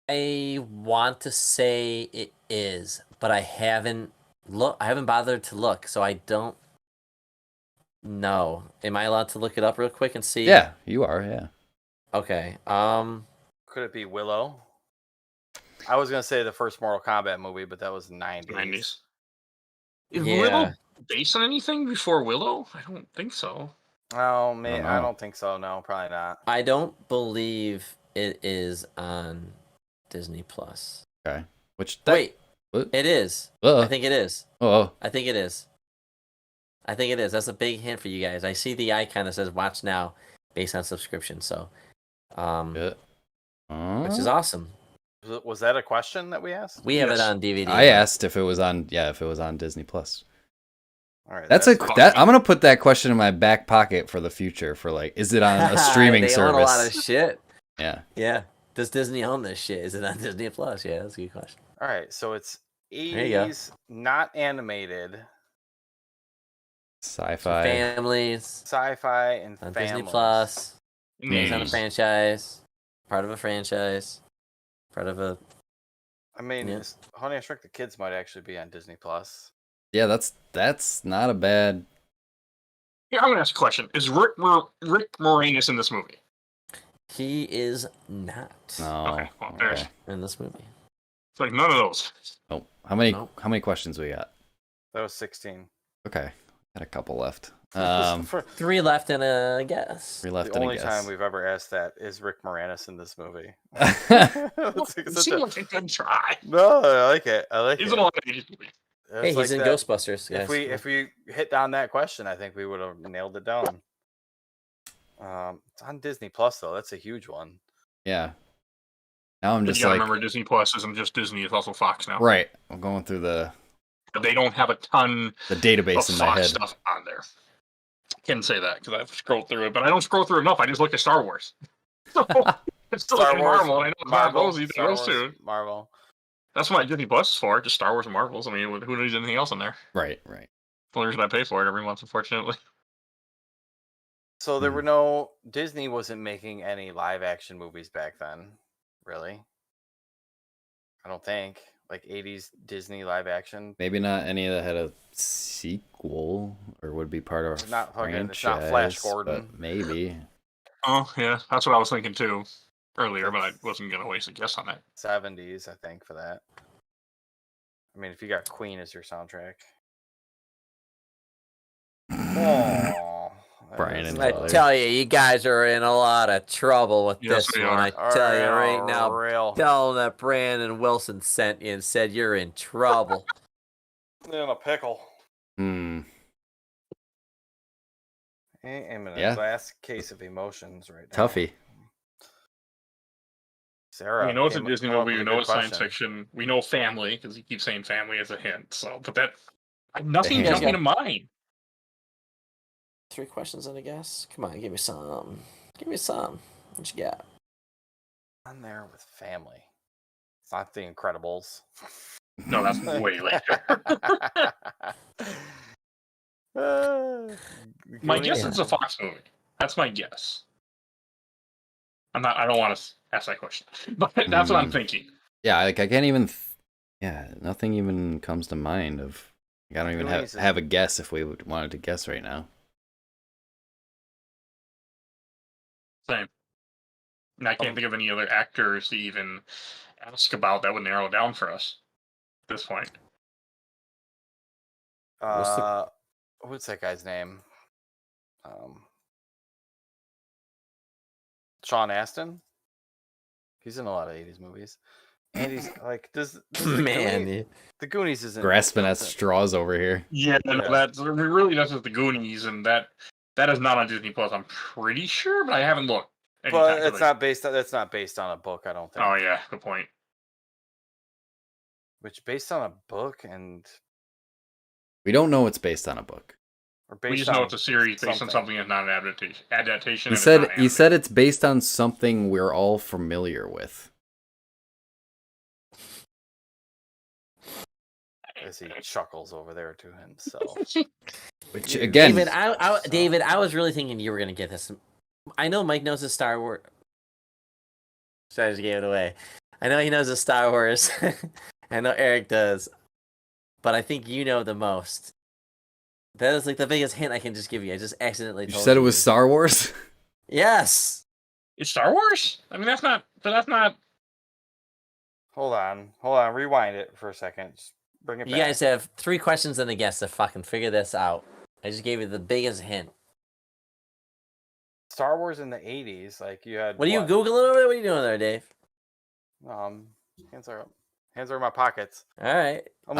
I want to say it is, but I haven't bothered to look, so I don't know. Am I allowed to look it up real quick and see? Yeah, you are. Yeah. Okay. Could it be Willow? I was gonna say the first Mortal Kombat movie, but that was 90s. 90s. Is Yeah. Willow based on anything before Willow? I don't think so. Oh man, I know. don't think so. No, probably not. I don't believe it is on Disney Plus. Okay. Wait, What? it is. Uh, I think it is. oh, I think it is. I think it is. That's a big hint for you guys. I see the icon that says "Watch Now" based on subscription. So, yeah. which is awesome. Was that a question that we asked? We have it Yes. on DVD. I asked if it was on. Yeah, if it was on Disney Plus. All right, That's fine. I'm gonna put that question in my back pocket for the future. For like, is it on a streaming they service? own a lot of shit. Yeah. Yeah. Does Disney own this shit? Is it on Disney Plus? Yeah, that's a good question. All right, so it's you go. 80s, not animated, Sci-fi. Families sci-fi, and on families. Disney Plus. Based on a Mm. franchise. Part of a franchise. Part of a. I mean, Yeah. Honey, I Shrunk the Kids might actually be on Disney Plus. Yeah, that's not a bad. Here, I'm gonna ask a question: is Rick Moranis in this movie? He is not No. Okay, well, there's- Okay. in this movie. It's like none of those. Oh, how many Nope. questions we got? That was 16. Okay, got a couple left. For 3 left and a guess. We left the in a only guess. time we've ever asked that is Rick Moranis in this movie. Well, It's like it such seemed a- like a good try. No, I like it. I like He's it. in a lot of 80s movies. It's Hey, he's like in that. Ghostbusters. Guys. If we hit down that question, I think we would have nailed it down. It's on Disney Plus though. That's a huge one. Yeah. Now I'm You just gotta like, remember Disney Plus isn't just Disney; it's also Fox now. right. I'm going through the They don't have a ton database of in my Fox head. stuff on there. Can say that because I've scrolled through it, but I don't scroll through enough. I just look at Star Wars. So it's still Star like Wars, Marvel. I know it's Marvel. Star Those Wars, two. Marvel. That's what Disney Plus is for. Just Star Wars and Marvels. I mean, who needs anything else in there? Right, right. The only reason I pay for it every month, unfortunately. So there were no Disney wasn't making any live action movies back then, really. I don't think like 80s Disney live action. Maybe not any that had a sequel or would be part of a It's not fucking- franchise. it's not Flash Gordon. but maybe. Oh yeah, that's what I was thinking too earlier, but I wasn't gonna waste a guess on that. 70s, I think, for that. I mean, if you got Queen as your soundtrack. Oh, Brian that is and I Tyler. tell you, you guys are in a lot of trouble with Yes, this we one. are. I tell you right now. Real. Tell them that Brandon Wilson sent you and said you're in trouble. In a pickle. Hmm. I am in a Yeah. glass case of emotions right now. Toughie. Sarah, We know it's a came- Disney come up movie. with We a know good it's science question. fiction. We know family because he keeps saying family as a hint. So, but that nothing hint. jumped into mind. 3 questions and a guess. Come on, give me some. Give me some. What you got? On there with family. It's not The Incredibles. No, that's way later. My guess Goonies? is a Fox movie. That's my guess. I don't want to ask that question, but that's what I'm thinking. Yeah, like I can't even. Yeah, nothing even comes to mind of. Like, I don't even Goonies is- have a guess if we wanted to guess right now. Same. And I can't think of any other actors to even ask about that would narrow it down for us at this point. What's that guy's name? Sean Astin. He's in a lot of 80s movies. And he's like, does the Man, Goonies, the Goonies isn't Grasping at something- straws over here. Yeah, Yeah. that's really that's just the Goonies, and that is not on Disney Plus. I'm pretty sure, but I haven't looked. But it's not based on. That's not based on a book. I don't think. Oh yeah, good point. Which based on a book and We don't know it's based on a book. or based We just on know it's a series based on something that's not an adaptation. Adaptation. He said it's based on something we're all familiar with. As he chuckles over there to himself. Which again, David, I was really thinking you were gonna get this. I know Mike knows his Star Wars. So I just gave it away. I know he knows his Star Wars. I know Eric does, but I think you know the most. That is like the biggest hint I can just give you. I just accidentally you told said it was Star Wars. Yes. It's Star Wars. I mean, that's not. But that's not. Hold on. Rewind it for a second. Just bring it back. You guys have 3 questions and a guess to fucking figure this out. I just gave you the biggest hint. Star Wars in the 80s, like you had. What are you Googling over there? What are you doing there, Dave? Hands are up. Hands are in my pockets. All right. I'm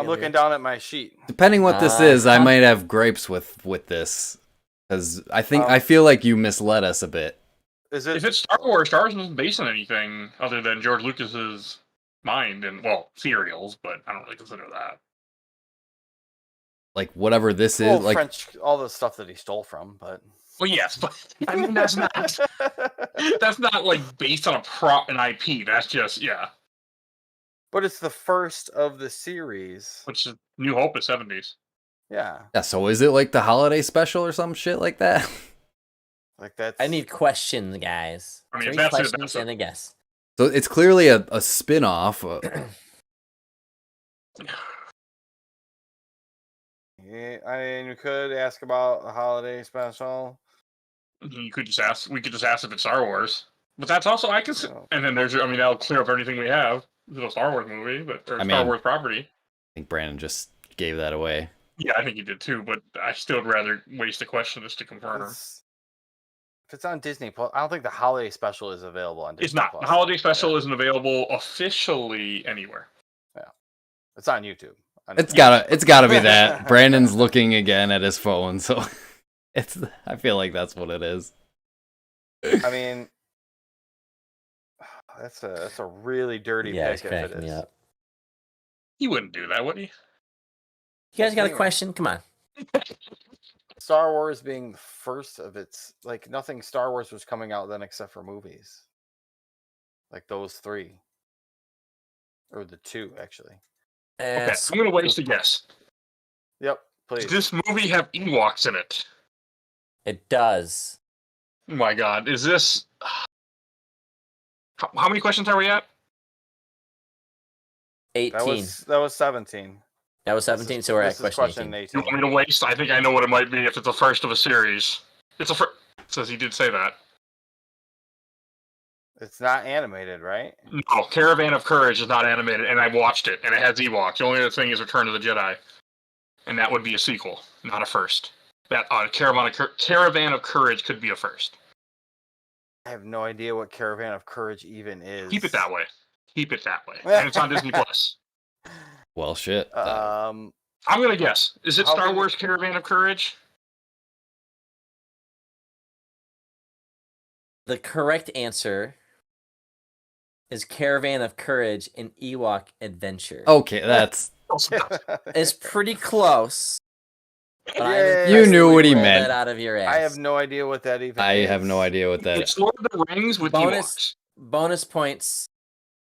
looking down at my sheet. Depending what this is, I might have gripes with this, because I feel like you misled us a bit. Is it? If it's Star Wars wasn't based on anything other than George Lucas's mind and serials, but I don't really consider that. Like whatever this is, like French, all the stuff that he stole from, but. Well, yes, but I mean that's not like based on an IP. That's just But it's the first of the series. Which is New Hope is 70s. Yeah. Yeah, so is it like the holiday special or some shit like that? Like that's. I need questions, guys. I mean, 3 that's questions and a guess. So it's clearly a spin-off. Yeah, I mean, you could ask about a holiday special. You could just ask. We could just ask if it's Star Wars. But that's also I can. And then that'll clear up everything we have. It's a Star Wars movie, Star Wars property. I think Brandon just gave that away. Yeah, I think he did too. But I still would rather waste a question just to confirm. If it's on Disney Plus, I don't think the holiday special is available on Disney It's not. Plus. The holiday special isn't available officially anywhere. Yeah, it's on YouTube. It's gotta be that. Brandon's looking again at his phone, so I feel like that's what it is. I mean, that's a really dirty pick if it is. Up. He wouldn't do that, would he? You guys got a question? Come on. Star Wars being the first of its, like, nothing Star Wars was coming out then except for movies. Like those 3. Or the 2, actually. Okay, I'm going to waste a guess. Yep, please. Does this movie have Ewoks in it? It does. Oh my god, is this... How many questions are we at? 18. That was 17. That was 17, so we're at question 18. You want me to waste? I think I know what it might be if it's the first of a series. It's a first. Says he did say that. It's not animated, right? No, Caravan of Courage is not animated, and I watched it, and it has Ewoks. The only other thing is Return of the Jedi, and that would be a sequel, not a first. That Caravan of Courage could be a first. I have no idea what Caravan of Courage even is. Keep it that way. And it's on Disney Plus. Well, shit. I'm gonna guess. Is it Star Wars Caravan of Courage? The correct answer is Caravan of Courage and Ewok Adventure. Okay, that's... It's pretty close. You knew what he meant. That out of your ass. I have no idea what that even is. I have no idea what that is. It's Lord of the Rings with Ewoks. Bonus points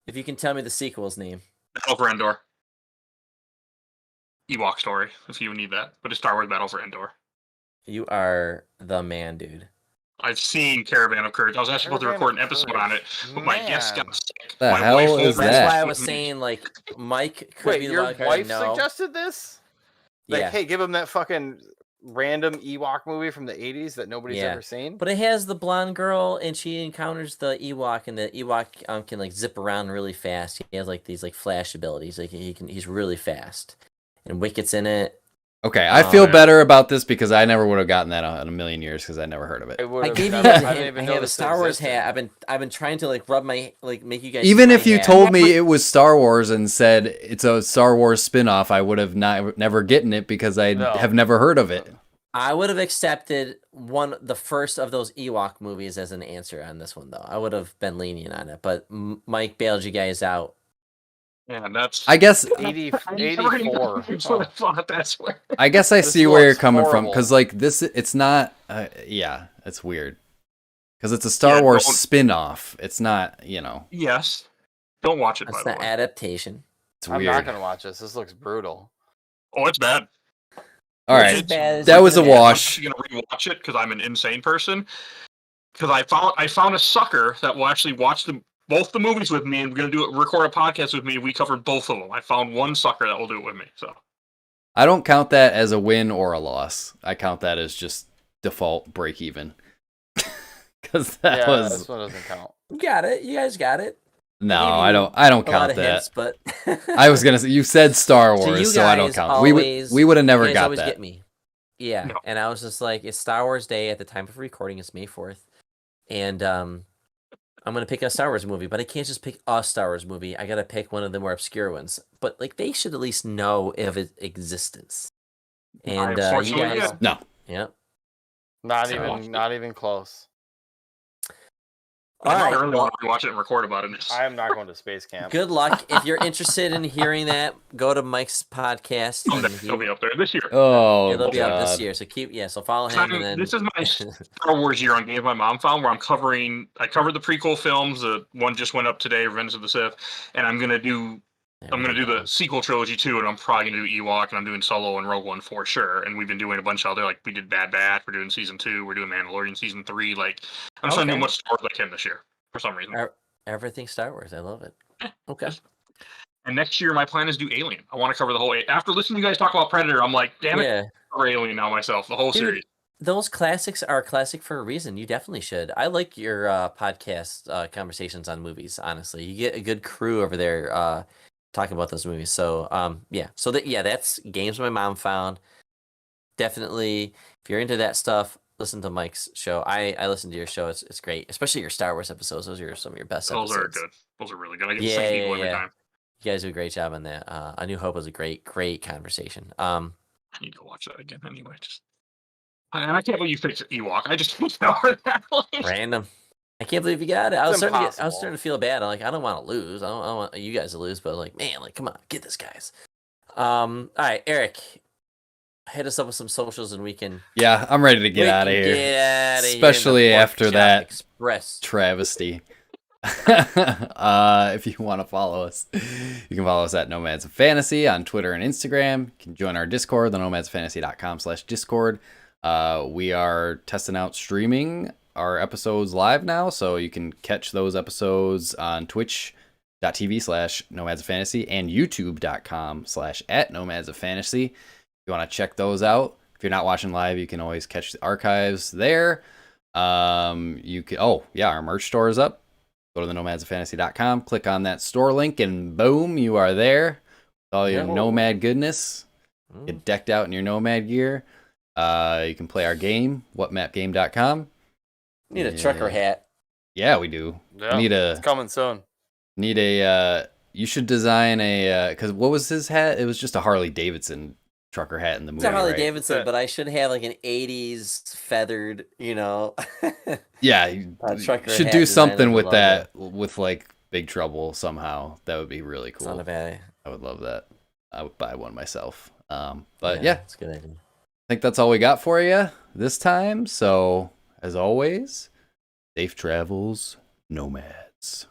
if you can tell me the sequel's name. Battle for Endor. Ewok story, if you need that. But it's Star Wars Battle for Endor. You are the man, dude. I've seen Caravan of Courage. I was actually supposed to record an episode on it, but my guest got sick. The hell is that? That's why I was saying, like, Mike could be the your wife suggested this? Like, Yeah. hey, give him that fucking random Ewok movie from the 80s that nobody's ever seen? But it has the blonde girl, and she encounters the Ewok, and the Ewok can, like, zip around really fast. He has, like, these, like, flash abilities. Like, he's really fast. And Wicket's in it. Okay, I feel better about this because I never would have gotten that in a million years because I never heard of it. I gave you guys a hint. I have a Star Wars hat. I've been trying to like rub my make you guys. Even if you told me it was Star Wars and said it's a Star Wars spin-off, I would have never gotten it because I have never heard of it. I would have accepted the first of those Ewok movies as an answer on this one, though. I would have been lenient on it, but Mike bailed you guys out. Yeah, that's. I guess 84. That's what I thought. That's where. I guess I This see where you're looks coming from horrible. because like this, it's not. Yeah, it's weird because it's a Star Yeah, Wars don't- spin-off. It's not, you know, Yes. Don't watch it, by That's the the way. adaptation. it's I'm weird. not gonna watch this. This looks brutal. Oh, it's bad. All It's right, as bad as that you was can a imagine. wash. I'm gonna rewatch it because I'm an insane person. Because I found a sucker that will actually watch both the movies with me, and we're gonna record a podcast with me. We covered both of them. I found one sucker that will do it with me. So I don't count that as a win or a loss. I count that as just default break even. Because that Yeah, was this one doesn't count. You got it. You guys got it. no, gave I you don't A lot count of that. hints, but I was gonna say you said Star So Wars, you so I don't guys count. always- We would have never you guys got always that. get me. Yeah, No. and I was just like, it's Star Wars Day at the time of recording. It's May 4th, and I'm gonna pick a Star Wars movie, but I can't just pick a Star Wars movie. I gotta pick one of the more obscure ones. But like, they should at least know of its existence. And you unfortunately guys, did. No, yeah. Not So- even close. All I right. really Well, want to rewatch it and record about it. I am not going to space camp. good luck. If you're interested in hearing that, go to Mike's podcast. And It'll be up there this year. oh it'll be up this God. year. So so follow him, and then This is my Star Wars year on Game My Mom Found, where I covered the prequel films. The one just went up today, Revenge of the Sith, and I'm gonna do the sequel trilogy too, and I'm probably gonna do Ewok, and I'm doing Solo and Rogue One for sure. And we've been doing a bunch of other, like we did Bad Batch, we're doing season 2, we're doing Mandalorian season 3. Like I'm trying to do Okay. much Star Wars I can this year for some reason. Everything Star Wars. I love it. Okay. And next year, my plan is to do Alien. I want to cover the whole. After listening to you guys talk about Predator, I'm like, damn it, Yeah. cover Alien now myself, the whole Dude, series. Those classics are classic for a reason. You definitely should. I like your podcast conversations on movies. Honestly, you get a good crew over there talking about those movies. So yeah. So that's games my mom found. Definitely, if you're into that stuff, listen to Mike's show. I listen to your show. It's great, especially your Star Wars episodes. Those are some of your best Those episodes. are good. Those are really good. I get the same people every time. You guys do a great job on that. A New Hope was a great conversation. I need to watch that again anyway. And I can't believe you fixed Ewok. I just don't know where that was. Random. I can't believe you got it. I was It's starting impossible. to feel bad. I'm like, I don't want to lose. I don't want you guys to lose, but like, man, like, come on, get this, guys. All right, Eric, hit us up with some socials and we can Yeah, I'm ready to get out of here. Get out of here. Especially in the Pork after Chop that Express. travesty. If you want to follow us, you can follow us at Nomads of Fantasy on Twitter and Instagram. You can join our Discord, the nomadsfantasy.com/discord. We are testing out streaming our episodes live now, so you can catch those episodes on twitch.tv/nomads of fantasy and youtube.com/@nomads of fantasy. If you want to check those out, if you're not watching live, you can always catch the archives there. Our merch store is up. Go to the nomadsoffantasy.com, click on that store link, and boom, you are there with all your Yeah. Nomad goodness. Get decked out in your Nomad gear. You can play our game, whatmapgame.com. Need a trucker hat. Yeah, we do. Yeah, Need it's coming soon. you should design because what was his hat? It was just a Harley Davidson trucker hat in the movie, It's a Harley right? Davidson, That's it. but I should have like an 80s feathered, Yeah, you trucker should hat do design something as a with logo. that, with like Big Trouble somehow. That would be really It's not cool. a bad. I would love that. I would buy one myself. But yeah, it's a good idea. I think that's all we got for you this time. So, as always, safe travels, Nomads.